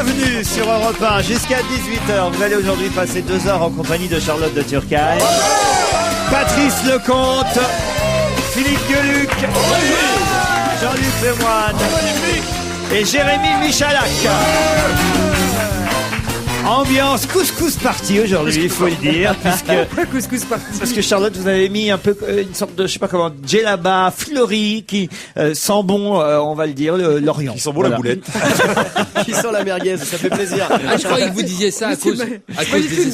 Bienvenue sur Europe 1 jusqu'à 18h. Vous allez aujourd'hui passer 2 heures en compagnie de Charlotte de Turckheim, Patrice Lecomte, Philippe Gueluc, Jean-Luc Lemoyne et Jérémy Michalak. Ambiance couscous party aujourd'hui, il faut le dire, puisque couscous party. Parce que Charlotte, vous avez mis un peu une sorte de, je sais pas comment, djellaba fleuri qui sent bon, on va le dire, l'Orient. Qui sent bon la boulette. Qui sent la merguez, ça fait plaisir. Ah, je croyais que vous disiez ça à cause des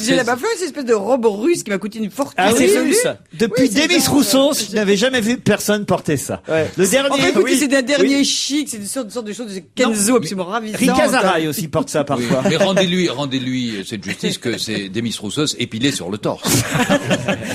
J'ai la bafle, c'est une espèce de robe russe qui m'a coûté une fortune. Ah oui, C'est russe. depuis Demis Roussos, je n'avais jamais vu personne porter ça. Ouais. Le dernier, En fait, écoutez, c'est un dernier chic, c'est une sorte de chose de Kenzo absolument ravissant. Rika Zaraï aussi porte ça parfois. Mais rendez-lui cette justice que c'est Demis Roussos épilé sur le torse.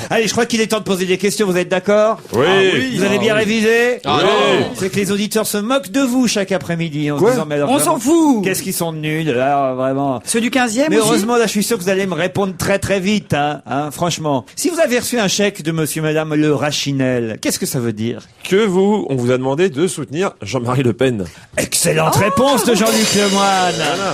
Allez, je crois qu'il est temps de poser des questions, vous êtes d'accord? Oui. Vous avez bien révisé? Ah non. C'est que les auditeurs se moquent de vous chaque après-midi en se disant, mais alors, On vraiment, s'en fout. qu'est-ce qu'ils sont nuls, là, vraiment. Ceux du 15e Mais aussi. heureusement, là, je suis sûr que vous allez me répondre très très vite, hein, franchement. Si vous avez reçu un chèque de monsieur, madame Le Rachinel, qu'est-ce que ça veut dire? On vous a demandé de soutenir Jean-Marie Le Pen. Excellente réponse de Jean-Luc Lemoyne. Voilà.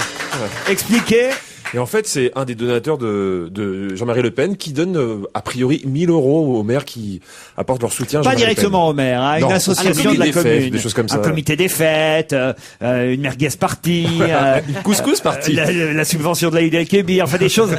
Expliquez. Et en fait, c'est un des donateurs de Jean-Marie Le Pen qui donne, a priori, 1 000 euros aux maires qui apportent leur soutien à Pas Jean-Marie Le Pen. directement au maire, hein, Non. une association Un de la comité des commune. fêtes, des choses comme ça. Un comité des fêtes, une merguez party, Couscous party. la subvention de la Eid el-Kébir, enfin des choses,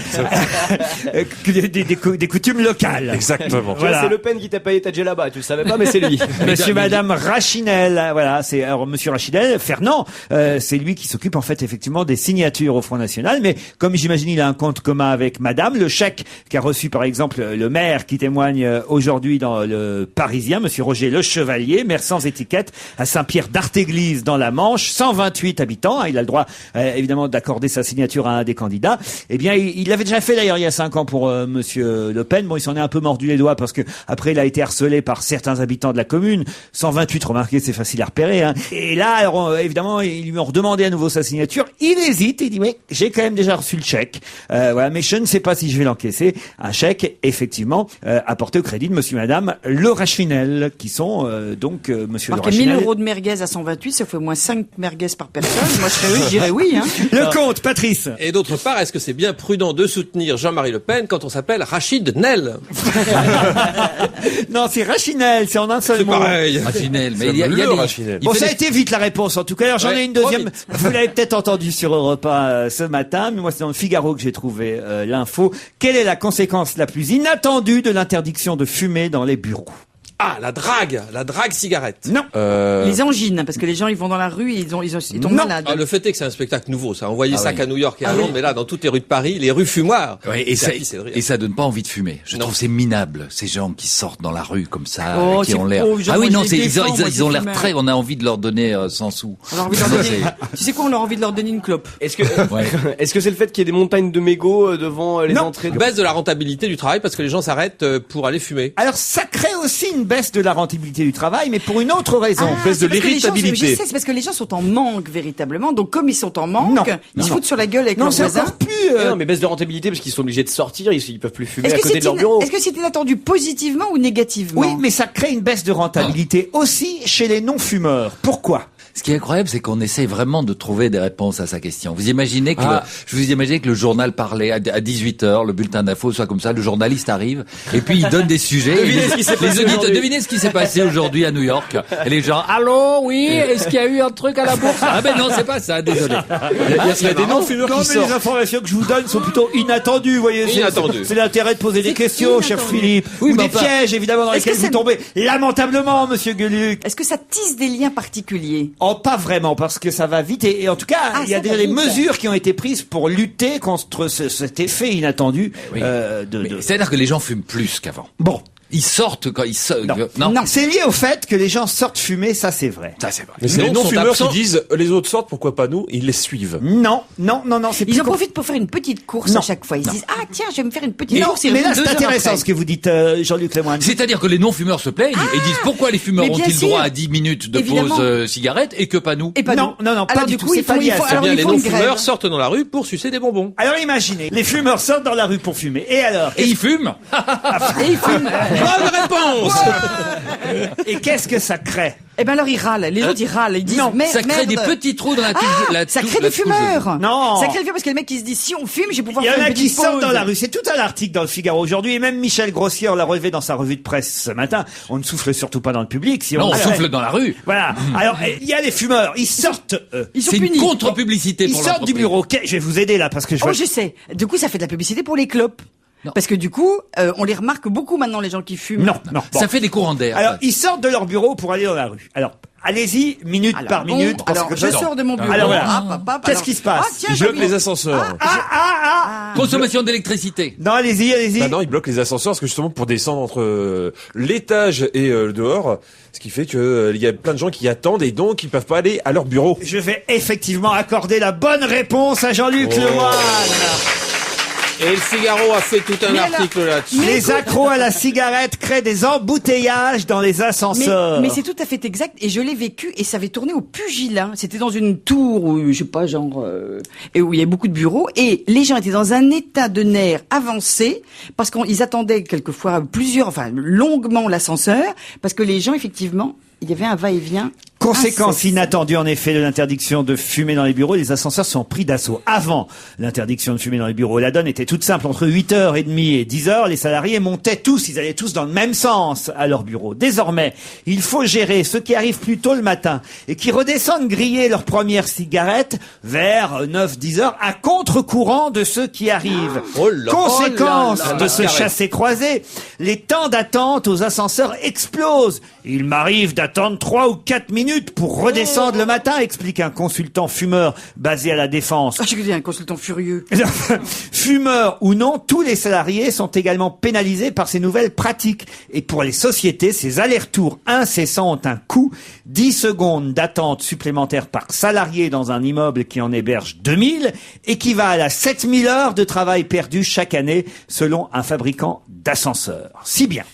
des coutumes locales. Exactement. Voilà. C'est Le Pen qui t'a payé ta djellaba, tu le savais pas, mais c'est lui. Monsieur, madame Rachinel, voilà, c'est alors monsieur Rachinel, Fernand, c'est lui qui s'occupe en fait effectivement des signatures au Front National, mais comme j'imagine il a un compte commun avec madame, le chèque qu'a reçu par exemple le maire qui témoigne aujourd'hui dans le Parisien, monsieur Roger Le Chevalier, maire sans étiquette à Saint-Pierre d'Artéglise dans la Manche, 128 habitants, hein, il a le droit évidemment d'accorder sa signature à un des candidats. Eh bien il l'avait déjà fait d'ailleurs il y a 5 ans pour monsieur Le Pen. Bon, il s'en est un peu mordu les doigts parce que après il a été harcelé par certains habitants de la commune. 128, remarquez, c'est facile à repérer, hein. Et là, alors, évidemment, ils lui ont redemandé à nouveau sa signature. Il hésite, il dit, mais j'ai quand même déjà reçu le chèque. Voilà, mais je ne sais pas si je vais l'encaisser. Un chèque, effectivement, apporté au crédit de monsieur et madame Le Rachinel, qui sont, donc, monsieur Le Alors qu'il y a 1000 Rachinel. euros de merguez à 128, ça fait au moins 5 merguez par personne. Moi, je dirais oui, hein. Le compte, Patrice. Et d'autre part, est-ce que c'est bien prudent de soutenir Jean-Marie Le Pen quand on s'appelle Rachid Nel? Non, c'est Rachinel, c'est en un seul C'est mot. pareil. Rachinel, mais C'est il y a le des... Rachinel. Bon, ça a été vite la réponse en tout cas. Alors j'en ai une deuxième. Vous l'avez peut-être entendu sur Europe 1 ce matin, mais moi c'est dans le Figaro que j'ai trouvé l'info. Quelle est la conséquence la plus inattendue de l'interdiction de fumer dans les bureaux? Ah, la drague cigarette. Non. Les angines, parce que les gens, ils vont dans la rue et ils tombent Non. malades. Ah, le fait est que c'est un spectacle nouveau, ça. On voyait ça qu'à New York et à Londres, mais là, dans toutes les rues de Paris, les rues fumoirs. Ouais, et C'est à pisser de rire. ça donne pas envie de fumer. Je Non. trouve c'est minable, ces gens qui sortent dans la rue comme ça, Oh, qui c'est ont l'air. pauvre, genre, Ah oui, moi, non, je les ils ont défends, moi, ils ont ces l'air fumeurs. très, on a envie de leur donner 100 sous. On a envie de leur Non, donner... Tu sais quoi, on a envie de leur donner une clope. Est-ce que, Ouais. est-ce que c'est le fait qu'il y ait des montagnes de mégots devant les Non. entrées de... Baisse de la rentabilité du travail parce que les gens s'arrêtent pour aller fumer. Alors ça crée aussi une baisse de la rentabilité du travail, mais pour une autre raison. baisse de c'est parce que les gens- l'irritabilité. Je sais, c'est parce que les gens sont en manque véritablement. Donc comme ils sont en manque, Non. ils se foutent sur la gueule avec Non, leurs c'est voisins. encore plus. Non, mais baisse de rentabilité parce qu'ils sont obligés de sortir, ils peuvent plus fumer Est-ce à que côté c'est de leur bureau. est-ce que c'est inattendu positivement ou négativement? Oui, mais ça crée une baisse de rentabilité aussi chez les non-fumeurs. Pourquoi? Ce qui est incroyable, c'est qu'on essaie vraiment de trouver des réponses à sa question. Vous imaginez que je vous imaginez que le journal parlait à 18h, le bulletin d'info soit comme ça, le journaliste arrive et puis il donne des sujets. Devinez et ce qui s'est les passé auditeurs, aujourd'hui. devinez ce qui s'est passé aujourd'hui à New York. Et les gens, allô, oui, est-ce qu'il y a eu un truc à la bourse? Ah ben non, c'est pas ça, désolé. Il y a des non-fumeurs Non, qui mais les sortent. informations que je vous donne sont plutôt inattendues, vous voyez. Inattendues. C'est l'intérêt de poser des questions, cher inattendu. Philippe. Oui, ou mais des enfin- pièges, évidemment, dans Est-ce que lesquels vous ça- tombez lamentablement, monsieur Gueluc. Est-ce que ça tisse des liens particuliers? Oh, pas vraiment, parce que ça va vite. Et en tout cas, il y a ça des va les vite. mesures qui ont été prises pour lutter contre cet effet inattendu. Oui. de... C'est-à-dire que les gens fument plus qu'avant. Bon. Ils sortent quand ils sortent. Non. C'est lié au fait que les gens sortent fumer, ça c'est vrai. Ça c'est vrai. Mais c'est les Non, non-fumeurs sont qui disent les autres sortent, pourquoi pas nous? Ils les suivent. Non, c'est Ils plus en profitent pour faire une petite course Non. à chaque fois. Ils se disent, ah tiens, je vais me faire une petite Non, course. Ils mais là reviennent c'est 2 heures intéressant après. ce que vous dites, Jean-Luc Lemoyne. C'est-à-dire que les non-fumeurs se plaignent et disent pourquoi les fumeurs Mais bien ont-ils sûr. droit à 10 minutes de Évidemment. pause cigarette et que pas nous? Et pas Non, nous. non, pas Alors du du tout, coup, c'est ils font, pas lié ils à font, ça. Eh alors bien, ils les font une grève. non-fumeurs sortent dans la rue pour sucer des bonbons. Alors imaginez, les fumeurs sortent dans la rue pour fumer. Et alors Et ils fument? Et ils fument. Bonne réponse! Et qu'est-ce que ça crée? Eh ben alors ils râlent, les autres ils râlent, ils disent Non, merde, Ça crée merde. des petits trous dans la touche. Ça crée des fumeurs. Non. Ça crée des fumeurs parce que les mecs qui se disent si on fume, je vais pouvoir Il y en faire a une qui petite sortent pause. dans la rue. C'est tout un article dans le Figaro aujourd'hui. Et même Michel Grossier l'a relevé dans sa revue de presse ce matin. On ne souffle surtout pas dans le public. Si Non, on le fait. souffle dans la rue. Voilà. Alors, il y a les fumeurs. Ils sortent. Ils sont C'est une punis. contre-publicité Ils pour sortent du l'entreprise. bureau. Ok, je vais vous aider là parce que je vois. Oh, je sais. Du coup, ça fait de la publicité pour les clopes. Non. Parce que du coup, on les remarque beaucoup maintenant, les gens qui fument. Non, non. Bon. Ça fait des courants d'air. Alors, ils sortent de leur bureau pour aller dans la rue. Alors, allez-y, minute Alors, par bon, minute. parce alors, que je sors de mon bureau. Alors, voilà. Qu'est-ce alors- qui se passe tiens, Ils j'ai bloquent vu- les ascenseurs. Consommation d'électricité. Non, allez-y, allez-y. Bah non, ils bloquent les ascenseurs parce que justement pour descendre entre l'étage et le dehors, ce qui fait que il y a plein de gens qui attendent et donc ils peuvent pas aller à leur bureau. Je vais effectivement accorder la bonne réponse à Jean-Luc Oh. Lemoine. Et le Figaro a fait tout un Mais alors- article là-dessus. Les accros à la cigarette créent des embouteillages dans les ascenseurs. Mais c'est tout à fait exact et je l'ai vécu et ça avait tourné au Pugilat. C'était dans une tour où je sais pas genre et où il y avait beaucoup de bureaux et les gens étaient dans un état de nerfs avancé parce qu'ils attendaient quelquefois longuement l'ascenseur parce que les gens effectivement il y avait un va-et-vient. Conséquence incessant. inattendue en effet de l'interdiction de fumer dans les bureaux, les ascenseurs sont pris d'assaut. Avant l'interdiction de fumer dans les bureaux, la donne était toute simple. Entre 8h30 et 10h, les salariés montaient tous, ils allaient tous dans le même sens à leur bureau. Désormais, il faut gérer ceux qui arrivent plus tôt le matin et qui redescendent griller leur première cigarette vers 9-10h à contre-courant de ceux qui arrivent. Oh là. Conséquence Oh là là. de ce chassé-croisé, les temps d'attente aux ascenseurs explosent. Il m'arrive d'attendre 3 ou 4 minutes pour redescendre le matin, explique un consultant fumeur basé à la Défense. Ah, j'ai dit un consultant furieux. Fumeurs ou non, tous les salariés sont également pénalisés par ces nouvelles pratiques. Et pour les sociétés, ces allers-retours incessants ont un coût. 10 secondes d'attente supplémentaire par salarié dans un immeuble qui en héberge 2000 équivalent à 7000 heures de travail perdues chaque année, selon un fabricant d'ascenseurs. Si bien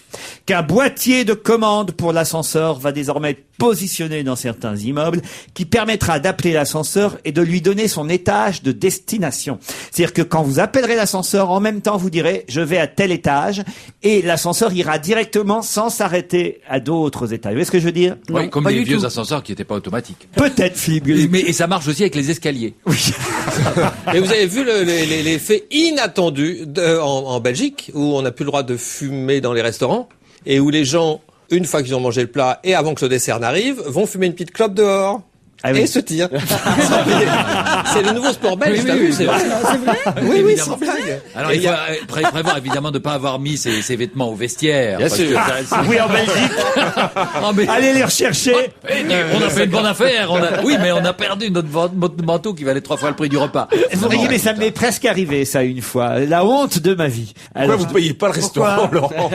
qu'un boîtier de commande pour l'ascenseur va désormais être positionné dans certains immeubles qui permettra d'appeler l'ascenseur et de lui donner son étage de destination. C'est-à-dire que quand vous appellerez l'ascenseur, en même temps vous direz « je vais à tel étage » et l'ascenseur ira directement sans s'arrêter à d'autres étages. Vous voyez ce que je veux dire? Oui, comme pas les du vieux tout. ascenseurs qui n'étaient pas automatiques. Peut-être, Philippe Gueluc. Mais, et ça marche aussi avec les escaliers. Et vous avez vu les faits inattendus en Belgique, où on n'a plus le droit de fumer dans les restaurants, et où les gens, une fois qu'ils ont mangé le plat et avant que le dessert n'arrive, vont fumer une petite clope dehors. Ah oui. Et se tirent. C'est le nouveau sport belge, t'as vu, c'est vrai. Oui, oui, sans blague. Alors Et il il y faut a- prévoir évidemment de ne pas avoir mis ses vêtements au vestiaire. Bien parce sûr. que ça- Oui, en Belgique. Ah, mais- Allez les rechercher. on a fait une bonne affaire. Oui, mais on a perdu notre manteau qui valait 3 fois le prix du repas. Vous voyez, mais ça m'est presque arrivé, ça, une fois. La honte de ma vie. Pourquoi vous payez pas le restaurant, Laurent?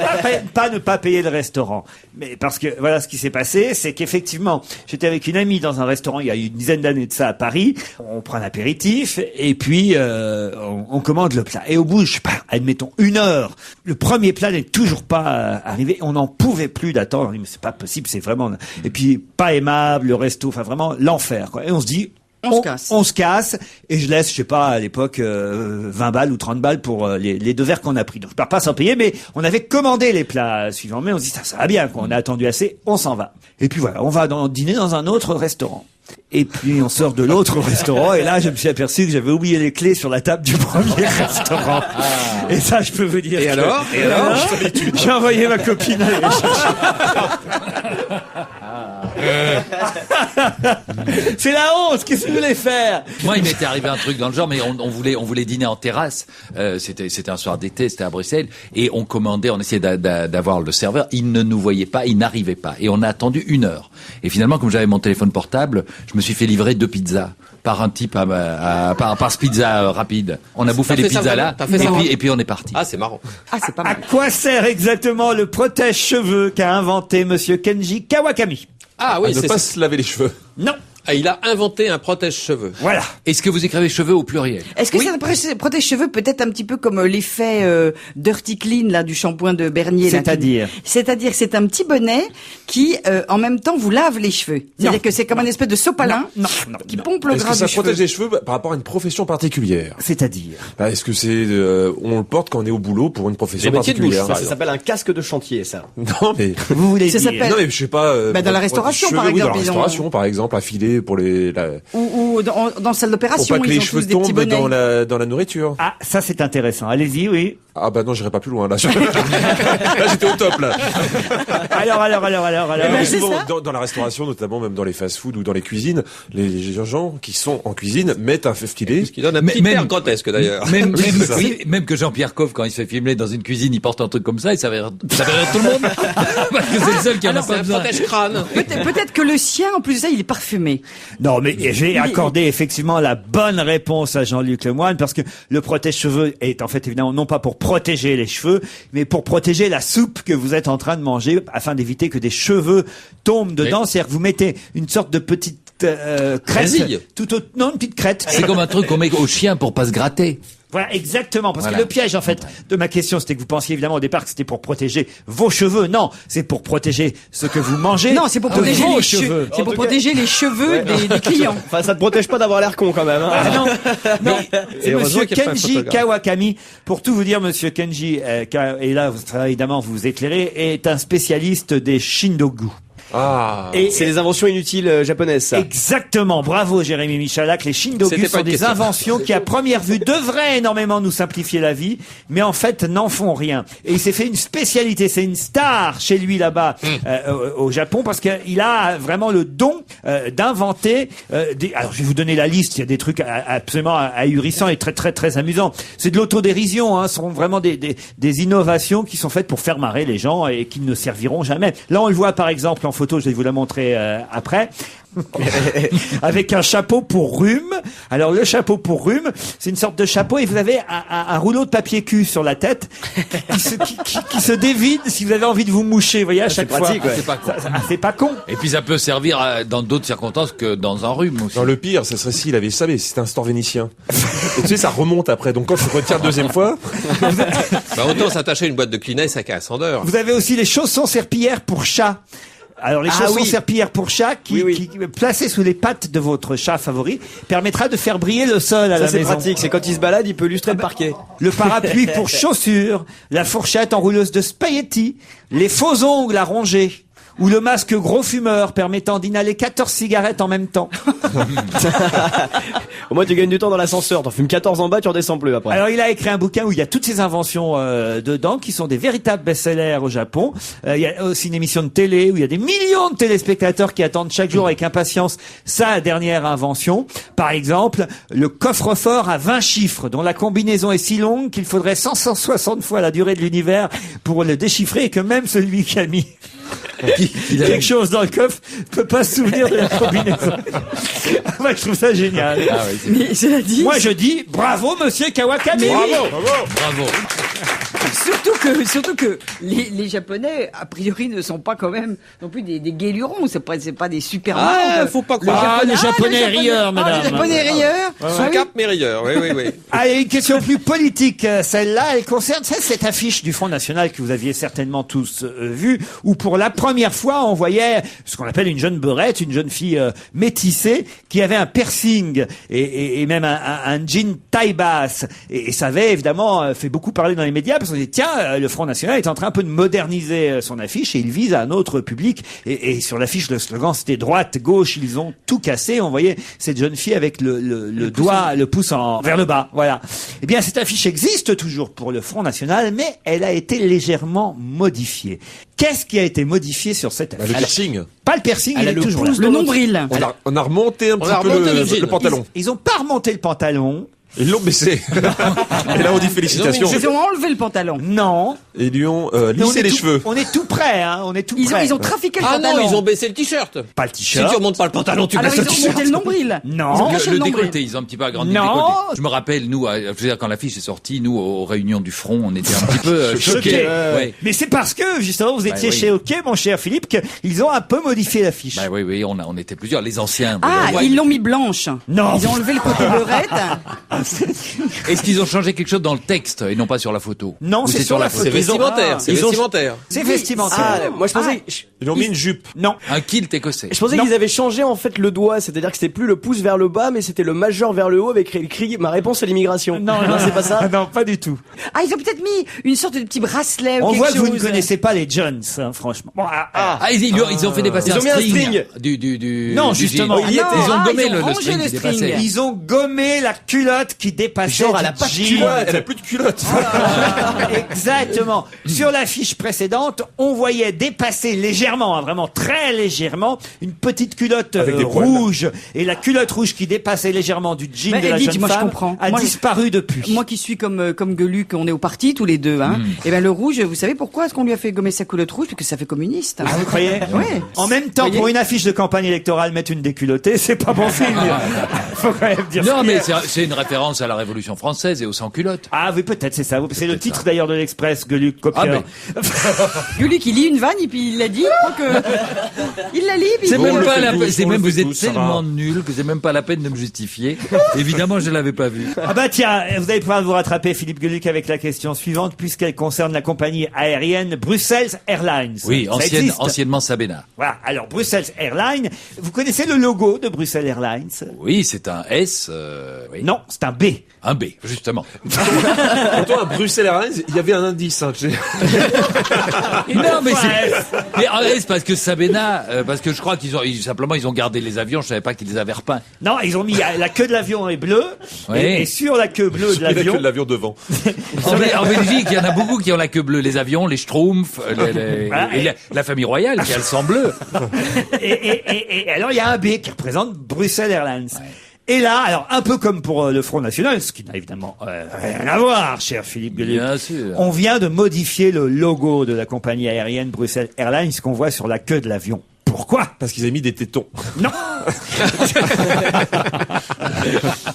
Pas ne pas payer le restaurant. Mais parce que, voilà, ce qui s'est passé, c'est qu'effectivement, j'étais avec une amie dans un restaurant il y a une dizaine d'années de ça à Paris. On prend un apéritif et puis on commande le plat. Et au bout, je sais pas, admettons 1 heure, le premier plat n'est toujours pas arrivé. On n'en pouvait plus d'attendre. On dit mais c'est pas possible, c'est vraiment. Et puis pas aimable, le resto, enfin vraiment l'enfer, quoi. Et on se dit. On se casse et je laisse, je sais pas, à l'époque 20 balles ou 30 balles pour les 2 verres qu'on a pris. Donc je pars pas sans payer, mais on avait commandé les plats suivants. Mais on se dit ça va bien, quoi. On a attendu assez, on s'en va. Et puis voilà, on va dîner dans un autre restaurant. Et puis on sort de l'autre restaurant et là je me suis aperçu que j'avais oublié les clés sur la table du premier restaurant. Et ça je peux vous dire. Et que- alors J'ai envoyé ma copine aller les chercher. C'est la honte, qu'est-ce que vous voulez faire? Moi, il m'était arrivé un truc dans le genre, mais on voulait dîner en terrasse. C'était un soir d'été, c'était à Bruxelles, et on commandait, on essayait d'avoir le serveur. Il ne nous voyait pas, il n'arrivait pas, et on a attendu 1 heure. Et finalement, comme j'avais mon téléphone portable, je me suis fait livrer 2 pizzas par un type par ce pizza rapide. On a bouffé T'as les fait ça pizzas là, vraiment et puis on est parti. Ah, c'est marrant. Ah, c'est pas À mal. quoi sert exactement le protège-cheveux qu'a inventé monsieur Kenji Kawakami? Ah oui, Ne c'est pas ça. se laver les cheveux. Non. Ah, il a inventé un protège-cheveux. Voilà. Est-ce que vous écrivez cheveux au pluriel? Est-ce que ça protège-cheveux peut-être un petit peu comme l'effet Dirty Clean là du shampoing de Bernier? C'est-à-dire C'est-à-dire que c'est un petit bonnet qui en même temps vous lave les cheveux. C'est-à-dire que c'est comme une espèce de sopalin qui pompe le Est-ce gras que ça du cheveu. protège les cheveux par rapport à une profession particulière? C'est-à-dire Est-ce que c'est on le porte quand on est au boulot pour une profession Les métiers de bouche, particulière? Ça s'appelle un casque de chantier, ça. Non mais vous voulez Ça dire s'appelle- non mais je sais pas. dans la restauration, par oui, exemple, dans la ils ont- restauration par exemple, affilé pour Ou dans salle pour d'opération, pas que ils les ont cheveux tous des petits tombent bonnets. dans la nourriture. Ah, ça c'est intéressant. Allez-y, oui. Ah bah non, j'irai pas plus loin là. Là j'étais au top là. Alors. ben, Mais c'est souvent, ça. dans la restauration, notamment même dans les fast-food ou dans les cuisines, les gens qui sont en cuisine mettent un filet. Ce qui donne un Mais petit même- air grotesque d'ailleurs. Même, Oui, c'est ça. même que Jean-Pierre Coff, quand il se fait filmer dans une cuisine, il porte un truc comme ça, et ça va rire tout le monde. Parce que c'est le seul qui en a C'est pas un besoin. protège-crâne. Peut-être que le sien, en plus de ça, il est parfumé. Non, mais j'ai accordé effectivement la bonne réponse à Jean-Luc Lemoyne parce que le protège-cheveux est en fait évidemment non pas pour protéger les cheveux, mais pour protéger la soupe que vous êtes en train de manger afin d'éviter que des cheveux tombent dedans. C'est-à-dire que vous mettez une sorte de petite crête, Résille. non, une petite crête. C'est comme un truc qu'on met au chien pour pas se gratter. Voilà, exactement. Parce Voilà. que le piège, en fait, de ma question, c'était que vous pensiez évidemment au départ que c'était pour protéger vos cheveux. Non, c'est pour protéger ce que vous mangez. Non, c'est pour de protéger vos les cheveux. cheveux. C'est En pour tout cas- protéger les cheveux des clients. Enfin, ça te protège pas d'avoir l'air con quand même. Hein. Ah non, non. C'est Et heureusement Monsieur qu'il y a pas un Kenji photographe. Kawakami. Pour tout vous dire, Monsieur Kenji, et là, évidemment, vous éclairez, est un spécialiste des Shindogu. Ah. Et C'est les inventions inutiles japonaises, ça. exactement, bravo Jérémy Michalak. Les Shindogu C'était pas sont une des question. inventions qui, à première vue, devraient énormément nous simplifier la vie, mais en fait n'en font rien. Et il s'est fait une spécialité, c'est une star chez lui là-bas au Japon, parce qu'il a vraiment le don d'inventer des... Alors je vais vous donner la liste, il y a des trucs absolument ahurissants et très très très amusants. C'est de l'autodérision, hein, ce sont vraiment des innovations qui sont faites pour faire marrer les gens et qui ne serviront jamais. Là on le voit par exemple en photo, je vais vous la montrer après. Avec un chapeau pour rhume. Alors le chapeau pour rhume, c'est une sorte de chapeau et vous avez un rouleau de papier cul sur la tête qui se dévide si vous avez envie de vous moucher, vous voyez, à chaque fois. pratique, ouais. C'est pas con. C'est pas con. Et puis ça peut servir dans d'autres circonstances que dans un rhume aussi. Non, le pire, ça serait s'il avait ça, mais c'était un store vénitien. Et tu sais, ça remonte après. Donc quand tu retires deuxième fois, Bah, autant s'attacher à une boîte de Kleenex à 15 d'heure. Vous avez aussi les chaussons serpillères pour chat. Alors les chaussons serpillères pour chat qui placés sous les pattes de votre chat favori permettra de faire briller le sol à Ça, la c'est maison. pratique. C'est quand il se balade, il peut lustrer le parquet. Le parapluie pour chaussures, la fourchette enrouleuse de spaghettis, les faux ongles à ronger. Ou le masque gros fumeur permettant d'inhaler 14 cigarettes en même temps. Au moins, tu gagnes du temps dans l'ascenseur. T'en fumes 14 en bas, tu redescends plus après. Alors il a écrit un bouquin où il y a toutes ces inventions dedans qui sont des véritables best-sellers au Japon. Il y a aussi une émission de télé où il y a des millions de téléspectateurs qui attendent chaque jour avec impatience sa dernière invention. Par exemple, le coffre-fort à 20 chiffres dont la combinaison est si longue qu'il faudrait 160 fois la durée de l'univers pour le déchiffrer et que même celui qui a mis quelque chose dans le coffre peut pas se souvenir de la combinaison. Moi, je trouve ça génial. Ah oui, Mais cela dit, Moi, je dis bravo, monsieur Kawakami. Mais oui. bravo. surtout que les Japonais, a priori, ne sont pas quand même non plus des guélurons. C'est pas des super Ah, malades. faut pas croire. Ah, les Japonais rieurs, madame. les Japonais rieurs. Sous cap mais rieur. Oui, oui, oui. Allez, une question plus politique. Celle-là, elle concerne cette affiche du Front National que vous aviez certainement tous vue, où pour la première fois, on voyait ce qu'on appelle une jeune beurette, une jeune fille métissée, qui avait un piercing et même un jean taille basse. Et ça avait évidemment fait beaucoup parler dans les médias, parce qu'on dit, tiens, le Front National est en train un peu de moderniser son affiche et il vise un autre public. Et sur l'affiche, le slogan, c'était droite, gauche, ils ont tout cassé. On voyait cette jeune fille avec le doigt, le pouce vers le bas. Voilà. Eh bien, cette affiche existe toujours pour le Front National, mais elle a été légèrement modifiée. Qu'est-ce qui a été modifié sur cette le affiche? piercing. Pas le piercing, Elle il a est le toujours là. pouce Le nombril. On a remonté un petit peu remonté le jean. le pantalon. Ils ont pas remonté le pantalon. Ils l'ont baissé. Et là, on dit félicitations. Ils ont enlevé le pantalon. Non. Et ils lui ont Mais on lissé est les tout- cheveux. On est tout près, hein. On est tout près. Ils ont trafiqué le Ah pantalon. non, ils ont baissé le t-shirt. Pas le Si t-shirt. tu remontes pas le pantalon, tu Alors baisses ils le ont t-shirt. monté le nombril. Non. Ils ont caché Le nombril. décolleté, ils ont un petit peu agrandi le Non. décolleté. Je me rappelle, nous, je veux dire, quand l'affiche est sortie, nous, aux réunions du front, on était un petit peu choqués. Choqués. Ouais. Mais c'est parce que, justement, vous étiez oui. chez OK, mon cher Philippe, qu'ils ont un peu modifié l'affiche. Bah oui, on était plusieurs, les anciens. Ah, Ouais. ils l'ont mis blanche. Non. Ils ont enlevé le côté beurette. Est-ce qu'ils ont changé quelque chose dans le texte et non pas sur la photo? Non, Ou c'est sur la photo. C'est vestimentaire, c'est Ils ont- vestimentaire. C'est vestimentaire. Ah, moi je pensais, Ils lui ont mis une jupe. Non. Un kilt écossais. je pensais qu'ils avaient changé en fait le doigt, c'est-à-dire que c'était plus le pouce vers le bas, mais c'était le majeur vers le haut avec écrit ma réponse à l'immigration. Non, c'est pas ça. Non, pas du tout. Ah, ils ont peut-être mis une sorte de petit bracelet ou On quelque voit que chose. vous ne connaissez pas les Jones, hein, franchement. Bon, Ils ont fait dépasser Ils ont mis un string. du Non, du justement. jean. Il Ah, Ils ont non, gommé ils ont le rangé string le qui string. dépassait. Ils ont gommé la culotte qui dépassait Genre, elle a du pas de jean. culotte. Elle a plus de culotte. Exactement. Sur l'affiche précédente, on voyait dépasser légèrement, hein, vraiment très légèrement, une petite culotte Avec des poils. rouge. Et la culotte rouge qui dépassait légèrement du jean Mais de la Edith, jeune moi, je femme comprends. a Moi, disparu depuis. Moi qui suis comme Gueluc, on est au parti tous les deux, hein. Et ben le rouge, vous savez pourquoi est-ce qu'on lui a fait gommer sa culotte rouge? Parce que ça fait communiste. Ah, vous croyez Ouais. En même temps, Voyez pour une affiche de campagne électorale, mettre une déculottée, c'est pas bon signe. Faut quand même dire ce Non, qu'il y mais a. c'est une référence à la Révolution française et aux sans-culottes. Ah oui, peut-être, c'est ça. C'est le titre d'ailleurs de l'Express, Gueluc, copieur. Ah, Gueluc, il lit une vanne et puis il l'a dit. Je crois que il l'a lit. Puis C'est Bon, même on le pas fait la tous, peine, c'est on même le fait vous êtes tous, ça tellement va. nul que c'est même pas la peine de me justifier. Évidemment, je l'avais pas vu. Ah bah tiens, vous allez pouvoir vous rattraper, Philippe Gueluc, avec la question suivante, puisqu'elle concerne la compagnie aérienne Brussels Airlines. Oui, Ça existe. anciennement Sabena. Voilà. Alors, Brussels Airlines, vous connaissez le logo de Brussels Airlines? Oui, c'est un S. Oui. Non, c'est un B. Un B, justement. Pourtant, à Bruxelles Airlines, il y avait un indice. Hein, Non, mais c'est parce que Sabena, parce que je crois qu'ils ont simplement ils ont gardé les avions. Je savais pas qu'ils les avaient repeints. Non, ils ont mis la queue de l'avion est bleue, Oui. et sur la queue bleue de il y a que l'avion, de l'avion devant. En Belgique, il y en a beaucoup qui ont la queue bleue. Les avions, les Schtroumpfs, Voilà. et la famille royale qui a le sang bleu. et alors il y a un B qui représente Brussels Airlines. Et là, alors un peu comme pour le Front National, ce qui n'a évidemment rien à voir, cher Philippe Gueluc, Bien sûr. on vient de modifier le logo de la compagnie aérienne Brussels Airlines qu'on voit sur la queue de l'avion. Pourquoi? Parce qu'ils avaient mis des tétons. Non.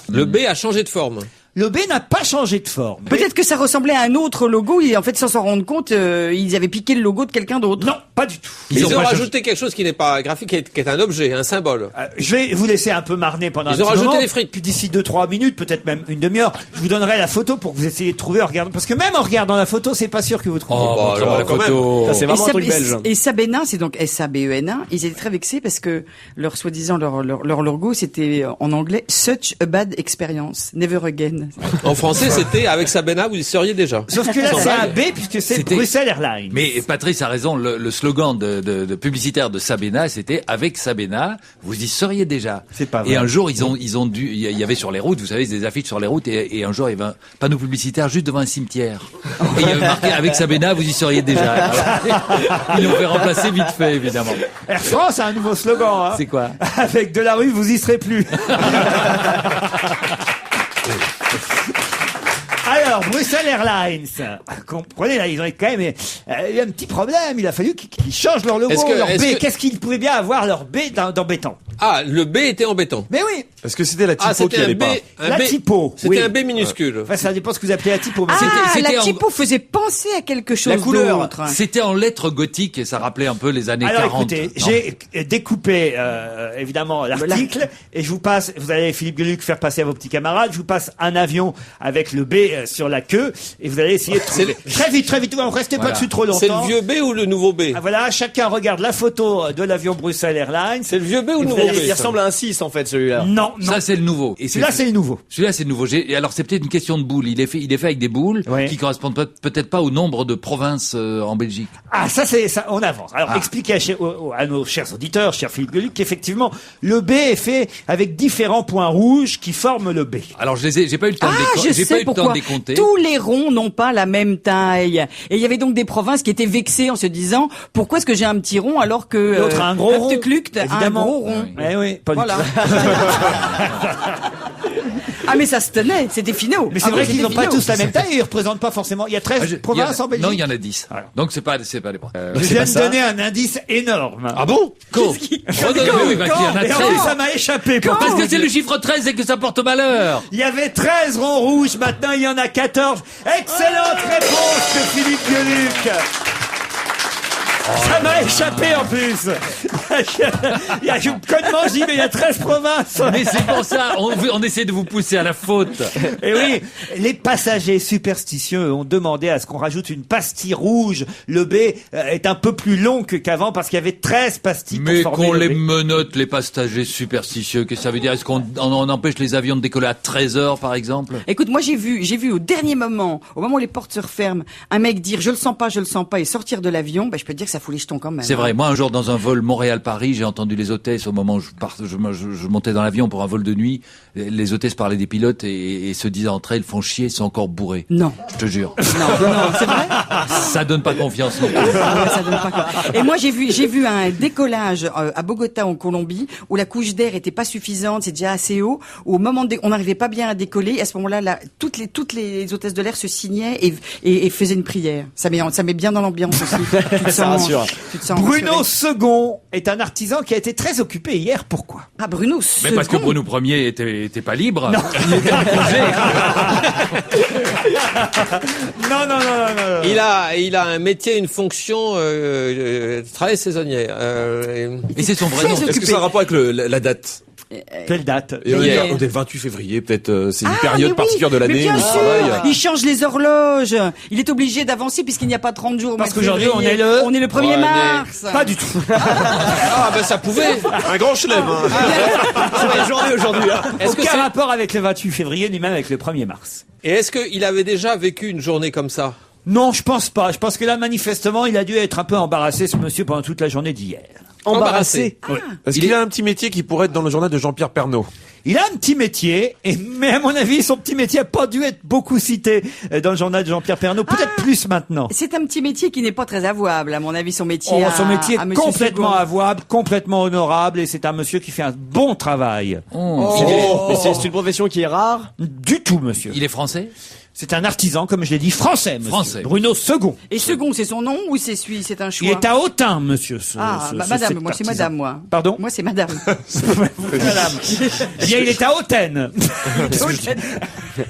Le B a changé de forme. Le B n'a pas changé de forme. Peut-être que ça ressemblait à un autre logo et en fait sans s'en rendre compte, ils avaient piqué le logo de quelqu'un d'autre. Non, pas du tout. Ils ont pas rajouté quelque chose qui n'est pas graphique, qui est un objet, un symbole. Je vais vous laisser un peu marner pendant Ils un ont petit rajouté moment. les frites. Puis d'ici 2-3 minutes, peut-être même une demi-heure, je vous donnerai la photo pour que vous essayiez de trouver en regardant. Parce que même en regardant la photo, c'est pas sûr que vous trouviez. Oh, bah, alors, la quand photo. Ça, c'est vraiment un truc belge. Et Sabena, c'est donc S-A-B-E-N-A. Ils étaient très vexés parce que leur soi-disant leur logo, c'était en anglais Such a bad experience, never again. En français, c'était avec Sabena, vous y seriez déjà. Sauf que là, Sans c'est un blague. B puisque c'est C'était- Bruxelles Airlines. Mais Patrice a raison, le slogan de publicitaire de Sabena, c'était avec Sabena, vous y seriez déjà. C'est pas vrai. Et un jour, ils ont dû, il y avait sur les routes, vous savez, des affiches sur les routes, et un jour, il y avait un panneau publicitaire juste devant un cimetière. Et il y avait marqué avec Sabena, vous y seriez déjà. Alors, ils l'ont fait remplacer vite fait, évidemment. Air France a un nouveau slogan. Hein. C'est quoi? Avec de la rue, vous y serez plus. Alors, Bruxelles Airlines, comprenez, là, ils ont quand même eu un petit problème. Il a fallu qu'ils changent leur logo, leur B. Qu'est-ce qu'ils pouvaient bien avoir leur B d'embêtant? Ah, le B était embêtant. Mais oui, Est-ce que c'était la typo Ah, qui c'était un allait B, pas la typo. C'était Oui. un B minuscule. Enfin, ça dépend ce que vous appelez la typo. Mais Ah, c'était la en- typo faisait penser à quelque chose La couleur. d'autre. C'était en lettres gothiques et ça rappelait un peu les années Alors 40. écoutez, non j'ai découpé évidemment l'article et je vous passe, vous allez Philippe Gueluc faire passer à vos petits camarades, je vous passe un avion avec le B sur la queue et vous allez essayer de trouver. Très vite, ne restez pas Voilà. dessus trop longtemps. C'est le vieux B ou le nouveau B? Ah, voilà, chacun regarde la photo de l'avion Bruxelles Airlines. C'est le vieux B ou le vous nouveau allez- B? Il ressemble à un 6 en fait celui-là. Non, non. Ça, c'est le nouveau. Et Celui-là, c'est le nouveau. Celui-là, c'est le nouveau. Et alors, c'est peut-être une question de boules. Il est fait avec des boules Oui. qui correspondent peut-être pas au nombre de provinces en Belgique. Ah, ça, on avance. Alors, expliquez à nos chers auditeurs, cher Philippe Gueluc, qu'effectivement, le B est fait avec différents points rouges qui forment le B. Alors, j'ai pas eu le temps de Ah, je j'ai pas sais eu le temps pourquoi. de les compter. Tous les ronds n'ont pas la même taille. Et il y avait donc des provinces qui étaient vexées en se disant pourquoi est-ce que j'ai un petit rond alors que L'autre a un gros rond. Tucluc a un Évidemment. gros rond. Oui. Eh oui, pas Voilà. du tout. Ah, mais ça se tenait, c'était finaux. Mais c'est vrai qu'ils n'ont pas tous la même taille, ils représentent pas forcément. Il y a 13 provinces en Belgique. Non, il y en a 10. Donc c'est pas les Je viens de donner un indice énorme. Ah bon? Oh, oui, bah, il y en a Et en plus, 13. ça m'a échappé. Parce que c'est le chiffre 13 et que ça porte malheur. Il y avait 13 ronds rouges, maintenant il y en a 14. Excellente réponse de Philippe Gueluc. Ça m'a échappé en plus. Il y a connement, je dis, mais il y a 13 provinces. Mais c'est pour ça, on essaie de vous pousser à la faute. Et oui, les passagers superstitieux ont demandé à ce qu'on rajoute une pastille rouge. Le B est un peu plus long qu'avant parce qu'il y avait 13 pastilles Mais pour former qu'on le les B. menotte, les passagers superstitieux, qu'est-ce que ça veut dire? Est-ce qu'on empêche les avions de décoller à 13h, par exemple? Écoute, moi j'ai vu au dernier moment, au moment où les portes se referment, un mec dire je le sens pas et sortir de l'avion, je peux te dire que ça fout les jetons quand même. C'est vrai. Moi, un jour, dans un vol Montréal-Paris, j'ai entendu les hôtesses au moment où je montais dans l'avion pour un vol de nuit. Les hôtesses parlaient des pilotes et se disaient entre elles, font chier, ils sont encore bourrés. Non. Je te jure. Non, c'est vrai. Ça donne pas confiance non plus. Ah ouais, ça donne pas quoi. Et moi j'ai vu un décollage à Bogota en Colombie où la couche d'air était pas suffisante, c'est déjà assez haut. Où au moment on n'arrivait pas bien à décoller. À ce moment-là, toutes les hôtesses de l'air se signaient et faisaient une prière. Ça met bien dans l'ambiance aussi. Ça rassure. Tu te sens Bruno rassuré. II est un artisan qui a été très occupé hier. Pourquoi? Ah, Bruno Mais II. parce que Bruno Ier était pas libre. Non. Il était en congé. Non. Il a un métier, une fonction, travail saisonnier. Et c'est son vrai nom. Est-ce que ça a un rapport avec la date? Quelle date? Et on Hier. est le 28 février, peut-être, c'est une Ah, période mais oui, particulière de mais l'année bien où il sûr, travaille. il change les horloges. Il est obligé d'avancer puisqu'il n'y a pas 30 jours. au Parce mois de qu'aujourd'hui, février. on est le 1er Ouais, mars. Pas du tout. Ah, ben ça pouvait. Un grand chelem, hein. C'est la journée aujourd'hui. Hein. Est-ce que Aucun c'est- rapport avec le 28 février, ni même avec le 1er mars. Et est-ce qu'il avait déjà vécu une journée comme ça? Non, je pense pas. Je pense que là, manifestement, il a dû être un peu embarrassé, ce monsieur, pendant toute la journée d'hier. Embarrassé. Est-ce qu'il a un petit métier qui pourrait être dans le journal de Jean-Pierre Pernaut? Il a un petit métier, mais à mon avis, son petit métier a pas dû être beaucoup cité dans le journal de Jean-Pierre Pernaut. Peut-être plus maintenant. C'est un petit métier qui n'est pas très avouable, à mon avis, son métier. Son métier à est Monsieur complètement Second. avouable, complètement honorable, et c'est un monsieur qui fait un bon travail. Mais c'est une profession qui est rare. Du tout, monsieur. Il est français? C'est un artisan, comme je l'ai dit, français, monsieur. Français. Bruno II. Et Second, c'est son nom ou c'est c'est un choix? Il est à Autun, monsieur. Madame, moi c'est madame, moi. Pardon? Moi c'est madame. Madame. Eh bien, il est à Autun.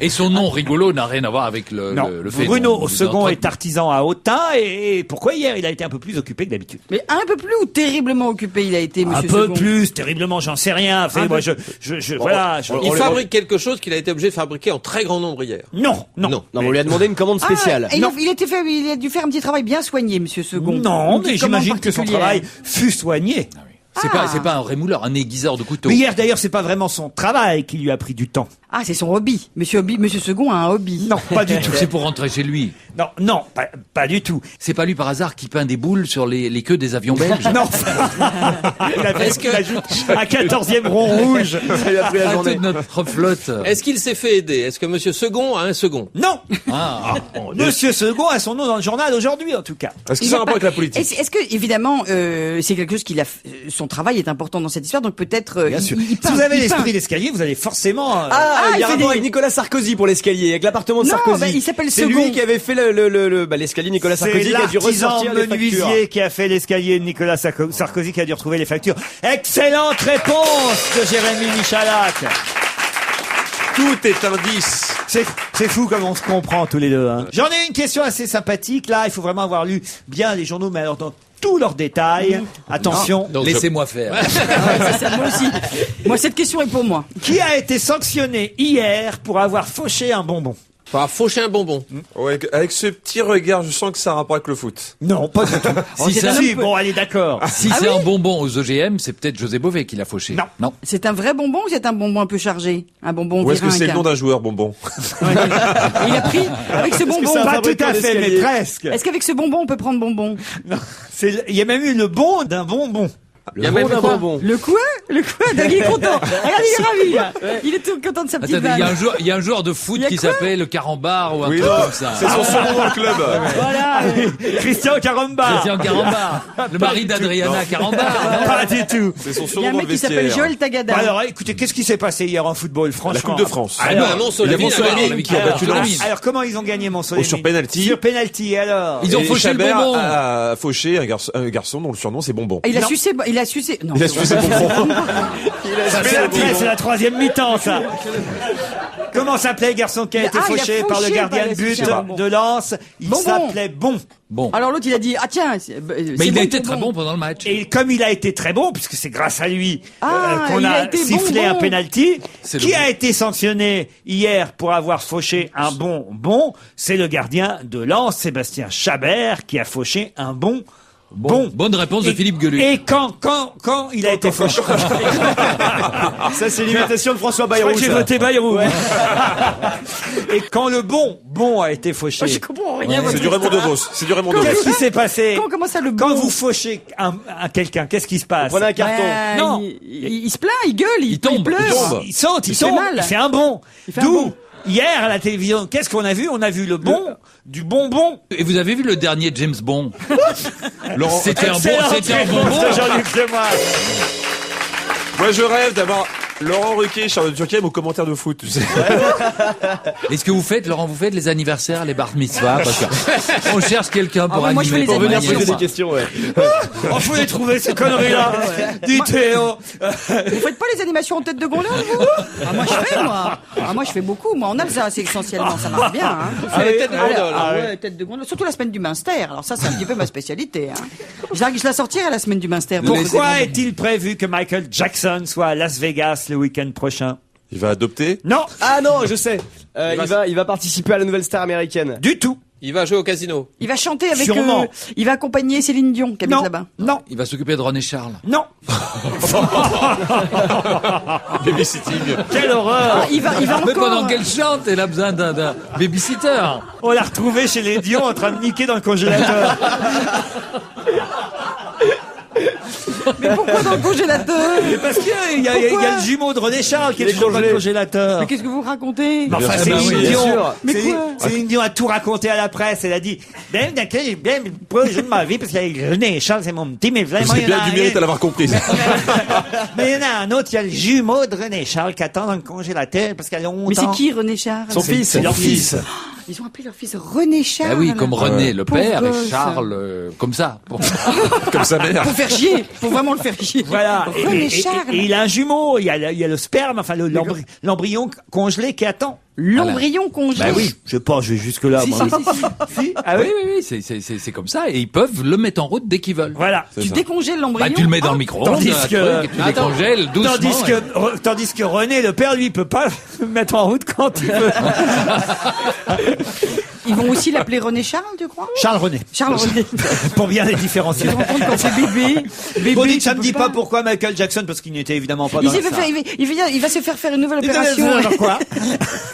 Et son nom rigolo n'a rien à voir avec Non, le fait. Bruno dont vous II entendez. est artisan à Autun, et pourquoi hier il a été un peu plus occupé que d'habitude? Mais un peu plus ou terriblement occupé il a été, Un monsieur peu Second. plus, terriblement, j'en sais rien. Enfin, moi, voilà. Il fabrique quelque chose qu'il a été obligé de fabriquer en très grand nombre hier. Non. Non, on lui a demandé une commande spéciale. Ah, il a dû faire un petit travail bien soigné, monsieur Second. Non, Une mais petite commande j'imagine que son particulière. travail fut soigné. C'est pas un rémouleur, un aiguiseur de couteau. Mais hier, d'ailleurs, c'est pas vraiment son travail qui lui a pris du temps. Ah, c'est son hobby. Monsieur Second a un hobby. Non, pas du tout. C'est pour rentrer chez lui. Non, pas du tout. C'est pas lui par hasard qui peint des boules sur les queues des avions belges. Non. Il ajoute un 14e rond rouge. Ça lui a pris la À journée. toute notre flotte. Est-ce qu'il s'est fait aider? Est-ce que monsieur Second a un second? Non. Ah. Monsieur Second a son nom dans le journal aujourd'hui, en tout cas. Est-ce que Il ça a a un rapport pas- avec la politique? Est-ce que évidemment c'est quelque chose qu'il a son travail est important dans cette histoire donc peut-être Bien sûr. il Si peint, vous avez il peint. l'esprit d'escalier, vous allez forcément... Il y a il fait rapport des- avec Nicolas Sarkozy pour l'escalier, avec l'appartement de Non, Sarkozy. bah, il s'appelle C'est Second. lui qui avait fait l'escalier Nicolas C'est Sarkozy qui a dû l'artisan ressortir les factures. menuisier qui a fait l'escalier de Nicolas Sarkozy qui a dû retrouver les factures. Excellente réponse de Jérémy Michalak. Tout est indice. C'est fou comme on se comprend tous les deux. Hein. J'en ai une question assez sympathique. Là, il faut vraiment avoir lu bien les journaux, mais alors dans tous leurs détails. Attention. Donc, Laissez-moi faire. Moi aussi. Moi cette question est pour moi. Qui a été sanctionné hier pour avoir fauché un bonbon? faut avoir fauché un bonbon. Ouais, avec ce petit regard, je sens que ça a un rapport avec le foot. Non, pas du tout. Si c'est ça- si, bon, allez, d'accord. Si c'est un bonbon aux OGM, c'est peut-être José Bové qui l'a fauché. Non. C'est un vrai bonbon ou c'est un bonbon un peu chargé? Un bonbon Ou est-ce que viringue. c'est le nom d'un joueur bonbon? Il a pris avec ce bonbon. c'est un Pas tout fabricant à fait, mais d'escalier. presque. Est-ce qu'avec ce bonbon on peut prendre bonbon? Non, il y a même eu le bon d'un bonbon. Il y a même d'un quoi bonbon. Le quoi? Le quoi? Donc, il est content. Regarde, il est ravi, là. Il est tout content de sa petite Attendez, vanne. il y a un joueur de foot Il y a qui quoi s'appelle le Carambar ou un Oui, truc non, comme ça. c'est son surnom dans le club. Voilà. Christian Caramba. Christian Carambar. Le mari d'Adriana Carambar. Pas du tout. C'est son Il y a surnom un dans mec le qui s'appelle vestiaire. Joël Tagada. Bon, alors, écoutez, qu'est-ce qui s'est passé hier en football, franchement? La Coupe de France. Ah bah, Montsolémine, qui a battu Lens. Alors, comment ils ont gagné Montsolémine? Sur penalty. Sur penalty, alors. Ils ont Et fauché le Chabert bonbon. a fauché un garçon dont le surnom c'est Bonbon. Il a Non. sucé, il a sucé, non. Il a sucé Bonbon. Ça, c'est la troisième mi-temps, ça. Comment s'appelait le garçon qui a été Ah, il a fauché par le fauché, gardien pas de but laissé un bonbon. de Lens? Il Bonbon. s'appelait Bon. Bon. Alors l'autre, il a dit, ah tiens, Mais il a été très bon pendant le match. Et comme il a été très bon, puisque c'est grâce à lui qu'on il a, a été sifflé bonbon. un penalty, C'est qui le a été sanctionné hier pour avoir fauché un bon, c'est le gardien de Lens, Sébastien Chabert, qui a fauché un bon. Bonne réponse de Philippe Gueluc. Et quand il a été fauché. Ça, c'est l'imitation de François Je crois Bayrou. que j'ai ça. voté Bayrou. Et quand le bon a été fauché. Je comprends rien. C'est du Raymond DeVos. C'est du Raymond DeVos. Qu'est-ce qui s'est passé? Comment ça, le Quand bon vous fauchez un quelqu'un, qu'est-ce qui se passe? Prenez un carton. Non. Il se plaint, il gueule, il tombe, pleure. il tombe. Il saute, il Il fait tombe, mal. il fait un bond. Il fait un D'où, bond. hier à la télévision, qu'est-ce qu'on a vu? On a vu le du bonbon. Et vous avez vu le dernier James Bond? Laurent, C'était un Excellente bonbon. réponse de Jean-Luc Lemoyne. moi je rêve d'avoir Laurent Ruquier, Charlotte Turquem aux commentaires de foot. Tu sais. Est-ce que vous faites, Laurent, vous faites les anniversaires, les bar mitzvahs? Parce que on cherche quelqu'un pour Ah ouais, moi, je fais animer. les Pour venir animations. poser des questions, ouais. On faut les trouver, ces conneries-là. Dis Théo. Vous faites pas les animations en tête de gondole, vous? Ah, moi, je fais, moi. Ah, moi, je fais beaucoup. Moi, en Alsace, essentiellement, ça marche bien, hein. Ah, les têtes de gondole. Ah ouais, tête de gondole. Surtout la semaine du Munster. Alors ça, c'est un petit peu ma spécialité, hein. Je la sortirai la semaine du Munster. Pourquoi est-il prévu que Michael Jackson soit à Las Vegas le week-end prochain? Il va adopter. Non, Ah non, je sais. Il va participer à la nouvelle star américaine. du tout. Il va jouer au casino. Il va chanter avec Sûrement. il va accompagner Céline Dion, qui habite Non, là-bas. non, Il va s'occuper de René Charles. non. Babysitting. Quelle horreur. Ah, il va Mais encore. pendant qu'elle chante, elle a besoin d'un babysitter. On l'a retrouvé chez les Dion en train de niquer dans le congélateur. Mais pourquoi dans le congélateur? Mais parce qu'il y a le jumeau de René Charles qui est Il est toujours dans le congelé. congélateur. Mais qu'est-ce que vous racontez? Enfin, Ah c'est bah oui, Céline bien Dion. sûr. Mais quoi Céline Dion a tout raconté à la presse. Elle a dit, ben, d'accord, j'ai bien le projet de ma vie parce qu'il y a René Charles, c'est mon petit, mais vraiment, C'est il y en bien a du mérite à l'avoir compris. Mais il y en a un autre, il y a le jumeau de René Charles qui attend dans le congélateur parce qu'il y a longtemps. Mais c'est qui René Charles? Son fils. C'est leur fils. Ils ont appelé leur fils René Charles. Ah oui, comme René, le Pauvre père, gosse. et Charles, comme ça. Bon. Comme sa mère. Pour faire chier, pour vraiment le faire chier. Voilà. René Charles. Et il a un jumeau. Il y a le sperme, enfin l'embryon congelé qui attend. L'embryon congelé. Bah oui, je sais pas, je vais jusque là. Si, moi. si. Si Ah oui, oui, oui, c'est comme ça. Et ils peuvent le mettre en route dès qu'ils veulent. Voilà. Tu décongèles l'embryon. Bah, tu le mets dans le micro-ondes, Tandis un que- truc, et tu décongèles doucement. Tandis que René, le père, lui, peut pas le mettre en route quand il veut. Ils vont aussi l'appeler René Charles, tu crois? Charles René. Charles René. Pour bien les différencier. Tu te rends compte quand c'est bébé. Bébé, Bon, tu ça me peux dit pas pourquoi Michael Jackson, parce qu'il n'était évidemment pas Il, dans s'est le fait faire- il va se faire une nouvelle Il devait opération faire quoi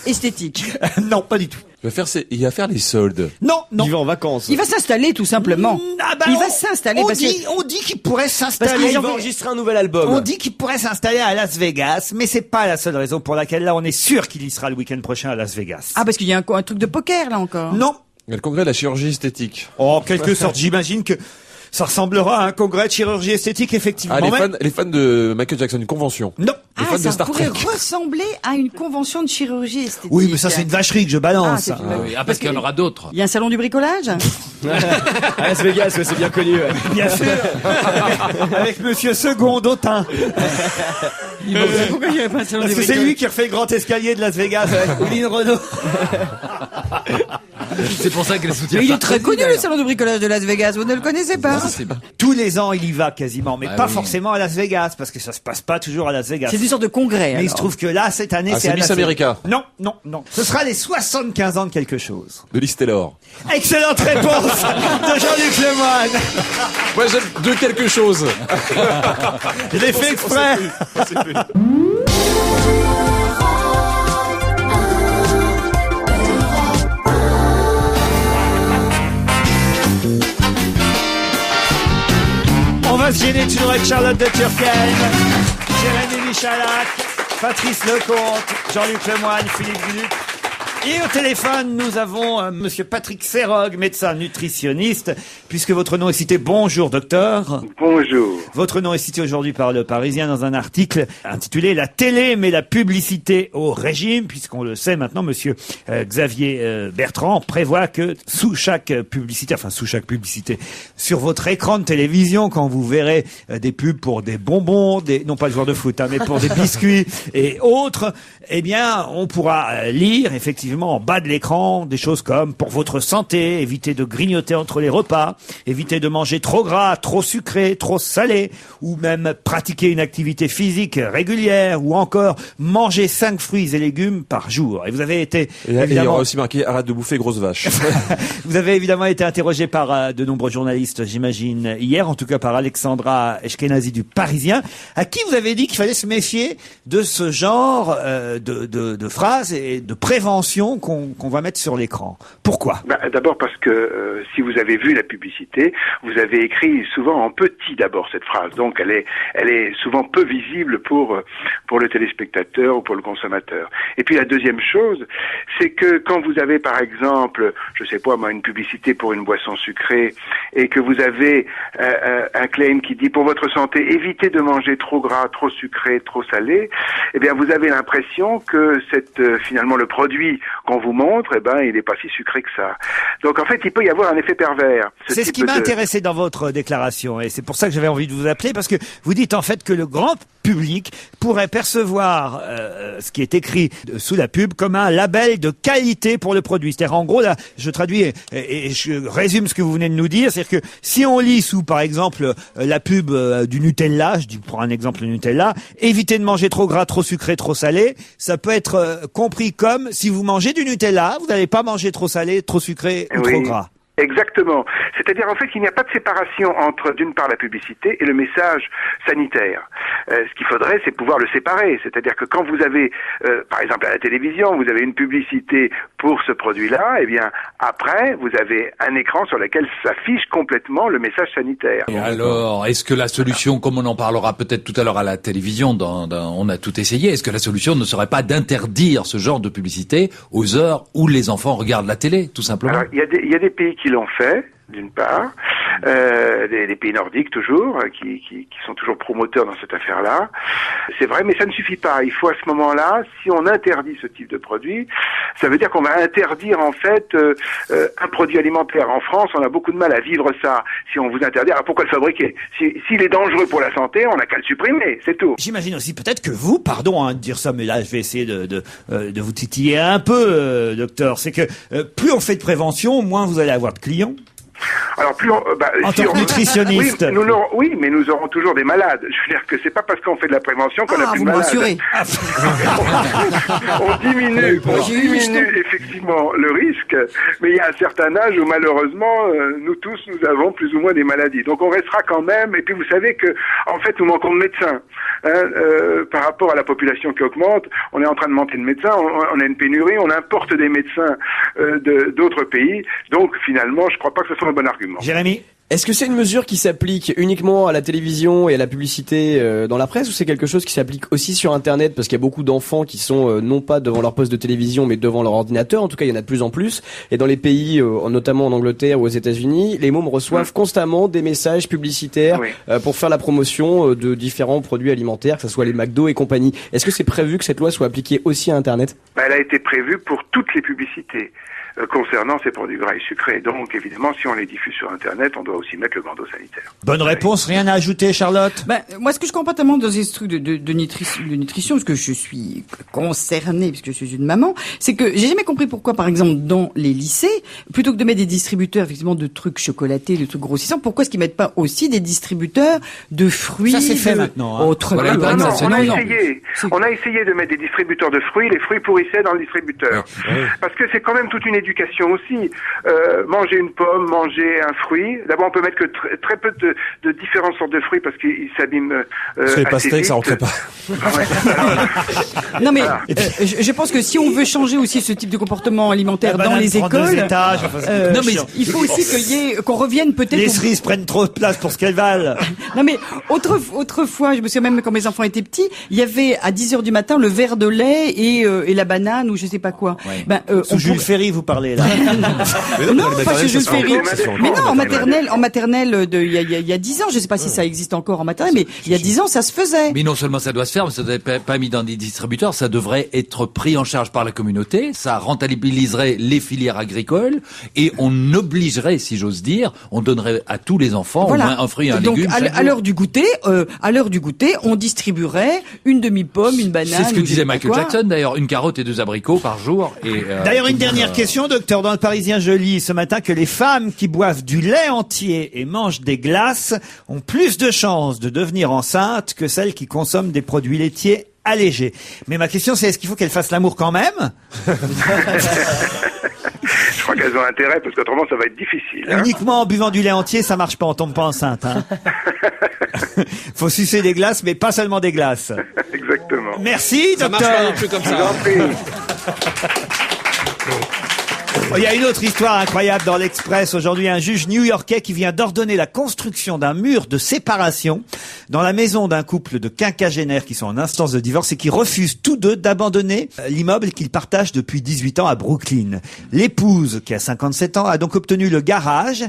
esthétique. Non, pas du tout. Il va faire les soldes. Non, non. Il va en vacances. Il va s'installer tout simplement. Ah bah, Il va s'installer parce que on dit qu'il pourrait Parce s'installer. qu'ils Il ont va fait- enregistrer un nouvel album. On dit qu'il pourrait s'installer à Las Vegas, mais c'est pas la seule raison pour laquelle là on est sûr qu'il y sera le week-end prochain à Las Vegas. ah parce qu'il y a un truc de poker là encore. Non. Il y a le congrès de la chirurgie esthétique. Oh, en quelque sorte, j'imagine que ça ressemblera à un congrès de chirurgie esthétique, effectivement. Ah, Mais- les fans de Michael Jackson, une convention. Non. Les fans de ça Star pourrait Trek. ressembler à une convention de chirurgie esthétique. Oui, mais ça c'est une vacherie que je balance. Ah, c'est une Ah oui, parce qu'il y en aura d'autres. Il y a un salon du bricolage. À Las Vegas, ouais, c'est bien connu. Ouais. Bien sûr. Avec Monsieur Second d'Autun. Pourquoi il y aurait pas un salon Parce du que c'est bricolage lui qui refait le grand escalier de Las Vegas avec Lynn Renault. C'est pour ça qu'elle soutient. Mais il est Sarkozy, très connu le d'ailleurs. salon du bricolage de Las Vegas. Vous ne le connaissez pas? C'est pas- Tous les ans, il y va quasiment, mais Bah pas oui. forcément à Las Vegas, parce que ça se passe pas toujours à Las Vegas. C'est une sorte de congrès. Mais il se alors. trouve que là, cette année, Ah, c'est c'est à Miss Las Vegas. America. Non, non, non. Ce sera les 75 ans de quelque chose. De Liz Taylor. Excellente réponse de Jean-Luc Lemoyne. Moi, j'aime de quelque chose. Je l'ai fait exprès. On va se continue toujours avec Charlotte de Turckheim, Jérémy Michalak, Patrice Lecomte, Jean-Luc Lemoyne, Philippe Gueluc. Et au téléphone, nous avons monsieur Patrick Serrogue, médecin nutritionniste, puisque votre nom est cité. Bonjour, docteur. Bonjour. Votre nom est cité aujourd'hui par le Parisien dans un article intitulé « La télé met la publicité au régime », puisqu'on le sait maintenant, monsieur Xavier Bertrand prévoit que sous chaque publicité, sur votre écran de télévision, quand vous verrez des pubs pour des bonbons, non pas le joueur de foot, mais pour des biscuits et autres, eh bien, on pourra lire effectivement en bas de l'écran des choses comme pour votre santé, évitez de grignoter entre les repas, évitez de manger trop gras, trop sucré, trop salé, ou même pratiquer une activité physique régulière, ou encore manger 5 fruits et légumes par jour. Et vous avez été évidemment... Il y aura aussi marqué arrête de bouffer grosse vache. Vous avez évidemment été interrogé par de nombreux journalistes, j'imagine, hier, en tout cas par Alexandra Eshkenazi du Parisien, à qui vous avez dit qu'il fallait se méfier de ce genre de phrases et de prévention qu'on va mettre sur l'écran. Pourquoi ? D'abord parce que si vous avez vu la publicité, vous avez écrit souvent en petit d'abord cette phrase. Donc elle est souvent peu visible pour le téléspectateur ou pour le consommateur. Et puis la deuxième chose, c'est que quand vous avez par exemple, je sais pas moi, une publicité pour une boisson sucrée et que vous avez un claim qui dit pour votre santé, évitez de manger trop gras, trop sucré, trop salé, eh bien vous avez l'impression que finalement le produit qu'on vous montre, il n'est pas si sucré que ça. Donc en fait, il peut y avoir un effet pervers. C'est ce qui m'a intéressé dans votre déclaration, et c'est pour ça que j'avais envie de vous appeler, parce que vous dites en fait que le grand public pourrait percevoir ce qui est écrit sous la pub comme un label de qualité pour le produit. C'est-à-dire, en gros, là, je traduis et je résume ce que vous venez de nous dire, c'est-à-dire que si on lit sous, par exemple, la pub du Nutella, prends un exemple Nutella, évitez de manger trop gras, trop sucré, trop salé, ça peut être compris comme si vous mangez du Nutella, vous n'allez pas manger trop salé, trop sucré ou trop gras. Exactement. C'est-à-dire en fait qu'il n'y a pas de séparation entre d'une part la publicité et le message sanitaire. Ce qu'il faudrait, c'est pouvoir le séparer. C'est-à-dire que quand vous avez, par exemple à la télévision, vous avez une publicité pour ce produit-là, eh bien après vous avez un écran sur lequel s'affiche complètement le message sanitaire. Et alors, est-ce que la solution, comme on en parlera peut-être tout à l'heure à la télévision, on a tout essayé, est-ce que la solution ne serait pas d'interdire ce genre de publicité aux heures où les enfants regardent la télé, tout simplement? Alors, il y a des pays qui l'ont fait, d'une part, les pays nordiques toujours, qui sont toujours promoteurs dans cette affaire-là. C'est vrai, mais ça ne suffit pas. Il faut à ce moment-là, si on interdit ce type de produit, ça veut dire qu'on va interdire en fait un produit alimentaire. En France, on a beaucoup de mal à vivre ça. Si on vous interdit, alors pourquoi le fabriquer ? S'il est dangereux pour la santé, on n'a qu'à le supprimer, c'est tout. J'imagine aussi peut-être que vous, pardon de dire ça, mais là je vais essayer de vous titiller un peu, docteur, c'est que plus on fait de prévention, moins vous allez avoir de clients. Alors plus en tant que nutritionniste. Oui, mais nous aurons toujours des malades. Je veux dire que c'est pas parce qu'on fait de la prévention qu'on a plus de malades. On diminue effectivement le risque, mais il y a un certain âge où malheureusement nous tous nous avons plus ou moins des maladies. Donc on restera quand même. Et puis vous savez que en fait nous manquons de médecins. Par rapport à la population qui augmente, on est en train de manquer de médecins. On a une pénurie. On importe des médecins d'autres pays. Donc finalement, je crois pas que ce soit un bon argument. Jérémy ? Est-ce que c'est une mesure qui s'applique uniquement à la télévision et à la publicité dans la presse, ou c'est quelque chose qui s'applique aussi sur Internet, parce qu'il y a beaucoup d'enfants qui sont non pas devant leur poste de télévision mais devant leur ordinateur, en tout cas il y en a de plus en plus, et dans les pays, notamment en Angleterre ou aux États-Unis, les mômes reçoivent constamment des messages publicitaires pour faire la promotion de différents produits alimentaires, que ce soit les McDo et compagnie. Est-ce que c'est prévu que cette loi soit appliquée aussi à Internet ? Elle a été prévue pour toutes les publicités concernant ces produits gras et sucrés. Donc, évidemment, si on les diffuse sur Internet, on doit aussi mettre le bandeau sanitaire. Bonne réponse, rien à ajouter, Charlotte? Moi, ce que je comprends pas tellement dans ces trucs de nutrition, parce que je suis concernée, parce que je suis une maman, c'est que j'ai jamais compris pourquoi, par exemple, dans les lycées, plutôt que de mettre des distributeurs, effectivement, de trucs chocolatés, de trucs grossissants, pourquoi est-ce qu'ils mettent pas aussi des distributeurs de fruits? Ça, c'est fait maintenant, hein. Voilà, on a essayé de mettre des distributeurs de fruits, les fruits pourrissaient dans le distributeur. Parce que c'est quand même toute une l'éducation aussi. Manger une pomme, manger un fruit. D'abord, on peut mettre que très peu de différentes sortes de fruits parce qu'ils s'abîment Sur les assez pastèques, vite. ça rentrait pas. Non mais je pense que si on veut changer aussi ce type de comportement alimentaire La dans banane les prend 2 écoles, étages, enfin, c'est non, mais chiant. il faut aussi qu'on revienne peut-être. Les cerises prennent trop de place pour ce qu'elles valent. Non mais autrefois, je me souviens même quand mes enfants étaient petits, il y avait à 10h du matin le verre de lait et la banane ou je sais pas quoi. Ouais. Ben, Sous Jules Ferry, vous parlez là. Mais Non, dans les pas maternelles, chez Jules ça se fait Ferry. encore, ça se fait Mais encore, non, les en maternelle il y a 10 ans, je sais pas si ça existe encore en maternelle, mais il y a 10 ans ça se faisait. Mais non seulement ça doit se faire, mais ça doit être pas mis dans des distributeurs, ça devrait être pris en charge par la communauté, ça rentabiliserait les filières agricoles et on obligerait, si j'ose dire, on donnerait à tous les enfants au moins un fruit et un Donc légume. à l'heure du goûter, on distribuerait une demi-pomme, une banane. C'est ce que ou je disait sais pas Michael quoi. Jackson d'ailleurs, une carotte et 2 abricots par jour. D'ailleurs, une dernière question, docteur. Dans le Parisien, je lis ce matin que les femmes qui boivent du lait entier et mangent des glaces ont plus de chances de devenir enceintes que celles qui consomment des produits laitiers allégés. Mais ma question, c'est est-ce qu'il faut qu'elles fassent l'amour quand même? Je crois qu'elles ont intérêt parce qu'autrement ça va être difficile. Hein. Uniquement en buvant du lait entier, ça marche pas, on tombe pas enceinte. Hein. Faut sucer des glaces, mais pas seulement des glaces. Exactement. Merci, Ça marche pas non docteur. plus comme Je vous ça. en prie. Il y a une autre histoire incroyable dans l'Express. Aujourd'hui, un juge new-yorkais qui vient d'ordonner la construction d'un mur de séparation dans la maison d'un couple de quinquagénaires qui sont en instance de divorce et qui refusent tous deux d'abandonner l'immeuble qu'ils partagent depuis 18 ans à Brooklyn. L'épouse, qui a 57 ans, a donc obtenu le garage,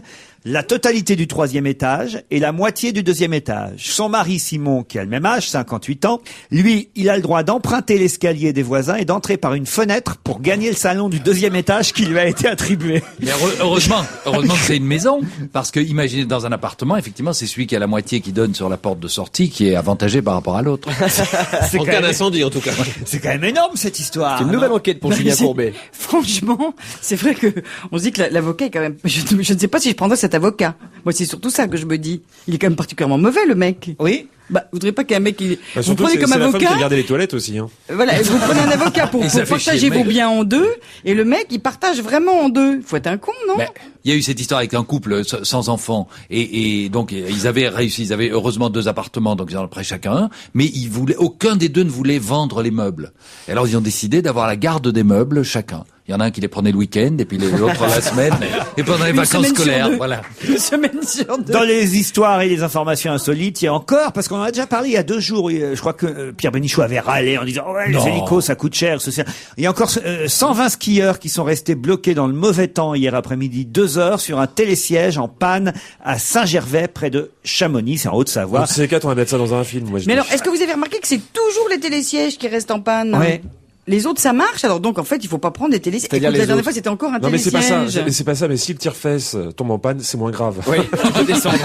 la totalité du 3e étage et la moitié du 2e étage. Son mari Simon, qui a le même âge, 58 ans, lui, il a le droit d'emprunter l'escalier des voisins et d'entrer par une fenêtre pour gagner le salon du 2e étage qui lui a été attribué. Mais heureusement que c'est une maison, parce que imaginez dans un appartement, effectivement, c'est celui qui a la moitié qui donne sur la porte de sortie qui est avantagé par rapport à l'autre. C'est En quand cas même- d'incendie en tout cas. C'est quand même énorme cette histoire. C'est une nouvelle enquête pour Non, Julien mais c'est- Courbet. Franchement, c'est vrai que on se dit que l'avocat est quand même. Je ne sais pas si je prendrais cet avocat. Moi, c'est surtout ça que je me dis. Il est quand même particulièrement mauvais, le mec. Oui. Bah, vous voudriez pas qu'un mec, vous Surtout, prenez c'est comme la femme avocat. qui regardait les toilettes aussi. Hein. Voilà, vous prenez un avocat pour Et ça fait partager chier le vos mec. biens en deux, et le mec, il partage vraiment en deux. Faut être un con, non? Mais il y a eu cette histoire avec un couple sans enfants et donc ils avaient réussi, ils avaient heureusement 2 appartements, donc ils en ont pris chacun un, mais aucun des deux ne voulait vendre les meubles. Et alors ils ont décidé d'avoir la garde des meubles chacun. Il y en a un qui les prenait le week-end et puis l'autre la semaine et pendant les Une vacances semaine sur scolaires, deux. voilà. Une semaine sur deux. Dans les histoires et les informations insolites, il y a encore, parce qu'on en a déjà parlé il y a 2 jours, je crois que Pierre Bénichou avait râlé en disant ouais, les Non. hélicos ça coûte cher. Il y a encore 120 skieurs qui sont restés bloqués dans le mauvais temps hier après-midi 2 heures sur un télésiège en panne à Saint-Gervais près de Chamonix, c'est en Haute-Savoie. Donc, c'est 4, on va mettre ça dans un film. Moi, je Mais dis. alors, est-ce que vous avez remarqué que c'est toujours les télésièges qui restent en panne? Ouais. Les autres, ça marche. Alors donc, en fait, il faut pas prendre des télésièges. C'est-à-dire Écoute, les la dernière autres. fois, c'était encore un Non mais c'est télésiège. pas ça, c'est pas ça, mais si le tire-fesse tombe en panne, c'est moins grave. Oui, tu peux descendre.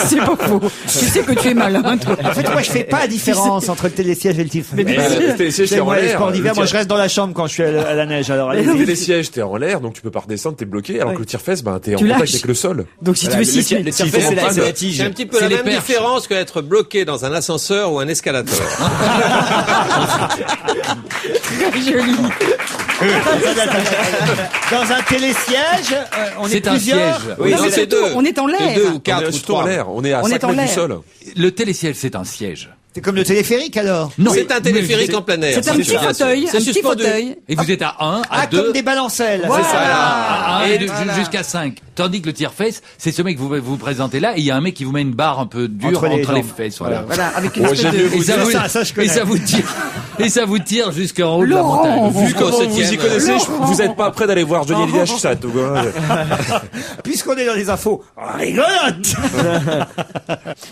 C'est pas faux. Je sais que tu es malin, toi. En fait, moi, je fais pas la différence entre le télésiège et le tif. Mais bien sûr. Le télésiège, t'es en Moi, les l'air. sports d'hiver, moi, je reste dans la chambre quand je suis à la neige. Alors, allez-y. Le télésiège, t'es en l'air, donc tu peux pas redescendre, t'es bloqué, alors que le tire-fesse, ben, t'es en Tu contact lâches. avec le sol. Donc, si Voilà, tu veux, si le tire-fesse, c'est la tige. C'est un petit peu C'est la les même perches. différence que d'être bloqué dans un ascenseur ou un escalator. très joli. Dans un télésiège, on est C'est un plusieurs. siège. Oui, Non, non, mais c'est surtout, deux. on est en C'est l'air. 2 ou On est 4 ou surtout en 3. l'air, on est à On 5 est en mètres du l'air. sol. Le télésiège, c'est un siège. C'est comme le téléphérique alors. Non, C'est un téléphérique en plein air. C'est un petit ça. fauteuil, C'est un petit suspendu. fauteuil. et vous êtes à 1, à 2, Comme des balancelles. Voilà. C'est ça. à 1 Et et voilà. jusqu'à 5. Tandis que le tire-fesse, c'est ce mec que vous présentez là, et il y a un mec qui vous met une barre un peu dure Entre les entre les jambes. fesses. Voilà. Voilà, avec une Oh, espèce j'ai de... vu Et ça, Ça, vous, ça, je connais. et ça vous tire jusqu'en haut de la Laurent. montagne. Vu comment vous y septième. connaissez, vous êtes pas prêt d'aller voir Johnny Hallyday ça, tout, hein. Puisqu'on est dans les infos rigolotes.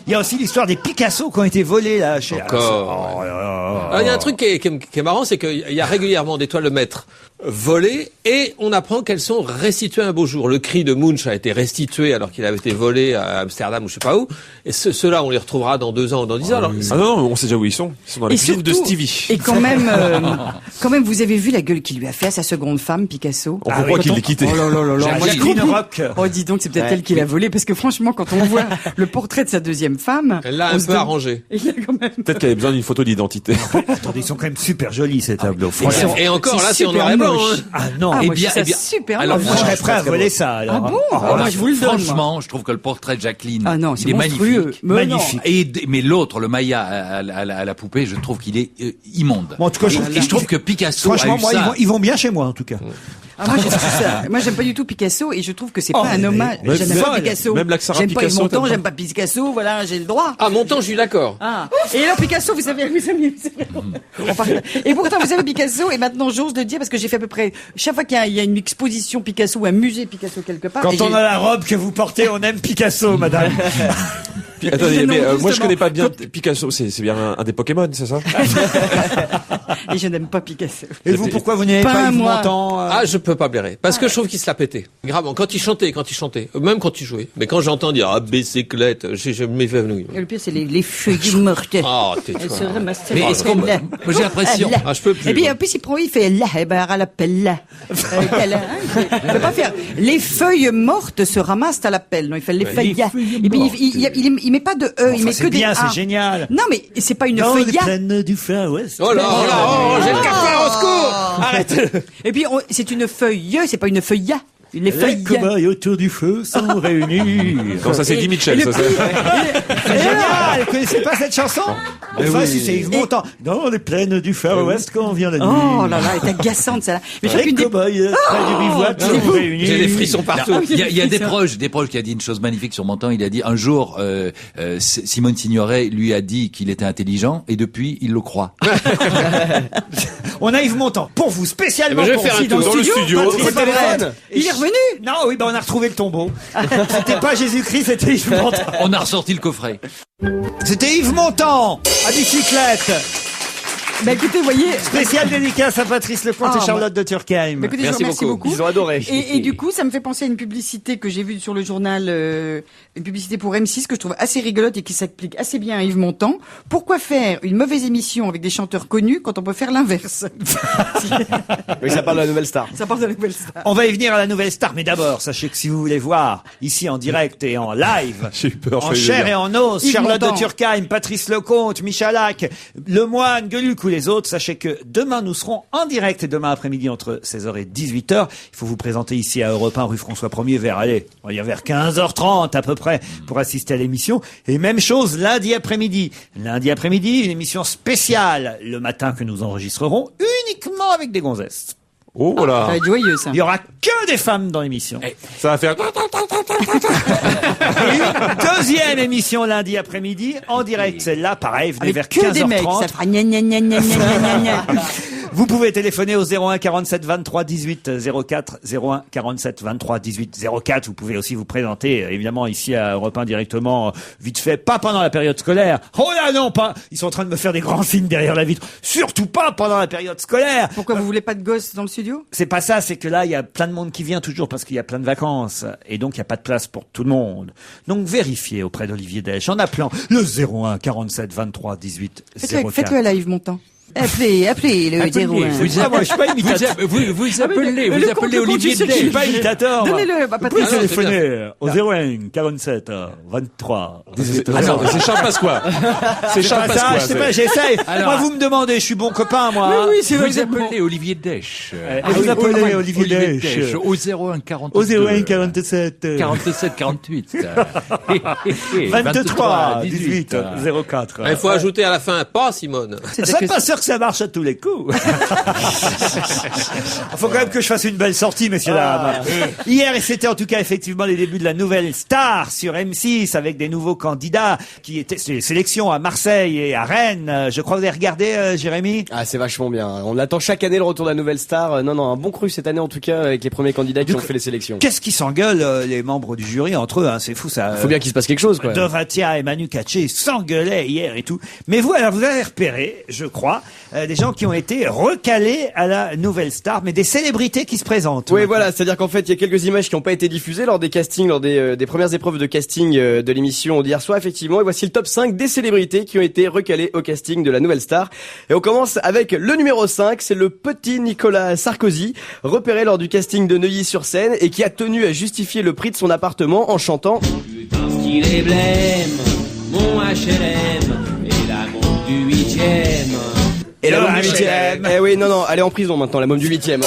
Il y a aussi l'histoire des Picasso qui ont été volés là chez. Encore. Oh là là. Alors, il y a un truc qui est marrant, c'est qu'il y a régulièrement des toiles de maître volées et on apprend qu'elles sont restituées un beau jour. Le cri de Munch Munch a été restitué alors qu'il avait été volé à Amsterdam ou je sais pas où. Et ceux-là, on les retrouvera dans 2 ans ou dans 10 ans. Alors, Ah non, on sait déjà où ils sont. Ils sont dans la cuve de Stevie. Et quand même, vous avez vu la gueule qu'il lui a fait à sa seconde femme, Picasso. On comprend qu'il l'ait quitté. Oh là là là là. Moi, je Jacqueline comprends. Roch. Oh, dis donc, c'est peut-être elle qui l'a volé, parce que franchement, quand on voit le portrait de sa deuxième femme, elle l'a un peu arrangé. il a quand même. Peut-être qu'elle avait besoin d'une photo d'identité. Attendez, ils sont quand même super jolis ces tableaux. Franchement. Et encore, là, c'est en super noir et blanc. moche. Hein. Ah non. Ah, Eh moi, bien, je trouve eh bien, ça super alors, moche. Moi, je serais prêt à voler ça. Alors. Ah bon? Moi, je vous le donne, moi. Franchement, je trouve que le portrait de Jacqueline, Ah non, il c'est est monstrueux. magnifique. Mais non. Magnifique. Mais l'autre, le Maya à la poupée, je trouve qu'il est immonde. Bon, en tout cas, Et je trouve que Picasso franchement, a eu moi, ça. ils vont bien chez moi, en tout cas. Ah, moi, j'ai trouvé ça. Moi, j'aime pas du tout Picasso et je trouve que c'est pas un hommage. mais J'aime pas folle. Picasso. Même l'Axara J'aime pas Picasso, Yves Montand, t'aimes pas. j'aime pas Picasso, voilà, j'ai le droit. Ah, Montand, je suis d'accord. Ah. Et alors Picasso, vous savez, on parle- et pourtant vous savez Picasso, et maintenant j'ose le dire parce que j'ai fait à peu près chaque fois qu'il y a une exposition Picasso ou un musée Picasso quelque part. Quand et on j'ai- a la robe que vous portez, on aime Picasso, madame. Attendez, Non, mais moi je justement. connais pas bien Picasso. C'est bien un des Pokémon, c'est ça? et je n'aime pas Picasso. Et vous, pourquoi vous n'avez Pas pas Yves moi. Montand Ah, je peux pas blairer. Parce que je trouve qu'il se la pétait. Gravement. Quand il chantait. Même quand il jouait. Mais quand j'entends dire, ah, bicyclette, je m'évanouis. Et le pire c'est les feuilles mortes. Ah, Elles se tais-toi. ramassent. Mais est-ce qu'on- Là. moi, j'ai l'impression- Là. Ah, je peux plus, Et puis moi. en plus il fait là, et ben à l'appel là. Il peut pas faire. Les feuilles mortes se ramassent à l'appel. Non, il fait les feuilles. Et puis il met pas de e, il met c'est que des bien, a. c'est génial. Non mais c'est pas une Dans les feuille. plaines du Far West. Oh là, j'ai le cafard au secours! Arrête! Et puis c'est une feuille, c'est pas une feuille. Les Les feuilles. cobayes autour du feu sont réunis. Non, ça c'est Guy Mitchell, ça. C'est génial. Vous connaissez pas cette chanson? Enfin, si c'est Yves Montand. Dans les plaines du Far West, quand vient la nuit. Oh là là, elle est agaçante celle-là. Mais Les chacune des cobayes près du bivouac sont réunis. J'ai des frissons partout. Non, il y a des proches qui a dit une chose magnifique sur Montand. Il a dit un jour, Simone Signoret lui a dit qu'il était intelligent et depuis il le croit. On a Yves Montand pour vous, spécialement Eh ben, je vais pour faire vous, un tour dans le studio. Patrice Au téléphone. Leconte. Il est revenu. Non, oui, ben on a retrouvé le tombeau. C'était pas Jésus-Christ, c'était Yves Montand. On a ressorti le coffret. C'était Yves Montand à bicyclette. Bah écoutez, vous voyez. Spécial dédicace à Patrice Lecomte Ah, et Charlotte de Turckheim. Bah, écoutez, je vous Merci remercie beaucoup. beaucoup. Ils ont adoré. Et du coup, ça me fait penser à une publicité que j'ai vue sur le journal, une publicité pour M6 que je trouve assez rigolote et qui s'applique assez bien à Yves Montand. Pourquoi faire une mauvaise émission avec des chanteurs connus quand on peut faire l'inverse? Oui, ça parle de la nouvelle star. Ça part de la nouvelle star. On va y venir à la nouvelle star, mais d'abord, sachez que si vous voulez voir, ici en direct et en live, J'ai eu peur. en je vais chair le et dire. en os, Yves Charlotte Montand. de Turckheim, Patrice Lecomte, Michalak, Lemoine, Gueluc ou les autres, sachez que demain nous serons en direct et demain après-midi entre 16h et 18h. Il faut vous présenter ici à Europe 1 rue François 1er vers, on va dire vers 15h30 à peu près pour assister à l'émission. Et même chose lundi après-midi. Lundi après-midi, une émission spéciale le matin que nous enregistrerons uniquement avec des gonzesses. Oh Ça là. va être joyeux, ça. Il y aura que des femmes dans l'émission. Ça va faire. Et une deuxième émission lundi après-midi en direct. Celle-là, pareil, venez Avec vers que des 15h30. mecs, ça fera gna gna gna gna gna gna gna. Vous pouvez téléphoner au 01 47 23 18 04 01 47 23 18 04. Vous pouvez aussi vous présenter évidemment ici à Europe 1 directement, vite fait, pas pendant la période scolaire. Oh là non, pas. Ils sont en train de me faire des grands signes derrière la vitre. Surtout pas pendant la période scolaire. Pourquoi vous voulez pas de gosses dans le studio? C'est pas ça, c'est que là, il y a plein de monde qui vient toujours parce qu'il y a plein de vacances. Et donc, il n'y a pas de place pour tout le monde. Donc, vérifiez auprès d'Olivier Dèche en appelant le 01 47 23 18 04. Faites-le à la Yves Montand. Appelez le 01. Ah, moi, je suis pas imitateur. Vous appelez le compte, le compte, Olivier je sais Je suis Day. pas imitateur. moi. Donnez-le, Vous pouvez Patrice. téléphoner au 01 47 23 18 Ah non, c'est Charles Pasqua. C'est C'est Charles pas ça, Pasqua. je sais pas, j'essaye. Alors- Moi, vous me demandez, je suis bon copain, moi. hein. Oui, c'est vrai. Vous appelez Olivier Dèche. Et vous appelez Olivier Dèche. Au 01 42. Au 01 47 47 48. 23 18 04. Il faut ajouter à la fin, pas Simone. Je suis pas sûr que ça marche à tous les coups. Il faut quand même que je fasse une belle sortie, messieurs, dames. Hier, et c'était en tout cas effectivement les débuts de la nouvelle star sur M6 avec des nouveaux candidats qui étaient sur les sélections à Marseille et à Rennes. Je crois que vous avez regardé, Jérémy. Ah, c'est vachement bien. On attend chaque année le retour de la nouvelle star. Non, un bon cru cette année en tout cas avec les premiers candidats qui ont fait les sélections. Qu'est-ce qu'ils s'engueulent, les membres du jury, entre eux, hein, c'est fou ça. Faut bien qu'il se passe quelque chose, quoi. Dovatia et Manu Katché s'engueulaient hier et tout. Mais vous, alors, vous avez repéré, je crois, des gens qui ont été recalés à la Nouvelle Star, mais des célébrités qui se présentent. Oui, voilà, c'est-à-dire qu'en fait, il y a quelques images qui n'ont pas été diffusées lors des castings, lors des premières épreuves de casting de l'émission d'hier soir, effectivement. Et voici le top 5 des célébrités qui ont été recalées au casting de la Nouvelle Star. Et on commence avec le numéro 5, c'est le petit Nicolas Sarkozy, repéré lors du casting de Neuilly-sur-Seine et qui a tenu à justifier le prix de son appartement en chantant Putain qu'il est blême, mon HLM, et la montre du 8e. Et la môme du 8e. Eh oui, non, elle est en prison maintenant, la môme du 8e.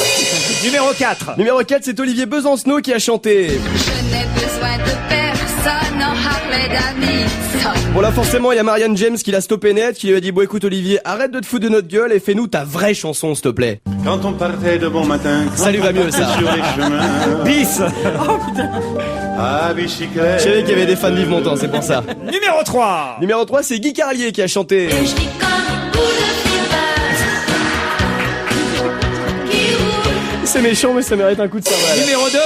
Numéro 4. Numéro 4, c'est Olivier Besancenot qui a chanté. Je n'ai besoin de personne, Ahmed Ami. Bon là forcément il y a Marianne James qui l'a stoppé net, qui lui a dit bon écoute Olivier, arrête de te foutre de notre gueule et fais-nous ta vraie chanson s'il te plaît. Quand on partait de bon matin, Ça lui va mieux ça. sur les chemins, Bis. à bicyclette. Je savais qu'il y avait des fans d'Yves Montand, c'est pour ça. Numéro 3. Numéro 3, c'est Guy Carlier qui a chanté. Et je dis comme boule de qui roule. C'est méchant mais ça mérite un coup de cervelle. Numéro 2.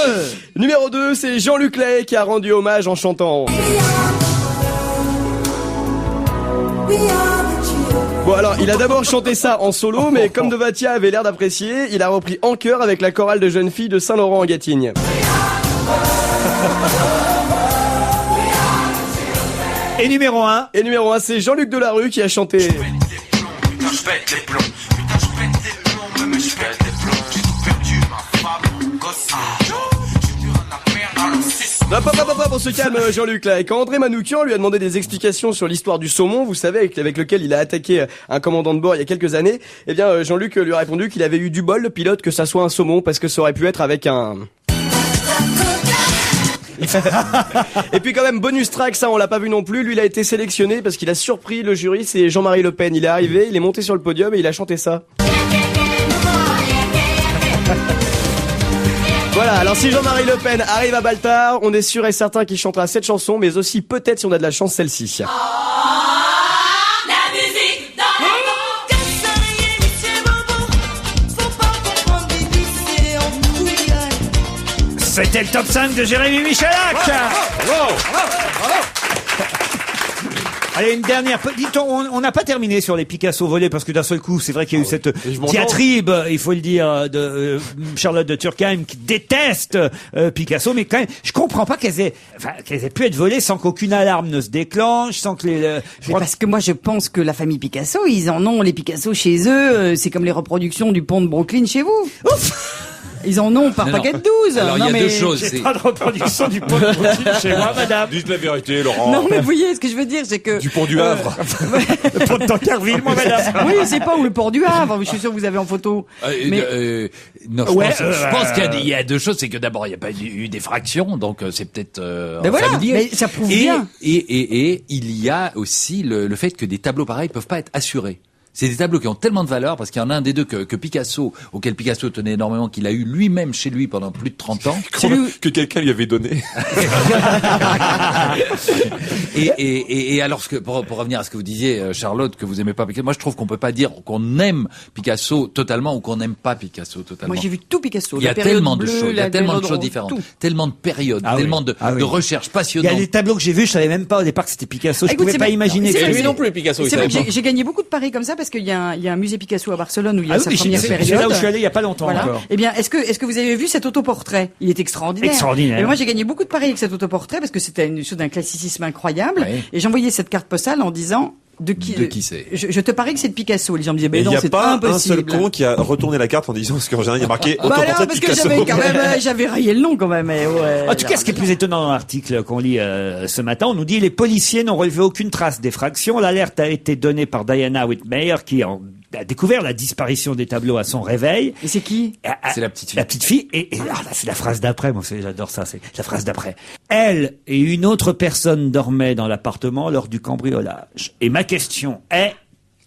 Numéro 2, c'est Jean-Luc Lahaye qui a rendu hommage en chantant. Bon alors, il a d'abord chanté ça en solo, mais comme Devatia avait l'air d'apprécier, il a repris en chœur avec la chorale de jeunes filles de Saint-Laurent-en-Gâtine. Et numéro 1. Et numéro 1, c'est Jean-Luc Delarue qui a chanté. Hop, on se calme Jean-Luc là. Et quand André Manoukian lui a demandé des explications sur l'histoire du saumon, vous savez, avec lequel il a attaqué un commandant de bord il y a quelques années, eh bien Jean-Luc lui a répondu qu'il avait eu du bol, le pilote, que ça soit un saumon, parce que ça aurait pu être avec un... Et puis quand même bonus track, ça on l'a pas vu non plus, lui il a été sélectionné parce qu'il a surpris le jury, c'est Jean-Marie Le Pen, il est arrivé, il est monté sur le podium et il a chanté ça. Voilà, alors si Jean-Marie Le Pen arrive à Baltar, on est sûr et certain qu'il chantera cette chanson, mais aussi peut-être si on a de la chance celle-ci. La musique dans le monde. Que seriez monsieur Bobo? Faut pas comprendre Bibi, c'est en couillonne. C'était le top 5 de Jérémy Michalak. Allez, une dernière. Dit-on, on n'a pas terminé sur les Picasso volés parce que d'un seul coup, c'est vrai qu'il y a eu cette diatribe, il faut le dire, de Charlotte de Turckheim qui déteste Picasso, mais quand même, je comprends pas qu'elles aient pu être volées sans qu'aucune alarme ne se déclenche, sans que Parce que moi je pense que la famille Picasso, ils en ont les Picasso chez eux, c'est comme les reproductions du pont de Brooklyn chez vous. Ouf. Ils en ont par paquet de 12. Alors, il y a deux choses. J'ai pas de reproduction du pont de Brooklyn chez moi, madame. Dites la vérité, Laurent. Non mais vous voyez, ce que je veux dire, c'est que... Du pont du Havre. Le pont de Tancarville, moi, madame. Oui, c'est pas, ou le port du Havre, je suis sûr que vous avez en photo. Non, je pense qu'il y a deux choses. C'est que d'abord, il n'y a pas eu d'effraction, donc c'est peut-être Ben voilà, familier. mais ça prouve bien. Et il y a aussi le fait que des tableaux pareils peuvent pas être assurés. C'est des tableaux qui ont tellement de valeur parce qu'il y en a un des deux que Picasso, auquel Picasso tenait énormément, qu'il a eu lui-même chez lui pendant plus de 30 ans. Que quelqu'un lui avait donné. et alors, pour revenir à ce que vous disiez, Charlotte, que vous aimez pas Picasso, moi je trouve qu'on peut pas dire qu'on aime Picasso totalement ou qu'on n'aime pas Picasso totalement. Moi j'ai vu tout Picasso. Il y a tellement de choses, il y a tellement de choses différentes, tout. tellement de périodes, tellement de recherches Il y passionnantes. a des tableaux que j'ai vus, je savais même pas au départ que c'était Picasso. Je Écoute, pouvais c'est pas vrai. imaginer. C'est Et vrai, lui c'est- non plus, Picasso. il C'est vrai savait que pas. j'ai gagné beaucoup de paris comme ça parce qu'il y a un musée Picasso à Barcelone où il y a Ah sa oui, première c'est période. là où je suis allé il y a pas longtemps Voilà. encore. Eh bien, est-ce que vous avez vu cet autoportrait? Il est extraordinaire. Extraordinaire. Et moi, j'ai gagné beaucoup de paris avec cet autoportrait parce que c'était une chose d'un classicisme incroyable. Ouais. Et j'envoyais cette carte postale en disant de qui c'est je te parie que c'est de Picasso. Les gens me disaient, Et mais il non, n'y a c'est pas impossible. un seul con qui a retourné la carte en disant, parce qu'en général, il y a marqué Bah non, autoportrait parce que Picasso. j'avais quand même, j'avais rayé le nom quand même. Mais ouais, En tout cas, ce qui est plus étonnant dans l'article qu'on lit ce matin, on nous dit les policiers n'ont relevé aucune trace d'effraction. L'alerte a été donnée par Diana Whitmire qui a découvert la disparition des tableaux à son réveil. Et c'est qui? C'est la petite fille. La petite fille. Et là, c'est la phrase d'après. Moi, j'adore ça. C'est la phrase d'après. Elle et une autre personne dormaient dans l'appartement lors du cambriolage. Et ma question est,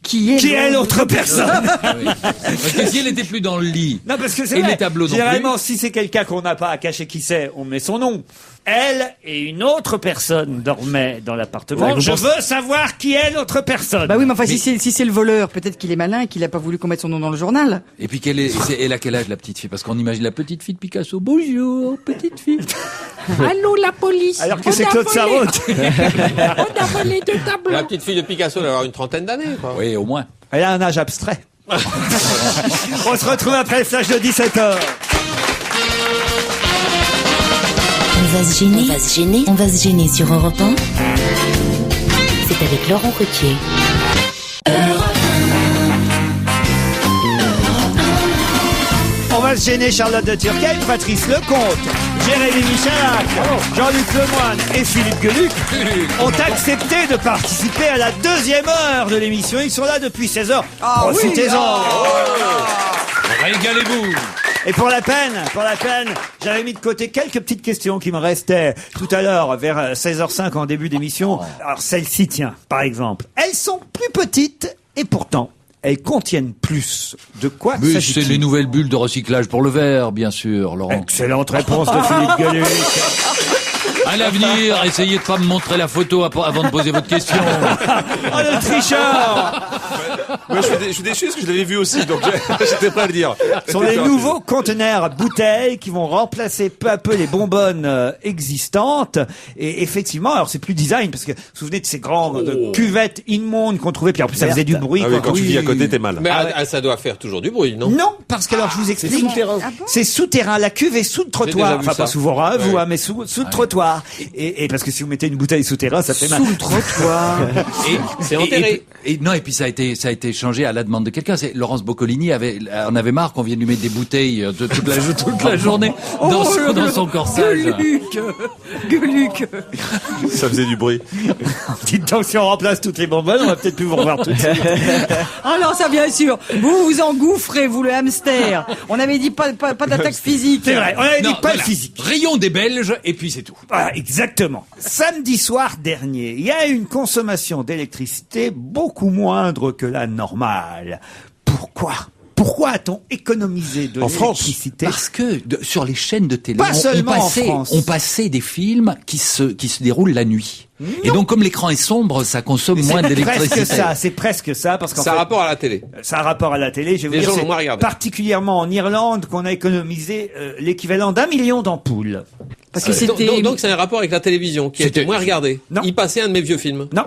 Qui est l'autre personne? Ah oui. Parce que si elle était plus dans le lit. Non, parce que c'est Et vrai. les tableaux non Généralement, si c'est quelqu'un qu'on n'a pas à cacher qui c'est, on met son nom. Elle et une autre personne dormaient dans l'appartement. Ouais, Je veux savoir qui est l'autre personne. Bah oui, mais enfin, si c'est le voleur, peut-être qu'il est malin et qu'il a pas voulu qu'on mette son nom dans le journal. Et puis elle a quel âge la petite fille? Parce qu'on imagine la petite fille de Picasso. Bonjour, petite fille. Allô, la police. Alors que c'est Claude Sarraute. On a volé deux tableaux. La petite fille de Picasso, elle va avoir une trentaine d'années, quoi. Oui, au moins. Elle a un âge abstrait. On se retrouve après le flash de 17h. On va se gêner. On va se gêner sur Europe 1. C'est avec Laurent Ruquier. On va se gêner, Charlotte de Turckheim, Patrice Lecomte, Jérémy Michalak, Jean-Luc Lemoyne et Philippe Gueluc ont accepté de participer à la deuxième heure de l'émission. Ils sont là depuis 16h. Profitez-en. Régalez-vous. Et pour la peine, j'avais mis de côté quelques petites questions qui me restaient tout à l'heure, vers 16h05 en début d'émission. Alors celle-ci, tiens, par exemple. Elles sont plus petites et pourtant, elles contiennent plus. De quoi Mais s'agit-il? c'est les nouvelles bulles de recyclage pour le verre, bien sûr, Laurent. Excellente réponse de Philippe Gueluc. À l'avenir, essayez de pas me montrer la photo avant de poser votre question. Oh, le tricheur! Moi, je suis déçu parce que je l'avais vu aussi, donc j'étais prêt à le dire. Ce sont les nouveaux conteneurs bouteilles qui vont remplacer peu à peu les bonbonnes existantes. Et effectivement, alors c'est plus design, parce que vous vous souvenez de ces grandes cuvettes immondes qu'on trouvait, puis en plus ça faisait du bruit. Ah oui, quand tu vis à côté, t'es mal. Mais ça doit faire toujours du bruit, non? Non, parce que alors je vous explique. C'est souterrain. La cuve est sous le trottoir. déjà vu Enfin, ça. pas sous vos reins, vous, hein, mais sous le trottoir. Et parce que si vous mettez une bouteille souterrain, ça fait mal. Sous le trottoir. C'est enterré. Et puis ça a été changé à la demande de quelqu'un. C'est Laurence Boccolini en avait marre qu'on vienne lui mettre des bouteilles de toute la journée dans son corsage. Gueuluc. Ça faisait du bruit. Dites donc, si on remplace toutes les bonbonnes, on va peut-être plus vous revoir tout de suite. Ah non, ça bien sûr. Vous vous engouffrez, vous le hamster. On avait dit pas d'attaque physique. C'est vrai, on avait dit Non, pas voilà. le physique. Rayon des Belges et puis c'est tout. Voilà, exactement. Samedi soir dernier, il y a une consommation d'électricité beaucoup moindre que la normale. Pourquoi a-t-on économisé de En France. l'électricité? Parce que sur les chaînes de télé, Pas seulement en France. on passait des films qui se déroulent la nuit. Et donc comme l'écran est sombre, ça consomme moins d'électricité. C'est presque ça, parce qu'en Ça a fait, rapport à la télé. ça a rapport à la télé. Je vais Les vous gens dire, l'ont moins c'est regardé. particulièrement en Irlande qu'on a économisé l'équivalent d'1 million d'ampoules. Parce que c'était. Donc c'est un rapport avec la télévision qui a été moins regardée. Non. Il passait un de mes vieux films. Non.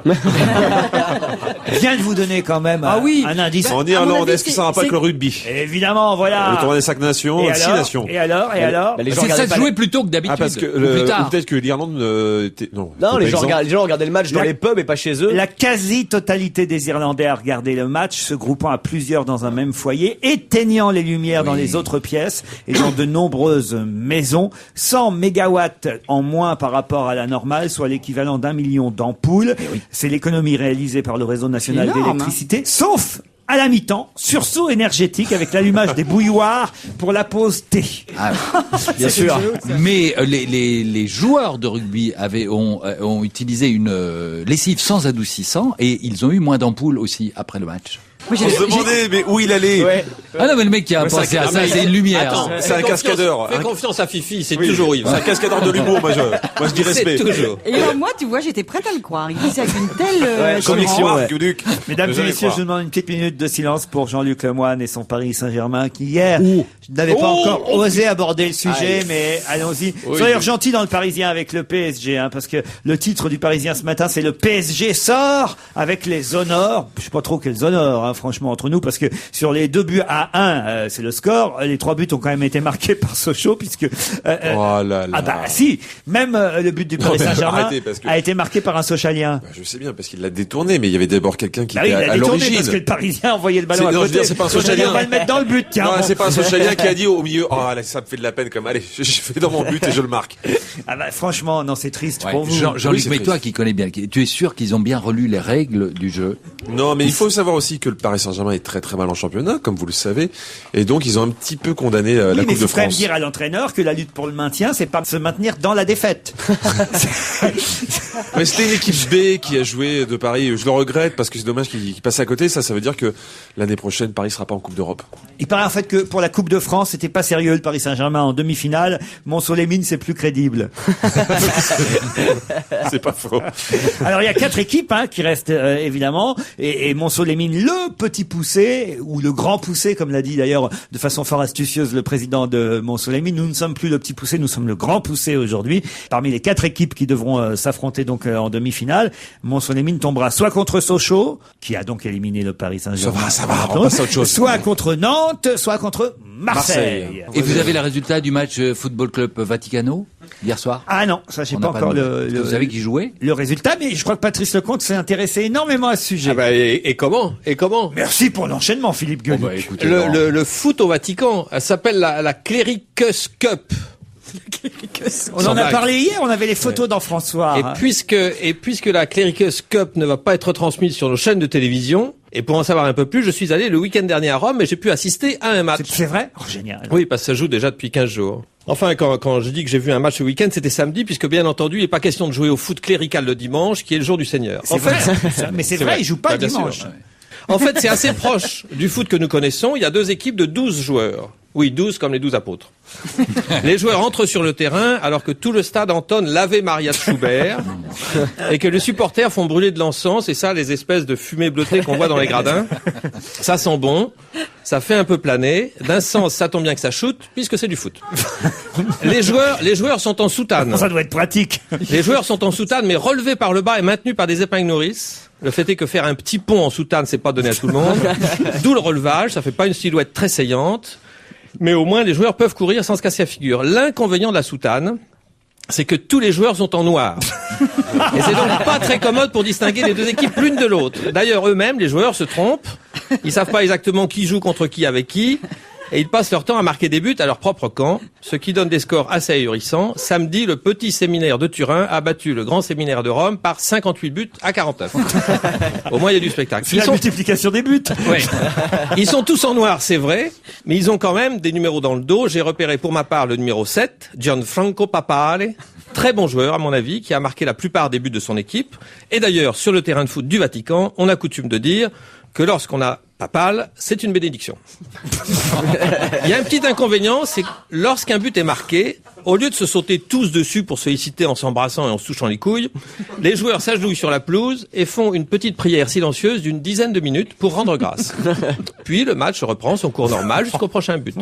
Je viens de vous donner quand même un indice. En à mon Irlande, avis, est-ce que ça a un rapport avec le rugby? Évidemment, voilà. Le tournoi des 5 nations, Et 6 alors nations. Et alors Bah, les gens C'est ça regardaient se pas jouait plus tôt que d'habitude. Ah, parce que ou plus tard. ou peut-être que l'Irlande était, non. Non, les par gens exemple. regardaient le match dans les pubs et pas chez eux. La quasi-totalité des Irlandais a regardé le match, se groupant à plusieurs dans un même foyer, éteignant les lumières dans les autres pièces et dans de nombreuses maisons. 100 mégawatts en moins par rapport à la normale, soit l'équivalent d'1 million d'ampoules. C'est l'économie réalisée par le réseau national Énorme, d'électricité, sauf à la mi-temps, sursaut énergétique avec l'allumage des bouilloires pour la pause thé. Ah, Bien sûr. Mais les joueurs de rugby ont utilisé une lessive sans adoucissant et ils ont eu moins d'ampoules aussi après le match. On se demandait, mais où il allait? Ouais. Ah non, mais le mec qui a Mais pensé à ça, ça, c'est une lumière. Attends, C'est un cascadeur. Fais confiance à Fifi, c'est Oui. toujours Yves. C'est un cascadeur de l'humour, moi je dis respect. C'est toujours. Et alors moi, tu vois, j'étais prête à le croire. Il disait avec une telle conviction, assurance. ouais. Gueuluc. Mesdames et Jamais messieurs, croire. je vous demande une petite minute de silence pour Jean-Luc Lemoyne et son Paris Saint-Germain qui hier, je n'avais pas encore osé aborder le sujet, mais allons-y. Oui. Soyez gentils dans le Parisien avec le PSG, hein, parce que le titre du Parisien ce matin, c'est le PSG sort avec les honneurs. Je sais pas trop quels honneurs, hein, franchement, entre nous, parce que sur les 2 buts à 1, c'est le score. Les 3 buts ont quand même été marqués par Sochaux, puisque Oh là là. ah bah si, même le but du Paris Non, mais Saint-Germain arrêtez, parce que- a été marqué par un Sochalien. Bah, je sais bien, parce qu'il l'a détourné, mais il y avait d'abord quelqu'un qui Bah oui, était il a à détourné l'origine. parce que le Parisien envoyait le ballon à Non, je veux côté. dire, c'est pas un On Sochalien. va le mettre dans le but, tiens. Non, bon. c'est pas un Sochalien qui a dit au milieu, oh, là, ça me fait de la peine comme, allez, je fais dans mon but et je le marque. Ah bah, franchement, non, c'est triste Ouais. pour vous. Jean-Luc, Oui, c'est mais triste. toi qui connais bien, tu es sûr qu'ils ont bien relu les règles du jeu? Non, mais il faut savoir aussi que le Paris Saint-Germain est très très mal en championnat, comme vous le savez, et donc ils ont un petit peu condamné la Oui, mais Coupe il de faut quand même France. dire à l'entraîneur que la lutte pour le maintien, c'est pas se maintenir dans la défaite. Mais c'était une équipe B qui a joué de Paris. Je le regrette parce que c'est dommage qu'il passe à côté. Ça veut dire que l'année prochaine, Paris sera pas en Coupe d'Europe. Il paraît en fait que pour la Coupe de France, c'était pas sérieux le Paris Saint-Germain en demi-finale. Montceau-les-Mines, c'est plus crédible. C'est pas faux. Alors il y a 4 équipes qui restent évidemment, et Montceau-les-Mines, le petits poussés, ou le grand poussé, comme l'a dit d'ailleurs de façon fort astucieuse le président de Montsolémine. Nous ne sommes plus le petit poussé, nous sommes le grand poussé aujourd'hui. Parmi les 4 équipes qui devront s'affronter donc en demi-finale, Montsolémine tombera soit contre Sochaux, qui a donc éliminé le Paris Saint-Germain. Ça va, on passe à autre chose. Soit contre Nantes, soit contre Marseille. Et vous avez le résultat du match Football Club Vaticano hier soir? Ah non, ça j'ai On pas n'a pas encore de- Vous savez qui jouait? le résultat, mais je crois que Patrice Lecomte s'est intéressé énormément à ce sujet. Ah bah, et comment? Merci pour l'enchaînement, Philippe Gueluc. Écoutez, Le foot au Vatican, elle s'appelle la Clericus Cup. On en a parlé hier, on avait les photos dans François. Et puisque la Clericus Cup ne va pas être transmise sur nos chaînes de télévision, et pour en savoir un peu plus, je suis allé le week-end dernier à Rome et j'ai pu assister à un match. C'est vrai? Oh, génial. Oui, parce que ça joue déjà depuis 15 jours. Enfin, quand je dis que j'ai vu un match ce week-end, c'était samedi, puisque bien entendu, il n'est pas question de jouer au foot clérical le dimanche, qui est le jour du Seigneur. C'est vrai, mais c'est vrai, il joue pas Bah, bien dimanche. sûr. En fait, c'est assez proche du foot que nous connaissons. Il y a 2 équipes de 12 joueurs. Oui, 12 comme les 12 apôtres. Les joueurs entrent sur le terrain alors que tout le stade entonne l'Ave Maria de Schubert et que les supporters font brûler de l'encens et ça, les espèces de fumée bleutée qu'on voit dans les gradins. Ça sent bon, ça fait un peu planer. D'un sens, ça tombe bien que ça shoote puisque c'est du foot. Les joueurs sont en soutane. Ça doit être pratique. Les joueurs sont en soutane mais relevés par le bas et maintenus par des épingles nourrices. Le fait est que faire un petit pont en soutane, c'est pas donné à tout le monde. D'où le relevage, ça fait pas une silhouette très saillante. Mais au moins, les joueurs peuvent courir sans se casser la figure. L'inconvénient de la soutane, c'est que tous les joueurs sont en noir. Et c'est donc pas très commode pour distinguer les 2 équipes l'une de l'autre. D'ailleurs, eux-mêmes, les joueurs se trompent. Ils savent pas exactement qui joue contre qui avec qui. Et ils passent leur temps à marquer des buts à leur propre camp, ce qui donne des scores assez ahurissants. Samedi, le petit séminaire de Turin a battu le grand séminaire de Rome par 58 buts à 49. Au moins, il y a du spectacle. C'est la multiplication des buts. Oui. Ils sont tous en noir, c'est vrai, mais ils ont quand même des numéros dans le dos. J'ai repéré pour ma part le numéro 7, Gianfranco Papale. Très bon joueur, à mon avis, qui a marqué la plupart des buts de son équipe. Et d'ailleurs, sur le terrain de foot du Vatican, on a coutume de dire que lorsqu'on a Papale, c'est une bénédiction. Il y a un petit inconvénient, c'est que lorsqu'un but est marqué, au lieu de se sauter tous dessus pour se féliciter en s'embrassant et en se touchant les couilles, les joueurs s'agenouillent sur la pelouse et font une petite prière silencieuse d'une dizaine de minutes pour rendre grâce. Puis le match reprend son cours normal jusqu'au prochain but.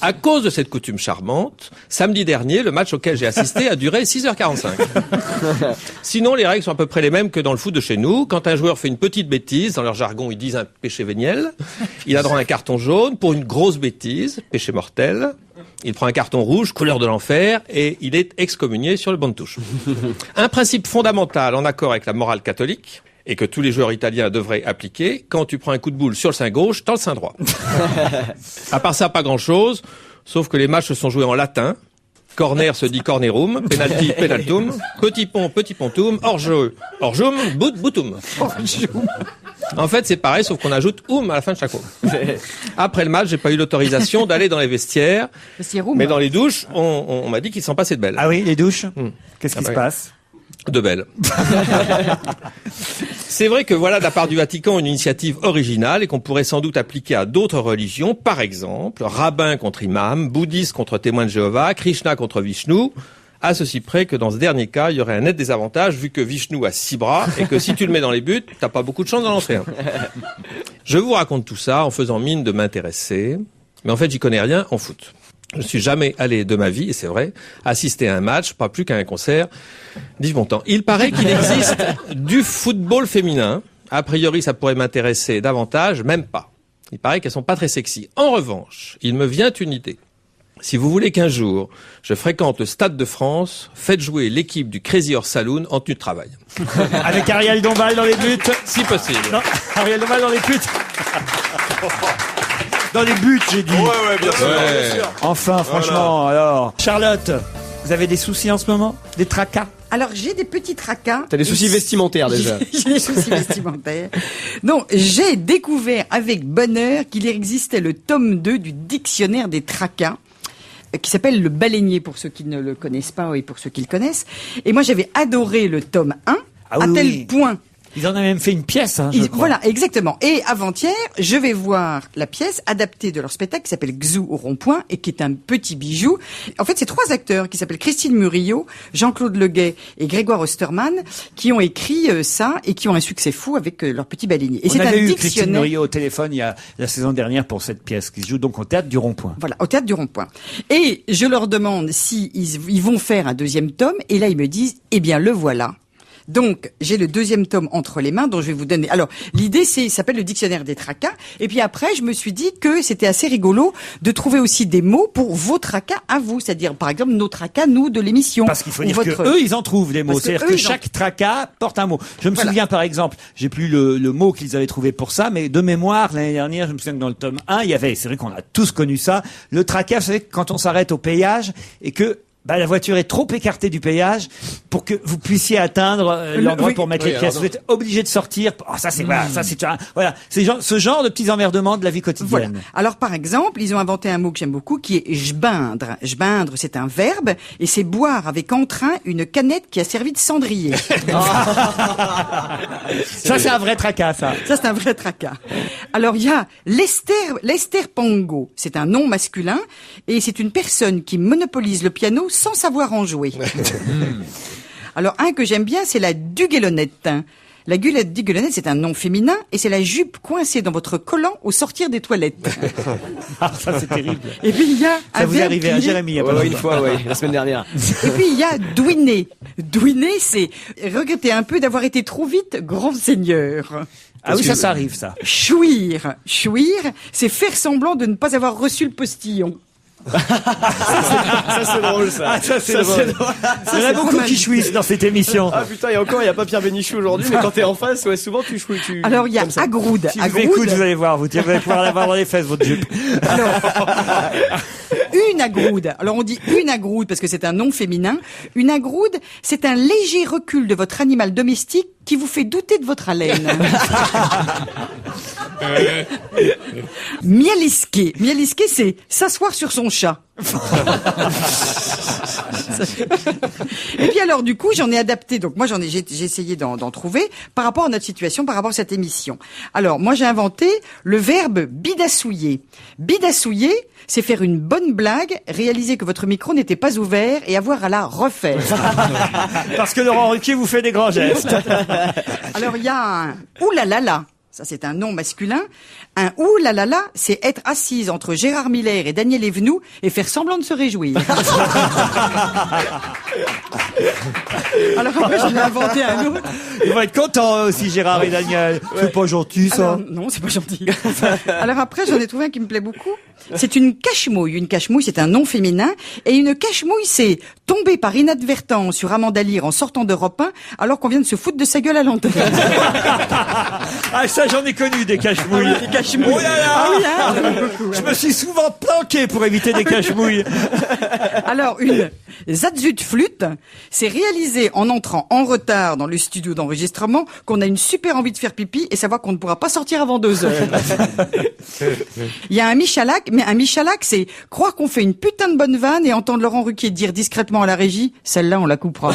À cause de cette coutume charmante, samedi dernier, le match auquel j'ai assisté a duré 6h45. Sinon, les règles sont à peu près les mêmes que dans le foot de chez nous. Quand un joueur fait une petite bêtise, dans leur jargon, ils disent un péché véniel, il a droit à un carton jaune. Pour une grosse bêtise, péché mortel, il prend un carton rouge, couleur de l'enfer, et il est excommunié sur le banc de touche. Un principe fondamental en accord avec la morale catholique, et que tous les joueurs italiens devraient appliquer, quand tu prends un coup de boule sur le sein gauche, t'as le sein droit. À part ça, pas grand-chose, sauf que les matchs se sont joués en latin. Corner se dit cornerum, penalty, penaltum, petit pont, petit pontum, hors-jeu, hors-jum, boutum. En fait, c'est pareil, sauf qu'on ajoute à la fin de chaque mot. Après le match, j'ai pas eu l'autorisation d'aller dans les vestiaires, mais dans les douches, on m'a dit qu'ils s'en passaient de belles. Ah oui, les douches. Qu'est-ce qui se passe? De belles. C'est vrai que voilà de la part du Vatican une initiative originale et qu'on pourrait sans doute appliquer à d'autres religions. Par exemple, rabbin contre imam, bouddhiste contre témoin de Jéhovah, Krishna contre Vishnu. À ceci près que dans ce dernier cas, il y aurait un net désavantage vu que Vishnu a 6 bras et que si tu le mets dans les buts, t'as pas beaucoup de chance d'en lancer un. Je vous raconte tout ça en faisant mine de m'intéresser, mais en fait j'y connais rien en foot. Je ne suis jamais allé de ma vie, et c'est vrai, assister à un match, pas plus qu'à un concert d'Yves Montand. Il paraît qu'il existe du football féminin. A priori, ça pourrait m'intéresser davantage, même pas. Il paraît qu'elles sont pas très sexy. En revanche, il me vient une idée. Si vous voulez qu'un jour, je fréquente le Stade de France, faites jouer l'équipe du Crazy Horse Saloon en tenue de travail. Avec Ariel Dombal dans les buts. Si possible. Non, Ariel Dombal dans les buts. Dans les buts, j'ai dit. Ouais, bien sûr. Ouais. Bien sûr. Enfin, franchement, alors. Charlotte, vous avez des soucis en ce moment? Des tracas? Alors, j'ai des petits tracas. T'as des soucis vestimentaires déjà. J'ai des soucis vestimentaires. Non, j'ai découvert avec bonheur qu'il existait le tome 2 du dictionnaire des tracas, qui s'appelle Le Baleinier, pour ceux qui ne le connaissent pas et pour ceux qui le connaissent. Et moi, j'avais adoré le tome 1, à tel point Ils en ont même fait une pièce, hein, je crois. Voilà, exactement. Et avant-hier, je vais voir la pièce adaptée de leur spectacle qui s'appelle Xou au rond-point et qui est un petit bijou. En fait, c'est 3 acteurs qui s'appellent Christine Murillo, Jean-Claude Leguet et Grégoire Osterman qui ont écrit ça et qui ont un succès fou avec leur petit Baligny. Et On c'est un avait eu Christine dictionnaire. Murillo au téléphone il y a la saison dernière pour cette pièce qui se joue donc au Théâtre du Rond-Point. Voilà, au Théâtre du Rond-Point. Et je leur demande si ils vont faire un 2e tome, et là ils me disent, eh bien le voilà. Donc, j'ai le 2e tome entre les mains dont je vais vous donner. Alors, l'idée, ça s'appelle le dictionnaire des tracas. Et puis après, je me suis dit que c'était assez rigolo de trouver aussi des mots pour vos tracas à vous. C'est-à-dire, par exemple, nos tracas, nous, de l'émission. Parce qu'il faut Ou dire votre- que eux, ils en trouvent des mots. Parce que C'est-à-dire eux, que ils en- chaque tracas porte un mot. Je me Voilà. souviens, par exemple, j'ai plus le mot qu'ils avaient trouvé pour ça, mais de mémoire, l'année dernière, je me souviens que dans le tome 1, il y avait, c'est vrai qu'on a tous connu ça, le tracas, vous savez, quand on s'arrête au péage et que la voiture est trop écartée du péage pour que vous puissiez atteindre l'endroit oui. pour mettre Oui, les pièces. alors Vous êtes obligé de sortir. Oh, ça c'est voilà, c'est ce genre de petits emmerdements de la vie Voilà. quotidienne. Alors, par exemple, ils ont inventé un mot que j'aime beaucoup qui est jbindre. Jbindre, c'est un verbe et c'est boire avec entrain une canette qui a servi de cendrier. Ça c'est un vrai tracas, ça. Ça, c'est un vrai tracas. Alors, il y a Lester Pango. C'est un nom masculin et c'est une personne qui monopolise le piano sans savoir en jouer. Alors, un que j'aime bien, c'est la duguelonnette. La duguelonnette, c'est un nom féminin et c'est la jupe coincée dans votre collant au sortir des toilettes. Ah, ça c'est terrible. Et puis, il y a Ça un vous est verbe arrivé à qui est- Jérémy il y a pas Ouais, une longtemps. fois, ouais, la semaine dernière. Et puis il y a douiner. Douiner, c'est regretter un peu d'avoir été trop vite grand seigneur. Ah oui, ça arrive, ça. Chouir. Chouir, c'est faire semblant de ne pas avoir reçu le postillon. Ça, c'est drôle, ça. Ah, ça c'est drôle. Il y en a beaucoup qui chouissent dans cette émission. Ah putain, et encore, il n'y a pas Pierre Bénichou aujourd'hui, mais quand t'es en face, ouais, souvent tu chouilles. Alors il y a comme ça. agroude. Si vous Agroude, écoutez, vous allez voir, vous allez pouvoir l'avoir dans les fesses, votre jupe. une agroude. Alors on dit une agroude parce que c'est un nom féminin. Une agroude, c'est un léger recul de votre animal domestique qui vous fait douter de votre haleine. Mialisquer. Mialisquer, c'est s'asseoir sur son chat. Et puis alors du coup j'en ai adapté, donc moi j'ai essayé d'en trouver par rapport à notre situation, par rapport à cette émission. Alors moi j'ai inventé le verbe bidassouiller. Bidassouiller, c'est faire une bonne blague, réaliser que votre micro n'était pas ouvert et avoir à la refaire. Parce que Laurent Ruquier vous fait des grands gestes. Alors il y a un oulalala. Ça, c'est un nom masculin. Un oulalala, c'est être assise entre Gérard Miller et Daniel Evenou et faire semblant de se réjouir. Alors après, j'en ai inventé un autre. Ils vont être contents aussi, Gérard et Daniel. C'est pas gentil, ça. Alors, non, c'est pas gentil. Alors après, j'en ai trouvé un qui me plaît beaucoup. C'est une cache-mouille. Une cache-mouille, c'est un nom féminin. Et une cache-mouille, c'est tomber par inadvertance sur Amanda Lear en sortant d'Europe 1 alors qu'on vient de se foutre de sa gueule à l'antenne. Ah, ça, j'en ai connu des cache-mouilles. Des cache-mouilles. Oh là là. Ah oui, hein, j'en ai beaucoup, Je hein. me suis souvent planqué pour éviter des cache-mouilles. Alors, une Zazut flûte, c'est réaliser en entrant en retard dans le studio d'enregistrement qu'on a une super envie de faire pipi et savoir qu'on ne pourra pas sortir avant 2 heures. Il y a un Michalak, mais un Michalak, c'est croire qu'on fait une putain de bonne vanne et entendre Laurent Ruquier dire discrètement à la régie, celle-là, on la coupera.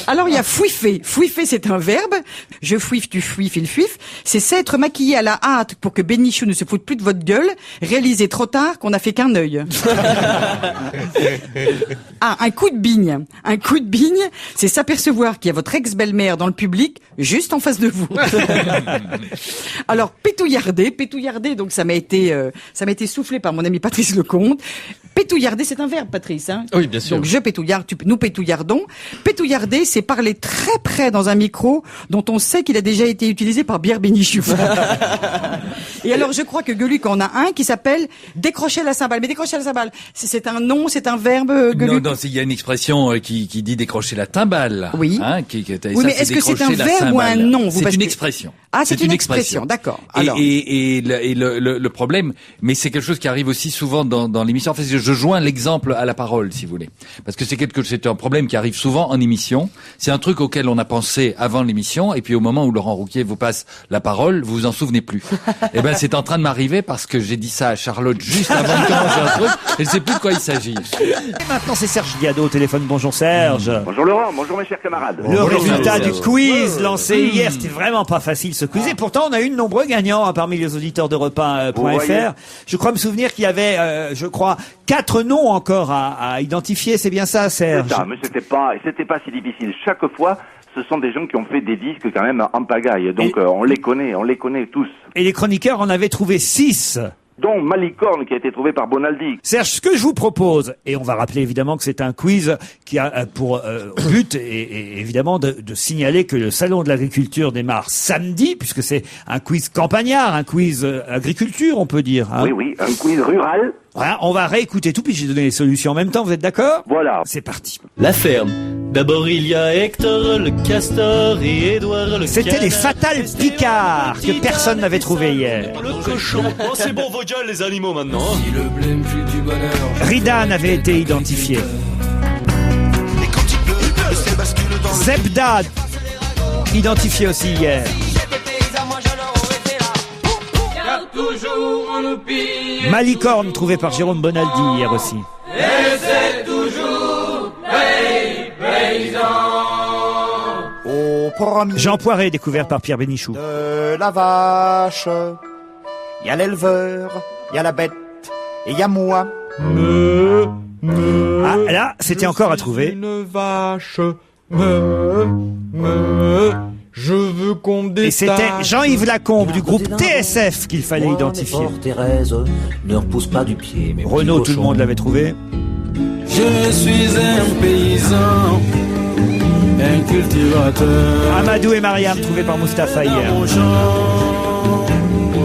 Alors il y a fouiffer. Fouiffer, c'est un verbe. Je fouiffe, tu fouiffes, il fouiffe. C'est s'être maquillé à la hâte pour que Bénichou ne se foute plus de votre gueule. Réaliser trop tard qu'on n'a fait qu'un œil. Ah, un coup de bigne. Un coup de bigne, c'est s'apercevoir qu'il y a votre ex-belle-mère dans le public, juste en face de vous. Alors, pétouillarder, donc ça m'a été soufflé par mon ami Patrice Lecomte. Pétouillarder, c'est un verbe, Patrice, hein? Oui, bien sûr. Donc, je pétouillarde, nous pétouillardons. Pétouillarder, c'est parler très près dans un micro dont on sait qu'il a déjà été utilisé par Pierre Bénichou. Et alors, je crois que Gueuluc en a un qui s'appelle décrocher la cymbale. Mais décrocher la cymbale, c'est un nom, c'est un verbe, Gueuluc? Non, il y a une expression qui dit décrocher la timbale. Oui. Hein, Oui, mais est-ce que c'est un verbe ou un nom? C'est une expression. Ah, c'est une expression, d'accord. Alors. Et le problème, mais c'est quelque chose qui arrive aussi souvent dans l'émission. En fait, je joins l'exemple à la parole, si vous voulez, parce que c'est un problème qui arrive souvent en émission. C'est un truc auquel on a pensé avant l'émission, et puis au moment où Laurent Rouquier vous passe la parole, vous vous en souvenez plus. Eh ben, c'est en train de m'arriver parce que j'ai dit ça à Charlotte juste avant de commencer un truc, et je sais plus de quoi il s'agit. Et maintenant, c'est Serge Diado au téléphone. Bonjour Serge. Bonjour Laurent, bonjour mes chers camarades. Le résultat du quiz lancé hier, c'était vraiment pas facile ce quiz. Et pourtant, on a eu de nombreux gagnants parmi les auditeurs de repas.fr. Je crois me souvenir qu'il y avait, 4 noms encore à identifier. C'est bien ça, Serge? C'est ça, mais c'était pas si difficile. Chaque fois, ce sont des gens qui ont fait des disques quand même en pagaille. Donc on les connaît tous. Et les chroniqueurs en avaient trouvé 6. Dont Malicorne qui a été trouvé par Bonaldi. Serge, ce que je vous propose, et on va rappeler évidemment que c'est un quiz qui a pour but et évidemment de signaler que le salon de l'agriculture démarre samedi, puisque c'est un quiz campagnard, un quiz agriculture, on peut dire. Hein. Oui, un quiz rural. Voilà, on va réécouter tout, puis j'ai donné les solutions en même temps, vous êtes d'accord? Voilà. C'est parti. La ferme. D'abord il y a Hector, le castor et Édouard, le C'était les Fatales Picards que personne n'avait trouvé hier. le cochon. Oh, c'est bon vos gueules les animaux maintenant. Si le blême fut du bonheur. Ridan avait été identifié. Zebda, identifié aussi hier. Malicorne, trouvé par Jérôme Bonaldi hier aussi. Et c'est toujours paysan. Au premier Jean Poiret, découvert par Pierre Bénichou. de la vache, il y a l'éleveur, il y a la bête, et il y a moi. Ah, là, c'était encore à trouver. Une vache, je veux qu'on me Et c'était Jean-Yves Lacombe du groupe TSF qu'il fallait identifier. Thérèse, ne repousse pas du pied. Mais Renaud, tout le monde l'avait trouvé. Je suis un paysan, un cultivateur. Amadou et Mariam, trouvés par Mustapha hier.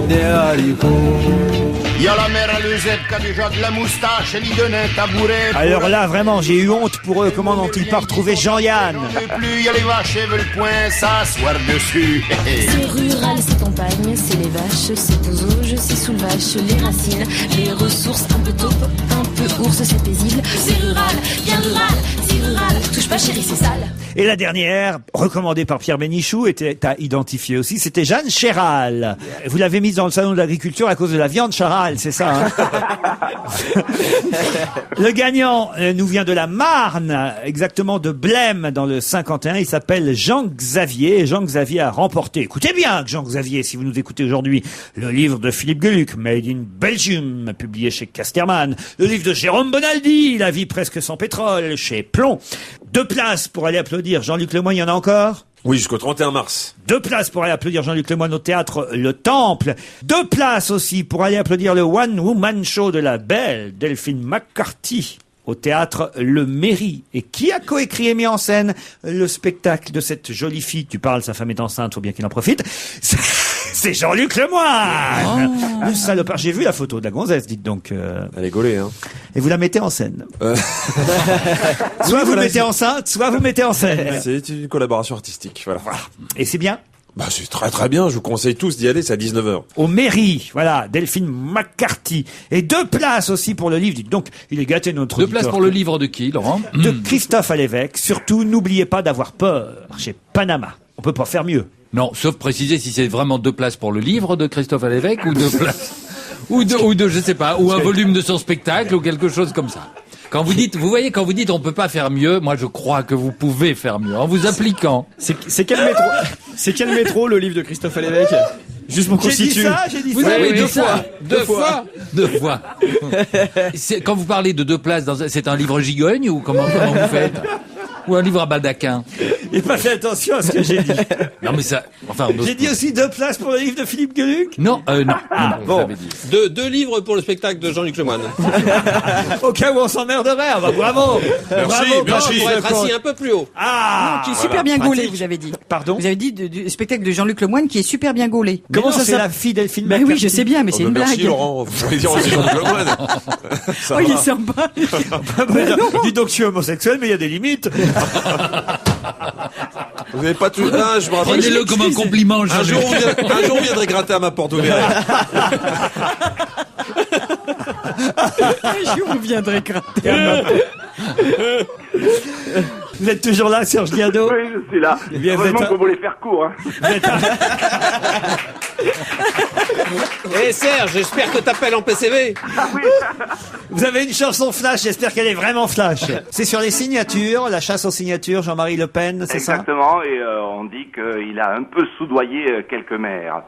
Des haricots. Il y a la mère à Lezette qui a déjà de la moustache, elle y donne un tabouret. Alors là, vraiment, j'ai eu honte pour eux. Comment n'ont-ils pas retrouvé Jean-Yann? Plus, il y a les vaches, elles veulent point s'asseoir dessus. C'est rural, c'est campagne, c'est les vaches, c'est aux auges, c'est sous le vache, les racines, les ressources, un peu taupe, un peu ours, c'est paisible. C'est rural, bien rural, c'est rural, touche pas chérie, c'est sale. Et la dernière, recommandée par Pierre Bénichou, était à identifier aussi, c'était Jeanne Chéral. Vous l'avez mise dans le salon de l'agriculture à cause de la viande Charal, c'est ça, hein? Le gagnant nous vient de la Marne, exactement de Blême, dans le 51. Il s'appelle Jean-Xavier. Et Jean-Xavier a remporté, écoutez bien, Jean-Xavier, si vous nous écoutez aujourd'hui, le livre de Philippe Geluck, Made in Belgium, publié chez Casterman. Le livre de Jérôme Bonaldi, La vie presque sans pétrole, chez Plomb. 2 places pour aller applaudir Jean-Luc Lemoyne, il y en a encore? Oui, jusqu'au 31 mars. 2 places pour aller applaudir Jean-Luc Lemoyne au théâtre Le Temple. 2 places aussi pour aller applaudir le One Woman Show de la belle Delphine McCarthy au théâtre Le Mairie. Et qui a coécrit et mis en scène le spectacle de cette jolie fille? Tu parles, sa femme est enceinte, faut bien qu'il en profite. C'est Jean-Luc Lemoyne. Oh. Le salopard. J'ai vu la photo de la gonzesse, dites donc. Elle est gaulée, hein. Et vous la mettez en scène. Soit vous mettez enceinte, soit vous mettez en scène. C'est une collaboration artistique, voilà. Et c'est bien? Bah, c'est très très bien, je vous conseille tous d'y aller, c'est à 19h. Au Mairie, voilà, Delphine McCarthy. Et 2 places aussi pour le livre. Dites donc, il est gâté notre 2 auditeur. places pour le livre de qui, Laurent? De Christophe Alévêque. Surtout, n'oubliez pas d'avoir peur chez Panama. On peut pas faire mieux. Non, sauf préciser si c'est vraiment 2 places pour le livre de Christophe Alévêque ou 2 places, ou de, je sais pas, ou un volume de son spectacle ou quelque chose comme ça. Quand vous dites, vous voyez, quand vous dites on peut pas faire mieux, moi je crois que vous pouvez faire mieux en vous appliquant. C'est quel métro? C'est quel métro le livre de Christophe Alévêque? Juste pour qu'on situe. J'ai dit Vous ça. avez oui, dit deux ça. fois. Deux fois. 2 fois. Quand vous parlez de 2 places, c'est un livre gigogne ou comment vous faites? Ou un livre à baldaquin? J'ai pas fait attention à ce que j'ai dit. Non mais ça, enfin. J'ai dit aussi 2 places pour le livre de Philippe Geluck. Non, non. Bon, vous avez dit. 2 livres pour le spectacle de Jean-Luc Lemoyne. Au cas où on s'emmerderait, bah bravo. Bravo, Merci. Pour être assis un peu plus haut. Qui est super bien gaulé, vous avez dit. Pardon? Vous avez dit du spectacle de Jean-Luc Lemoyne qui est super bien gaulé. Comment ça s'appelle? La fille Delphine Ben oui, je sais bien, mais c'est une Merci blague. Laurent, vous pouvez dire aussi Jean-Luc Lemoyne. Oh, il est sympa. Dis donc, je suis homosexuel, mais il y a des limites. Vous n'avez pas tout. Ah, je me rappelle. Prenez-le comme un compliment, Un Jean-Luc. jour, on viendrait gratter à ma porte ouverte. Un jour, on viendrait gratter à ma Vous êtes toujours là, Serge Guiado? Oui, je suis là. Eh bien, vous Heureusement êtes un- qu'on voulait faire court. Hein. Eh Serge, j'espère que t'appelles en PCV. Vous avez une chanson flash, j'espère qu'elle est vraiment flash. C'est sur les signatures, la chasse aux signatures, Jean-Marie Le Pen, c'est ça? Exactement, et on dit qu'il a un peu soudoyé quelques maires.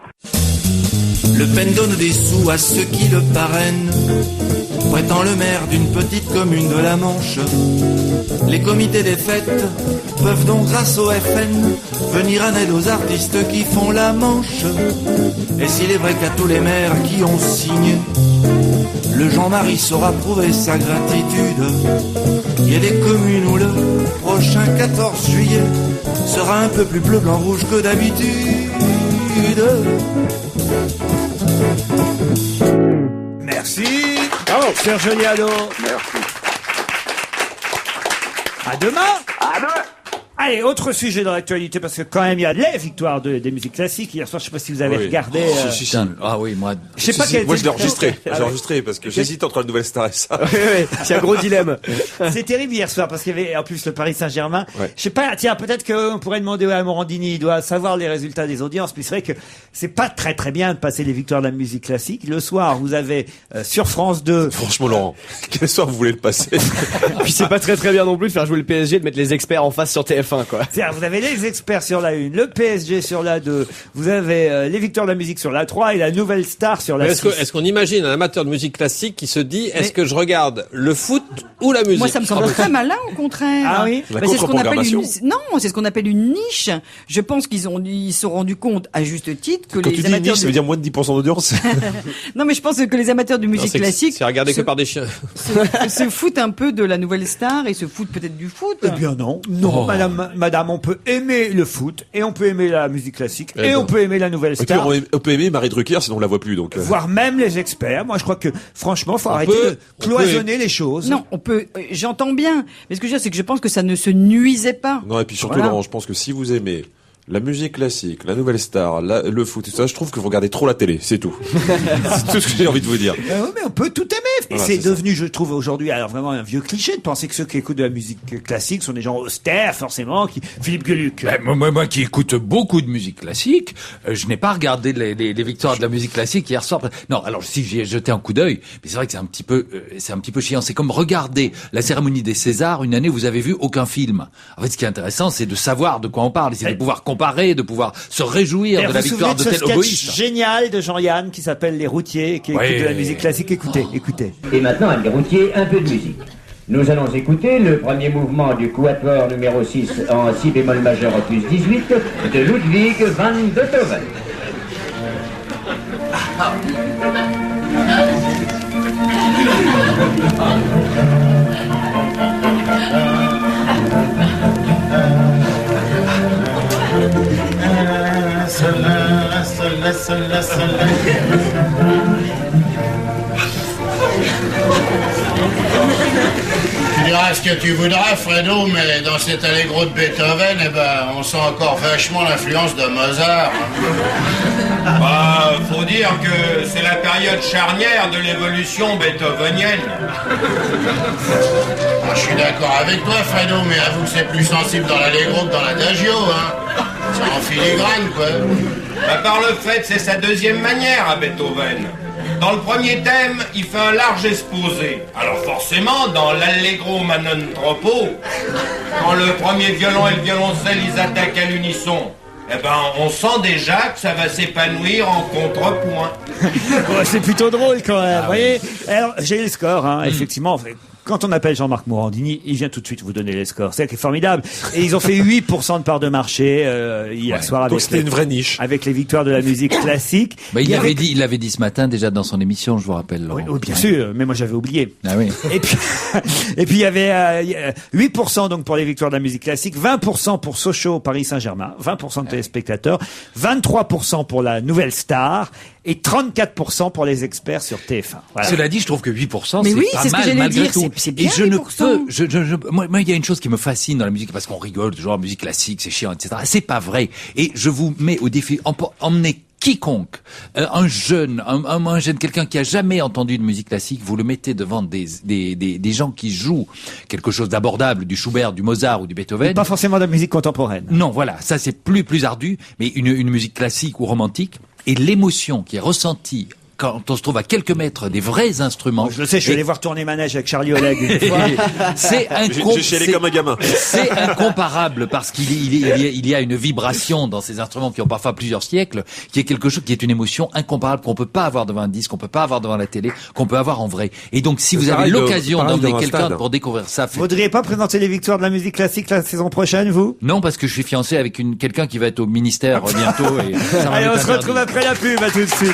Le Pen donne des sous à ceux qui le parrainent, prétend le maire d'une petite commune de la Manche. Les comités des fêtes peuvent donc grâce au FN venir en aide aux artistes qui font la manche. Et s'il est vrai qu'à tous les maires qui ont signé, le Jean-Marie saura prouver sa gratitude. Il y a des communes où le prochain 14 juillet sera un peu plus bleu, blanc, rouge que d'habitude. Merci. Bravo. Serge Guiado. Merci. À demain. À demain. Allez, autre sujet dans l'actualité, parce que quand même, il y a les victoires des musiques classiques. Hier soir, je sais pas si vous avez Oui. regardé. Si. Ah oui, moi. Je sais pas quel Moi, je l'ai était- enregistré. Ah J'ai oui. enregistré parce que j'hésite entre la nouvelle star et ça. C'est un gros dilemme. C'est terrible hier soir parce qu'il y avait en plus le Paris Saint-Germain. Ouais. Je sais pas, tiens, peut-être qu'on pourrait demander à Morandini, il doit savoir les résultats des audiences, mais c'est vrai que c'est pas très bien de passer les victoires de la musique classique. Le soir, vous avez sur France 2. Franchement, Laurent, quel soir vous voulez le passer? Puis c'est pas très bien non plus de faire jouer le PSG, de mettre les experts en face sur TF1, quoi. C'est-à-dire, vous avez les experts sur la 1, le PSG sur la 2, vous avez les victoires de la musique sur la 3 et la nouvelle star sur la Mais 6. est-ce qu'on imagine un amateur de musique classique qui se dit est-ce que je regarde le foot ou la musique? Moi, ça me semble très malin, au contraire. Ah oui? La Mais c'est ce qu'on appelle contre-programmation. non, c'est ce qu'on appelle une niche. Je pense qu'ils se sont rendus compte, à juste titre, que Quand les tu dis amateurs niche, ça veut dire moins de 10% d'audience. Non, mais je pense que les amateurs de musique C'est classique regardé que par des chiens. se foutent un peu de la nouvelle star et se foutent peut-être du foot. Eh bien non, non, madame, on peut aimer le foot et on peut aimer la musique classique et non. on peut aimer la nouvelle Et puis, star, on peut aimer Marie Drucker, sinon on la voit plus, donc. voire même les experts. Moi, je crois que franchement, faut arrêter peut- de cloisonner les choses. Non, on peut. J'entends bien, mais ce que je veux dire, c'est que je pense que ça ne se nuisait pas. Non, et puis surtout, Voilà. Laurent, je pense que si vous aimez la musique classique, la nouvelle star, le foot, tout ça, je trouve que vous regardez trop la télé, c'est tout. C'est tout ce que j'ai envie de vous dire. Oui, mais on peut tout aimer. Et Voilà, c'est c'est ça. devenu, je trouve, aujourd'hui, alors vraiment un vieux cliché de penser que ceux qui écoutent de la musique classique sont des gens austères, forcément, Philippe Gueluc. Ben, moi qui écoute beaucoup de musique classique, je n'ai pas regardé les victoires de la musique classique hier soir. Non, alors si j'y ai jeté un coup d'œil, mais c'est vrai que c'est un petit peu chiant. C'est comme regarder la cérémonie des Césars une année où vous avez vu aucun film. En fait, ce qui est intéressant, c'est de savoir de quoi on parle, c'est de pouvoir comparer, de pouvoir se réjouir D'ailleurs, de la vous vous victoire de souvenez tel ce sketch oboïste. génial de Jean-Yann qui s'appelle Les Routiers, qui Ouais. écoute de la musique classique. Écoutez. Et maintenant, à Routier, un peu de musique. Nous allons écouter le premier mouvement du quatuor numéro 6 en si bémol majeur opus 18 de Ludwig van Beethoven. Tu diras ce que tu voudras, Fredo, mais dans cet allegro de Beethoven, eh ben, on sent encore vachement l'influence de Mozart. Bah, faut dire que c'est la période charnière de l'évolution beethovenienne. Ah, je suis d'accord avec toi, Fredo, mais avoue que c'est plus sensible dans l'allegro que dans l'adagio, hein. C'est en filigrane, quoi. Bah, par le fait, c'est sa deuxième manière à Beethoven. Dans le premier thème, il fait un large exposé. Alors forcément, dans l'Allegro ma non troppo, quand le premier violon et le violoncelle, ils attaquent à l'unisson, eh ben, on sent déjà que ça va s'épanouir en contrepoint. Ouais, c'est plutôt drôle quand même, vous voyez. Alors, j'ai les scores, hein, effectivement. Quand on appelle Jean-Marc Morandini, il vient tout de suite vous donner les scores. C'est ça qui est formidable. Et ils ont fait 8% de part de marché hier soir avec Donc c'était une vraie niche. Avec les victoires de la musique classique. Bah, il l'avait dit ce matin déjà dans son émission, je vous rappelle. Laurent. Oui, bien sûr, mais moi j'avais oublié. Ah oui. Et puis il y avait 8% donc pour les victoires de la musique classique, 20% pour Sochaux Paris Saint-Germain, 20% de téléspectateurs, 23% pour la nouvelle star et 34% pour les experts sur TF1. Voilà. Cela dit, je trouve que 8%, Mais c'est oui, pas c'est ce que mal j'allais malgré dire, tout. c'est bien, Et je ne 8%. peux, moi, il y a une chose qui me fascine dans la musique, parce qu'on rigole toujours, musique classique, c'est chiant, etc. C'est pas vrai. Et je vous mets au défi, emmenez quiconque, un jeune, quelqu'un qui a jamais entendu de musique classique, vous le mettez devant des gens qui jouent quelque chose d'abordable, du Schubert, du Mozart ou du Beethoven. Pas forcément de la musique contemporaine. Non, voilà, ça c'est plus ardu, mais une musique classique ou romantique, et l'émotion qui est ressentie quand on se trouve à quelques mètres des vrais instruments. Je le sais, je suis allé voir tourner manège avec Charlie Oleg une fois. C'est J'ai chialé comme un gamin. C'est incomparable parce qu'il y a une vibration dans ces instruments qui ont parfois plusieurs siècles, qui est quelque chose qui est une émotion incomparable qu'on peut pas avoir devant un disque, qu'on peut pas avoir devant la télé, qu'on peut avoir en vrai. Et donc, si vous avez l'occasion d'emmener quelqu'un pour découvrir ça, vous voudriez pas présenter les victoires de la musique classique la saison prochaine, vous? Non, parce que je suis fiancé avec quelqu'un qui va être au ministère bientôt. Et ça allez, on se retrouve après la pub, à tout de suite.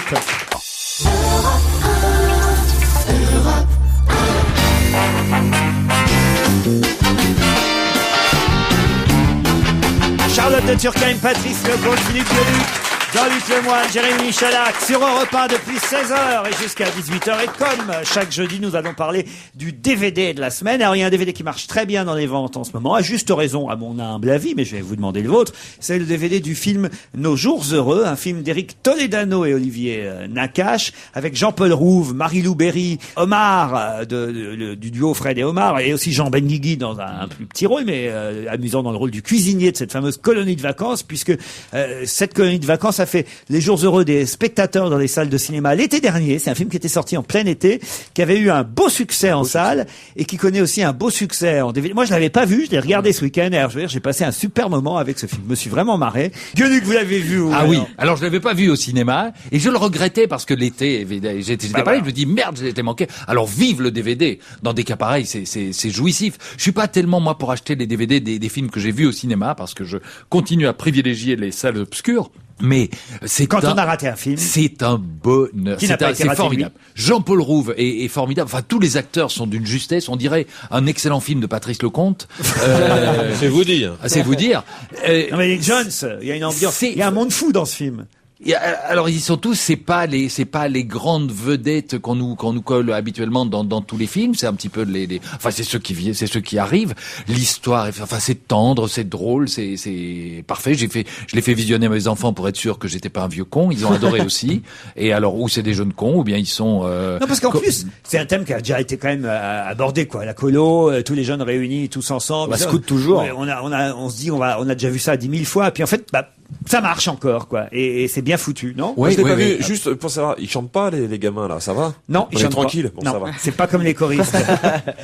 Charlotte de Turckheim, Patrice Lecomte, Philippe Gueluc, Jean-Luc Lemoyne, Jérémy Michalak, sur Europe 1 depuis 16h et jusqu'à 18h. Et comme chaque jeudi, nous allons parler du DVD de la semaine. Alors, il y a un DVD qui marche très bien dans les ventes en ce moment, à juste raison, à mon humble avis, mais je vais vous demander le vôtre. C'est le DVD du film Nos Jours Heureux, un film d'Éric Toledano et Olivier Nakache, avec Jean-Paul Rouve, Marie-Lou Berry, Omar, du duo Fred et Omar, et aussi Jean Benguigui dans un plus petit rôle, mais amusant dans le rôle du cuisinier de cette fameuse colonie de vacances, puisque cette colonie de vacances a fait les jours heureux des spectateurs dans les salles de cinéma l'été dernier. C'est un film qui était sorti en plein été, qui avait eu un beau succès en salle et qui connaît aussi un beau succès en DVD. Moi, je l'avais pas vu, je l'ai regardé ce week-end. Alors, je veux dire, j'ai passé un super moment avec ce film. Je me suis vraiment marré. Gueuluc, vous l'avez vu, vous? Ah oui. Alors, je l'avais pas vu au cinéma et je le regrettais parce que l'été, j'étais pas là. Je me dis merde, je l'étais manqué. Alors, vive le DVD. Dans des cas pareils, c'est jouissif. Je suis pas tellement moi pour acheter les DVD des films que j'ai vus au cinéma parce que je continue à privilégier les salles obscures. Mais c'est quand on a raté un film, c'est un bonheur. C'est formidable. Jean-Paul Rouve est formidable. Enfin, tous les acteurs sont d'une justesse. On dirait un excellent film de Patrice Lecomte. C'est vous dire. C'est vous dire. Non mais les Jones, il y a une ambiance. Il y a un monde fou dans ce film. Alors ils sont tous, c'est pas les grandes vedettes qu'on nous colle habituellement dans tous les films. C'est un petit peu enfin c'est ceux qui arrivent. L'histoire, enfin c'est tendre, c'est drôle, c'est parfait. Je l'ai fait visionner à mes enfants pour être sûr que j'étais pas un vieux con. Ils ont adoré aussi. Et alors ou c'est des jeunes cons ou bien ils sont. Non parce qu'en plus c'est un thème qui a déjà été quand même abordé quoi. La colo, tous les jeunes réunis tous ensemble. On scout toujours. On se dit on a déjà vu ça 10 000 fois. Puis en fait ça marche encore, quoi. Et c'est bien foutu, non? Ouais, je l'ai pas vu. Juste pour savoir, ils chantent pas, les gamins, là, ça va? Non, ils chantent tranquille. Pas. Bon, non, ça va. C'est pas comme les choristes.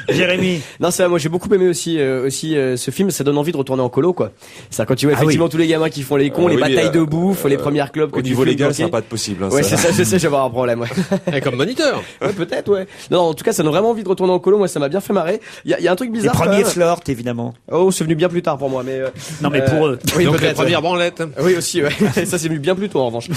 Jérémy. Non, c'est vrai, moi, j'ai beaucoup aimé aussi ce film. Ça donne envie de retourner en colo, quoi. C'est quand tu vois effectivement tous les gamins qui font les cons, les batailles de bouffe, les premières clubs que au niveau légal, ça va pas être possible, hein, ouais, c'est ça, je sais, je vais avoir un problème, ouais. Comme moniteur. Ouais, peut-être, ouais. Non, en tout cas, ça donne vraiment envie de retourner en colo. Moi, ça m'a bien fait marrer. Il y a un truc bizarre. Les premiers Flort, évidemment. Oh, c'est venu bien plus tard pour moi, mais, non, mais pour eux. Oui, donc les premières branlettes. Oui, aussi, ouais. Ça, c'est venu bien plus tôt, en revanche. La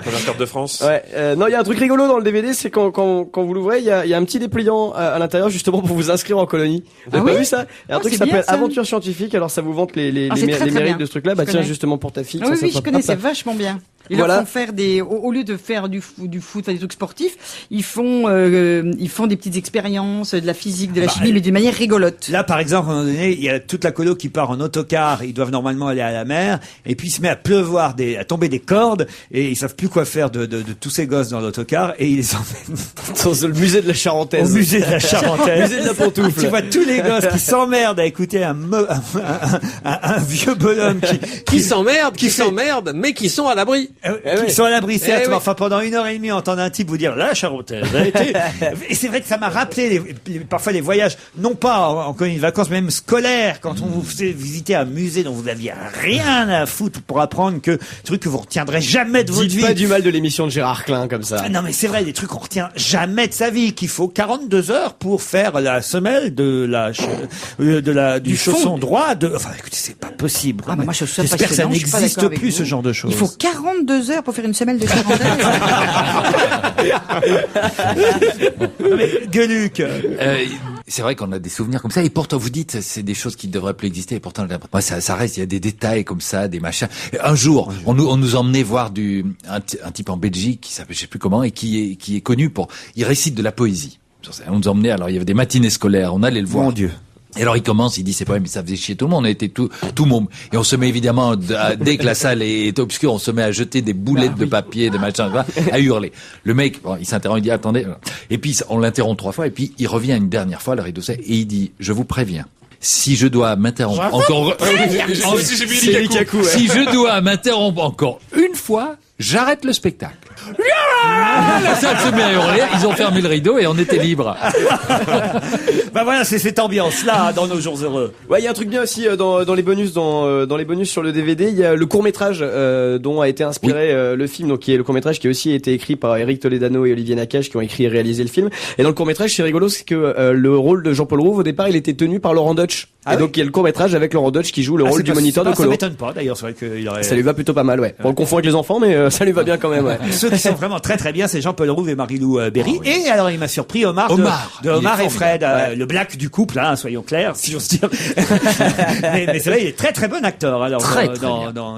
première carte de France. Ouais. Non, il y a un truc rigolo dans le DVD, c'est quand vous l'ouvrez, il y a un petit dépliant à l'intérieur, justement, pour vous inscrire en colonie. Vous avez pas vu ça? Il y a un truc qui s'appelle Aventure Scientifique. Alors, ça vous vante les mérites de ce truc-là. Bah, tiens, justement, pour ta fille. Ah oui, je connais, c'est vachement bien. Ils voilà. leur font faire au lieu de faire du foot, enfin, des trucs sportifs, ils font des petites expériences, de la physique, de la chimie, mais d'une manière rigolote. Là, par exemple, à un moment donné, il y a toute la colo qui part en autocar, ils doivent normalement aller à la mer, et puis il se met à pleuvoir à tomber des cordes, et ils savent plus quoi faire de tous ces gosses dans l'autocar, et ils les emmènent dans le musée de la Charentaise. Au musée de la Charentaise. Musée de la pantoufle. Tu vois tous les gosses qui s'emmerdent à écouter un vieux bonhomme qui s'emmerdent, mais qui sont à l'abri. Qui sont à l'abri, certes, mais enfin, pendant 1h30, entendre un type vous dire, la Charentaise a été... Et c'est vrai que ça m'a rappelé parfois les voyages, non pas en colonie de vacances, mais même scolaires, quand on vous faisait visiter un musée dont vous aviez rien à foutre pour apprendre que trucs que vous retiendrez jamais de votre vie. Dites pas du mal de l'émission de Gérard Klein, comme ça. Non, mais c'est vrai, des trucs qu'on retient jamais de sa vie, qu'il faut 42 heures pour faire la semelle du chausson droit enfin, écoutez, c'est pas possible. Ah, moi, j'espère que ça n'existe plus, ce genre de choses. Il faut 42 heures pour faire une semelle de Charentaise. Gueuluc. C'est vrai qu'on a des souvenirs comme ça, et pourtant vous dites c'est des choses qui ne devraient plus exister, et pourtant moi, ça reste, il y a des détails comme ça, des machins. Un jour, on nous emmenait voir un type en Belgique qui s'appelle je sais plus comment, et qui est connu il récite de la poésie. On nous emmenait, alors il y avait des matinées scolaires, on allait le voir. Mon Dieu. Et alors il commence, il dit c'est pas vrai, mais ça faisait chier tout le monde, on était tout môme. Et on se met évidemment, dès que la salle est obscure, on se met à jeter des boulettes de papier, des machins, à hurler. Le mec, il s'interrompt, il dit attendez. Et puis on l'interrompt 3 fois, et puis il revient une dernière fois, le rideau s'est, et il dit je vous préviens. Si je dois m'interrompre encore, si je dois m'interrompre encore une fois, j'arrête le spectacle. La salle se met à hurler, ils ont fermé le rideau et on était libre. Bah voilà, c'est cette ambiance-là dans nos jours heureux. Ouais, il y a un truc bien aussi dans les bonus, dans les bonus sur le DVD, il y a le court-métrage dont a été inspiré le film, donc qui est le court-métrage qui a aussi été écrit par Eric Toledano et Olivier Nakache qui ont écrit et réalisé le film. Et dans le court-métrage, c'est rigolo, c'est que le rôle de Jean-Paul Rouve au départ, il était tenu par Laurent Deutsch. Et donc il y a le court-métrage avec Laurent Deutsch qui joue le rôle du moniteur de Ça colo. m'étonne pas d'ailleurs, c'est vrai qu'il aurait... Ça lui va plutôt pas mal, ouais. On le confond avec les enfants, mais ça lui va bien quand même, ouais. Ceux qui sont vraiment très très bien, c'est Jean-Paul Rouve et Marie-Lou Berry. Et alors il m'a surpris Omar de Omar et Fred, le black du couple, hein, soyons clairs, si j'ose dire. mais c'est vrai, il est très très bon acteur alors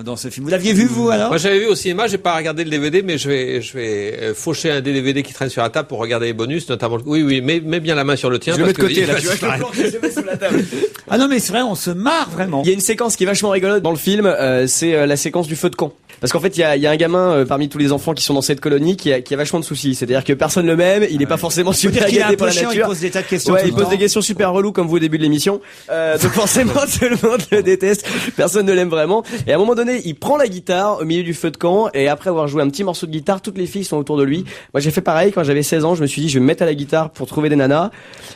dans ce film. Vous l'aviez vu vous alors? Moi j'avais vu au cinéma, j'ai pas regardé le DVD, mais je vais faucher un des DVD qui traîne sur la table pour regarder les bonus, notamment. Oui, mets bien la main sur le tien. Je le mets de côté là, tu vois, je le planque, je le mets sous la table. Ah non mais c'est vrai, on se marre vraiment. Il y a une séquence qui est vachement rigolote dans le film, c'est la séquence du feu de camp. Parce qu'en fait, il y a un gamin parmi tous les enfants qui sont dans cette colonie qui a vachement de soucis. C'est-à-dire que personne le m'aime, il est pas forcément super gâté par la nature. Il pose des tas de questions. Ouais, il pose des questions super reloues comme vous au début de l'émission. Donc forcément, tout le monde le déteste. Personne ne l'aime vraiment. Et à un moment donné, il prend la guitare au milieu du feu de camp et après avoir joué un petit morceau de guitare, toutes les filles sont autour de lui. Moi, j'ai fait pareil quand j'avais 16 ans. Je me suis dit, je vais me mettre à la guitare pour trouver des nanas.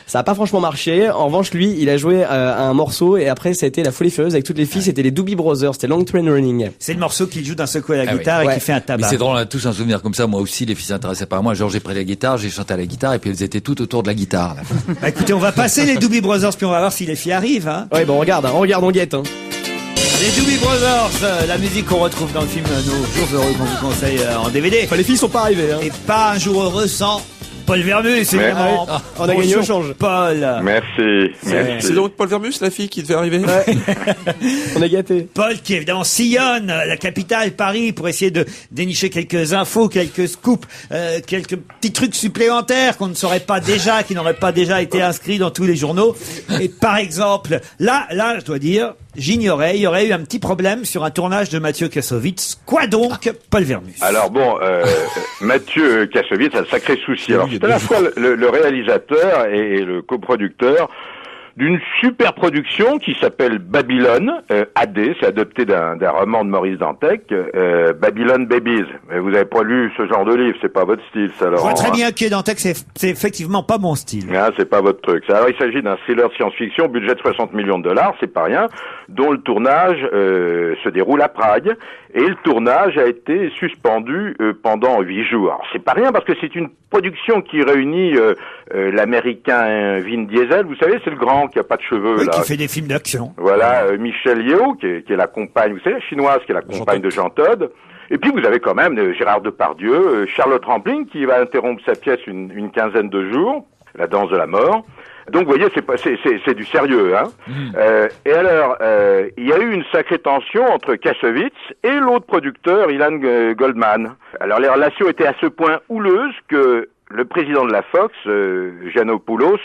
Ça a pas franchement marché. En revanche, lui, il a joué un morceau et après, ça a été la folie furieuse avec toutes les filles. C'était les Doobie Brothers. C'était Long Train Running. C'est le morceau qu'il joue d'un seul coup à la guitare et qui fait un tabac. Mais c'est drôle, on a tous un souvenir comme ça. Moi aussi, les filles s'intéressaient par moi. Genre, j'ai pris la guitare, j'ai chanté à la guitare et puis elles étaient toutes autour de la guitare. Là. Bah, écoutez, on va passer les Doobie Brothers puis on va voir si les filles arrivent. Hein. Ouais, bon, on regarde, on guette. Hein. Les Doobie Brothers, la musique qu'on retrouve dans le film Nos Jours Heureux qu'on vous conseille en DVD. Enfin, les filles sont pas arrivées. Hein. Et pas un jour heureux sans Paul Vermus, évidemment. On a gagné au change. Paul. Merci. C'est donc Paul Vermus, la fille qui devait arriver. Ouais. On est gâtés. Paul qui évidemment sillonne la capitale, Paris, pour essayer de dénicher quelques infos, quelques scoops, quelques petits trucs supplémentaires qu'on ne saurait pas déjà, qui n'auraient pas déjà été inscrits dans tous les journaux. Et par exemple, là, je dois dire, j'ignorais, il y aurait eu un petit problème sur un tournage de Mathieu Kassovitz. Quoi donc, Paul Vermus? Alors bon, Mathieu Kassovitz a un sacré souci. Alors c'est à la fois le réalisateur et le coproducteur d'une super production qui s'appelle Babylone, AD, c'est adopté d'un roman de Maurice Dantec, Babylone Babies. Mais vous avez pas lu ce genre de livre, c'est pas votre style, ça, Laurent. Je vois très bien que Dantec, c'est effectivement pas mon style. Ah, c'est pas votre truc. Alors il s'agit d'un thriller de science-fiction, budget de 60 millions de $, c'est pas rien, dont le tournage se déroule à Prague, et le tournage a été suspendu pendant 8 jours. Alors c'est pas rien parce que c'est une production qui réunit l'américain Vin Diesel, vous savez, c'est le grand qui a pas de cheveux, oui, là. Qui fait des films d'action. Voilà, Michelle Yeoh, qui est la compagne, vous savez, la chinoise, qui est la compagne de Jean Todt. Et puis vous avez quand même Gérard Depardieu, Charlotte Rampling, qui va interrompre sa pièce une quinzaine de jours, La danse de la mort. Donc vous voyez, c'est du sérieux, hein. Et alors, il y a eu une sacrée tension entre Kassovitz et l'autre producteur, Ilan Goldman. Alors les relations étaient à ce point houleuses que le président de la Fox, Giannopoulos,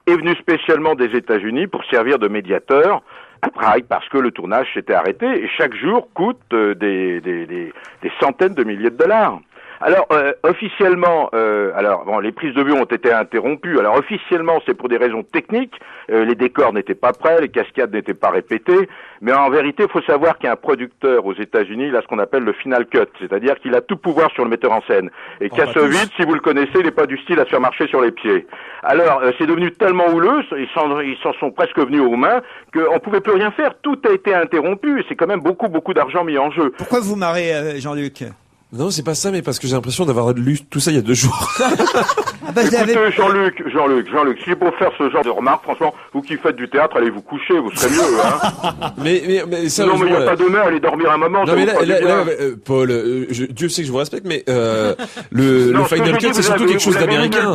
est venu spécialement des États-Unis pour servir de médiateur à Prague parce que le tournage s'était arrêté et chaque jour coûte des centaines de milliers de $. Alors officiellement, les prises de vue ont été interrompues. Alors officiellement, c'est pour des raisons techniques. Les décors n'étaient pas prêts, les cascades n'étaient pas répétées. Mais en vérité, il faut savoir qu'un producteur aux États-Unis, il a ce qu'on appelle le final cut, c'est-à-dire qu'il a tout pouvoir sur le metteur en scène. Et Kassovitz, si vous le connaissez, il n'est pas du style à se faire marcher sur les pieds. Alors c'est devenu tellement houleux, ils s'en sont presque venus aux mains qu'on pouvait plus rien faire. Tout a été interrompu. Et c'est quand même beaucoup d'argent mis en jeu. Pourquoi vous marrez, Jean-Luc? Non, c'est pas ça, mais parce que j'ai l'impression d'avoir lu tout ça il y a 2 jours. Écoutez, Jean-Luc, si c'est pour faire ce genre de remarques, franchement, vous qui faites du théâtre, allez vous coucher, vous serez mieux, hein. mais ça, non, mais il n'y a pas de mer, allez dormir un moment. Non, mais là, Paul, Dieu sait que je vous respecte, mais le Final Cut, c'est surtout quelque chose d'américain.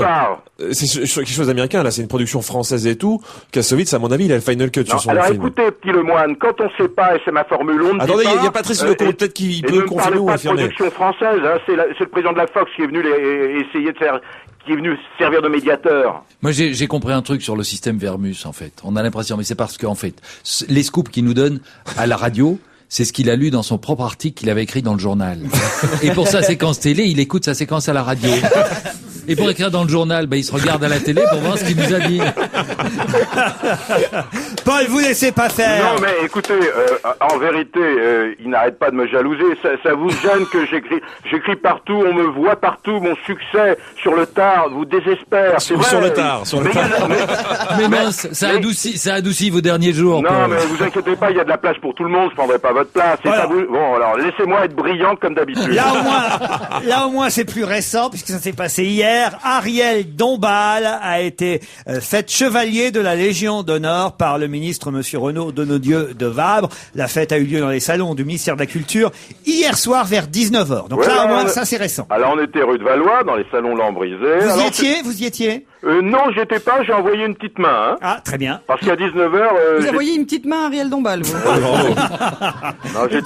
C'est quelque chose d'américain, là, c'est une production française et tout. Kassovitz, à mon avis, il a le Final Cut sur son film. Alors écoutez, petit Lemoine, quand on sait pas, et c'est ma formule, on ne dit pas... Attendez, il y a Patrice Lecomte, peut-être qu'il peut confirmer ou affirmer. Française, hein, c'est le président de la Fox qui est venu essayer de faire qui est venu servir de médiateur. Moi, j'ai compris un truc sur le système Vermus, en fait. On a l'impression, mais c'est parce qu'en fait, les scoops qu'il nous donne à la radio, c'est ce qu'il a lu dans son propre article qu'il avait écrit dans le journal. Et pour sa séquence télé, il écoute sa séquence à la radio. Et pour écrire dans le journal, il se regarde à la télé pour voir ce qu'il nous a dit. Paul, vous laissez pas faire. Non, mais écoutez, en vérité, il n'arrête pas de me jalouser. Ça vous gêne que j'écris partout, on me voit partout, mon succès sur le tard vous désespère. C'est vrai. Sur le tard. Mais mince, ça adoucit vos derniers jours. Non, Paul. mais vous inquiétez pas, il y a de la place pour tout le monde, je prendrai pas votre place. Voilà. Ça vous... Bon, alors, laissez-moi être brillante comme d'habitude. Là au moins c'est plus récent puisque ça s'est passé hier. Ariel Dombasle a été faite chevalier de la Légion d'honneur par le ministre monsieur Renaud Donodieu de Vabre. La fête a eu lieu dans les salons du ministère de la Culture hier soir vers 19h. Donc Ouais, là au moins alors, ça c'est récent. Alors on était rue de Valois, dans les salons Lambrisés. Vous y étiez Non, j'étais pas, j'ai envoyé une petite main. Hein. Ah, très bien. Parce qu'à 19h... Vous envoyez une petite main à Ariel Dombasle, vous. Non, j'ai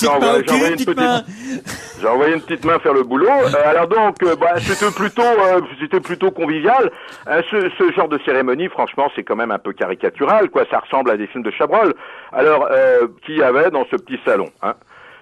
envoyé une petite main faire le boulot. Alors donc, c'était plutôt convivial. Ce genre de cérémonie, franchement, c'est quand même un peu caricatural, quoi. Ça ressemble à des films de Chabrol. Alors, qui y avait dans ce petit salon, hein?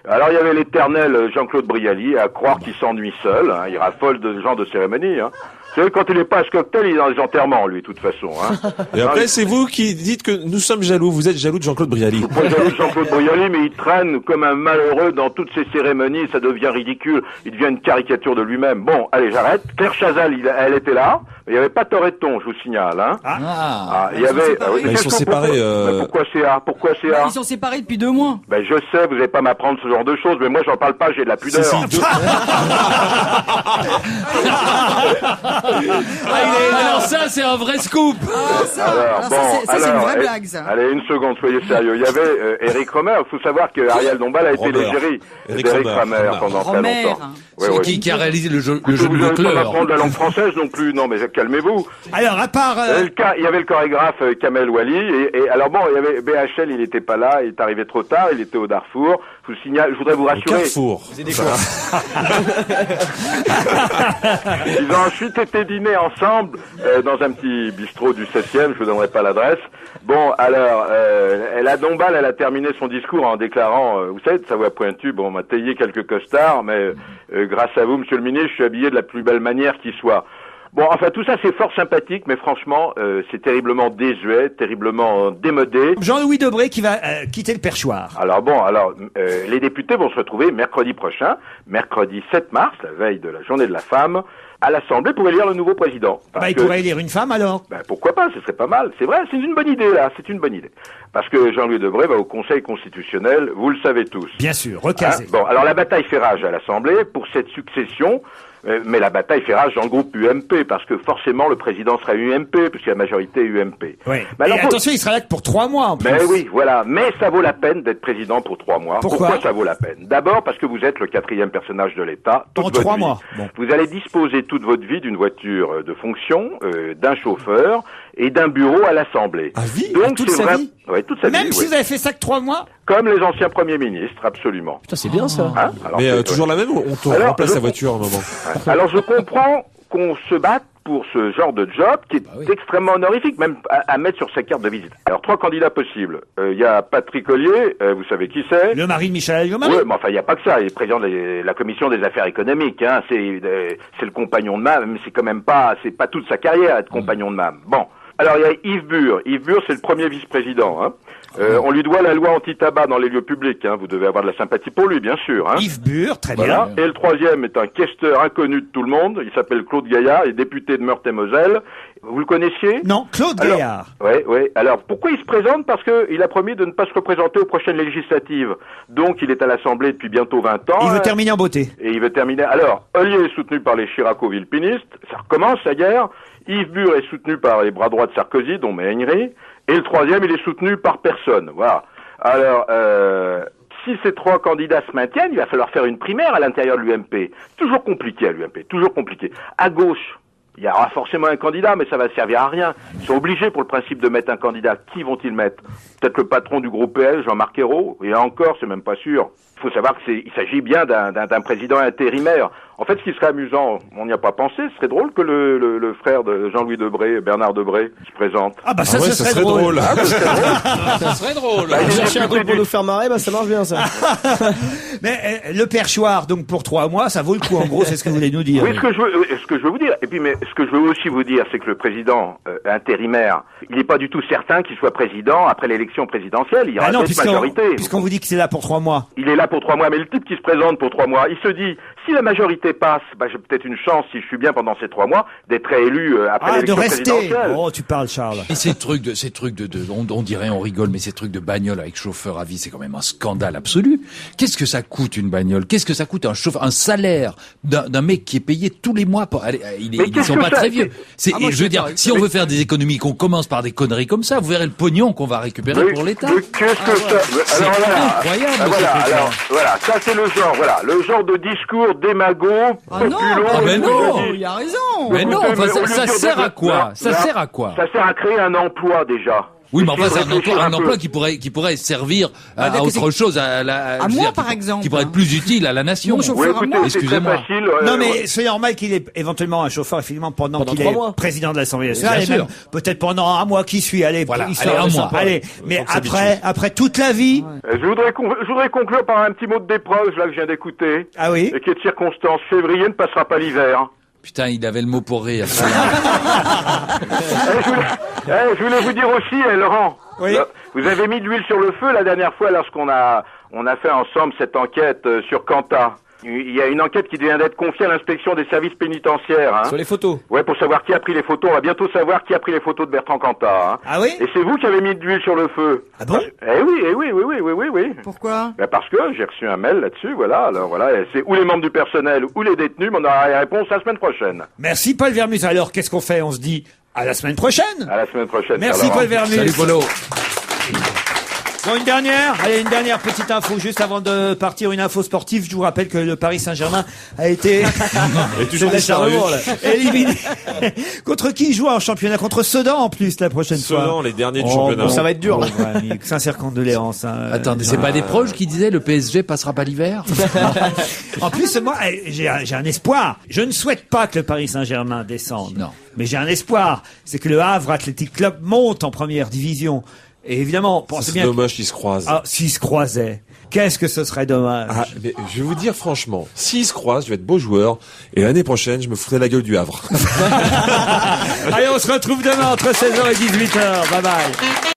Alors, il y avait l'éternel Jean-Claude Brialy, à croire qu'il s'ennuie seul, hein. Il raffole de ce genre de cérémonie, hein. Vous savez, quand il est pas à ce cocktail, il est dans les enterrements, lui, de toute façon, hein. Et après, c'est vous qui dites que nous sommes jaloux. Vous êtes jaloux de Jean-Claude Brialy. Je suis pas jaloux de Jean-Claude Brialy, mais il traîne comme un malheureux dans toutes ces cérémonies, ça devient ridicule. Il devient une caricature de lui-même. Bon, allez, j'arrête. Claire Chazal, elle était là. Il n'y avait pas Toretton, je vous signale, hein. Il y avait... Ils sont séparés. Pourquoi CA? Ils sont séparés depuis 2 mois. Ben, je sais, vous n'allez pas m'apprendre ce genre de choses, mais moi, j'en parle pas, j'ai de la pudeur. Alors ça, c'est un vrai scoop. Ça, c'est une vraie blague, ça. Allez, une seconde, soyez sérieux. Il y avait Eric Romer. Il faut savoir que Ariel Dombasle a été l'égérie d'Eric Romer pendant très longtemps. Qui a réalisé le jeu de Vous n'allez pas Leclerc. m'apprendre la langue française non plus. Non, mais calmez-vous. Alors, à part... Il y avait le chorégraphe Kamel Wally. Et alors bon, il y avait BHL, il n'était pas là. Il est arrivé trop tard. Il était au Darfour. Je vous signale, je voudrais vous rassurer. Carrefour. Ils ont ensuite été dîner ensemble dans un petit bistrot du 7e, je vous donnerai pas l'adresse. Bon, alors, la Dombasle, elle a terminé son discours en déclarant, vous savez, de sa voix pointue, bon, on m'a taillé quelques costards, mais grâce à vous, monsieur le ministre, je suis habillé de la plus belle manière qui soit. Bon, enfin, tout ça, c'est fort sympathique, mais franchement, c'est terriblement désuet, terriblement démodé. Jean-Louis Debré qui va quitter le perchoir. Alors bon, les députés vont se retrouver mercredi prochain, mercredi 7 mars, la veille de la journée de la femme, à l'Assemblée pour élire le nouveau président. Il pourrait élire une femme alors. Pourquoi pas, ce serait pas mal. C'est vrai, c'est une bonne idée là, c'est une bonne idée. Parce que Jean-Louis Debré va au Conseil constitutionnel, vous le savez tous. Bien sûr, recasé. Bon, alors la bataille fait rage à l'Assemblée pour cette succession. Mais la bataille fait rage dans le groupe UMP, parce que forcément le président sera UMP, puisqu'il y a majorité UMP. Oui. Mais alors, attention, il sera là que pour 3 mois en plus. Mais oui, voilà. Mais ça vaut la peine d'être président pour 3 mois. Pourquoi ça vaut la peine? D'abord parce que vous êtes le 4e personnage de l'État. En 3 mois. Bon. Vous allez disposer toute votre vie d'une voiture de fonction, d'un chauffeur et d'un bureau à l'Assemblée. À vie? Donc toute sa vie? Oui, toute sa vie. Même si vous avez fait ça que 3 mois? Comme les anciens premiers ministres, absolument. Putain, c'est bien ça. Hein? Mais toujours la même ou on te remplace la voiture à un moment? Alors je comprends qu'on se batte pour ce genre de job qui est extrêmement honorifique, même à mettre sur sa carte de visite. Alors 3 candidats possibles. Il y a Patrick Ollier, vous savez qui c'est? Le mari de Michel Alliot-Marie. Oui, mais enfin il n'y a pas que ça. Il est président de la commission des affaires économiques. Hein. C'est le compagnon de Mam, mais c'est quand même pas, c'est pas toute sa carrière être compagnon de Mam. Bon. Alors il y a Yves Bure. Yves Bure, c'est le premier vice-président. Hein. On lui doit la loi anti-tabac dans les lieux publics. Hein. Vous devez avoir de la sympathie pour lui, bien sûr. Hein. Yves Bure, très voilà. bien. Et le 3e est un questeur inconnu de tout le monde. Il s'appelle Claude Gaillard, il est député de Meurthe-et-Moselle. Vous le connaissiez? Non, Claude Gaillard. Oui. Alors, pourquoi il se présente? Parce qu'il a promis de ne pas se représenter aux prochaines législatives. Donc, il est à l'Assemblée depuis bientôt 20 ans. Il veut terminer en beauté. Et il veut terminer... Alors, Ollier est soutenu par les Chiraco-Vilpinistes. Ça recommence, la guerre. Yves Bure est soutenu par les bras droits de Sarkozy, dont Méhaignerie. Et le 3e, il est soutenu par personne. Voilà. Alors, si ces 3 candidats se maintiennent, il va falloir faire une primaire à l'intérieur de l'UMP. Toujours compliqué à l'UMP, toujours compliqué. À gauche, il y aura forcément un candidat, mais ça va servir à rien. Ils sont obligés pour le principe de mettre un candidat. Qui vont-ils mettre? Peut-être le patron du groupe PS, Jean-Marc Ayrault. Et là encore, c'est même pas sûr. Il faut savoir qu'il s'agit bien d'un président intérimaire. En fait, ce qui serait amusant, on n'y a pas pensé, ce serait drôle que le frère de Jean-Louis Debré, Bernard Debré, se présente. Ah bah ça serait drôle. Ah, ça serait drôle. Ça serait drôle. Bah, Vous cherchez un truc pour nous faire marrer, bah ça marche bien ça. Mais le perchoir, donc pour 3 mois, ça vaut le coup. En gros, c'est ce que vous voulez nous dire. Oui, ce que je veux vous dire. Et puis, mais ce que je veux aussi vous dire, c'est que le président intérimaire, il n'est pas du tout certain qu'il soit président après l'élection présidentielle. Il y aura Ah non, peut-être majorité. puisqu'on vous dit que c'est là pour 3 mois. Il est là pour 3 mois, mais le type qui se présente pour 3 mois, il se dit, si la majorité passe, bah, j'ai peut-être une chance, si je suis bien pendant ces 3 mois, d'être réélu après Ah, de l'élection rester. présidentielle. Oh, tu parles, Charles. Et ces trucs on dirait, on rigole, mais ces trucs de bagnole avec chauffeur à vie, c'est quand même un scandale absolu. Qu'est-ce que ça coûte une bagnole? Qu'est-ce que ça coûte un salaire d'un mec qui est payé tous les mois pour, ils sont pas très vieux. Je veux dire, si on veut faire des économies, qu'on commence par des conneries comme ça, vous verrez le pognon qu'on va récupérer pour l'État. Qu'est-ce que ça? C'est incroyable. Voilà, ça c'est le genre de discours démago, populon. mais non. Il a raison. Mais non, enfin, ça sert à quoi? Ça sert à quoi? Ça sert à créer un emploi déjà. Oui, mais enfin, c'est un emploi qui pourrait servir à autre chose, à moi, par exemple. qui pourrait être plus utile à la nation. Mon chauffeur à moi. Excusez-moi. Non, mais c'est normal qu'il ait éventuellement un chauffeur, effectivement, pendant qu'il 3 est mois. président de l'Assemblée nationale. Bien Et même sûr. peut-être pendant un mois qui suit. Allez, Voilà, histoire allez, de un mois. sympa. Allez, mais après toute la vie. Je voudrais conclure par un petit mot de dépreuve, là, que je viens d'écouter. Ah oui? Et qui est de circonstance. Février ne passera pas l'hiver. Putain, il avait le mot pour rire. Je voulais vous dire aussi, Laurent. Oui. Vous avez mis de l'huile sur le feu la dernière fois lorsqu'on a fait ensemble cette enquête sur Quentin. Il y a une enquête qui vient d'être confiée à l'inspection des services pénitentiaires. Hein. Sur les photos. Ouais, pour savoir qui a pris les photos. On va bientôt savoir qui a pris les photos de Bertrand Cantat. Hein. Ah oui? Et c'est vous qui avez mis de l'huile sur le feu. Ah bon? Oui. Pourquoi? Ben parce que j'ai reçu un mail là-dessus, voilà. Alors voilà, et c'est ou les membres du personnel ou les détenus, mais on aura la réponse la semaine prochaine. Merci, Paul Vermus. Alors, qu'est-ce qu'on fait? On se dit à la semaine prochaine. À la semaine prochaine. Merci, Laurent. Paul Vermus. Salut, Polo. Bon, une dernière petite info juste avant de partir, une info sportive. Je vous rappelle que le Paris Saint-Germain a été éliminé. Contre qui il joue en championnat? Contre Sedan en plus la prochaine fois. Sedan, les derniers du championnat. Ça va être dur là. Sincère condoléances. Attendez, c'est pas des proches qui disaient le PSG passera pas l'hiver? En plus, moi, j'ai un espoir. Je ne souhaite pas que le Paris Saint-Germain descende. Non. Mais j'ai un espoir. C'est que le Havre Athletic Club monte en première division. Et évidemment, pensez C'est bien. dommage qu'ils se croisent. Ah, s'ils se croisaient. Qu'est-ce que ce serait dommage. Ah, mais je vais vous dire franchement, s'ils se croisent, je vais être beau joueur, et l'année prochaine, je me foutrai la gueule du Havre. Allez, on se retrouve demain entre 16h et 18h. Bye bye.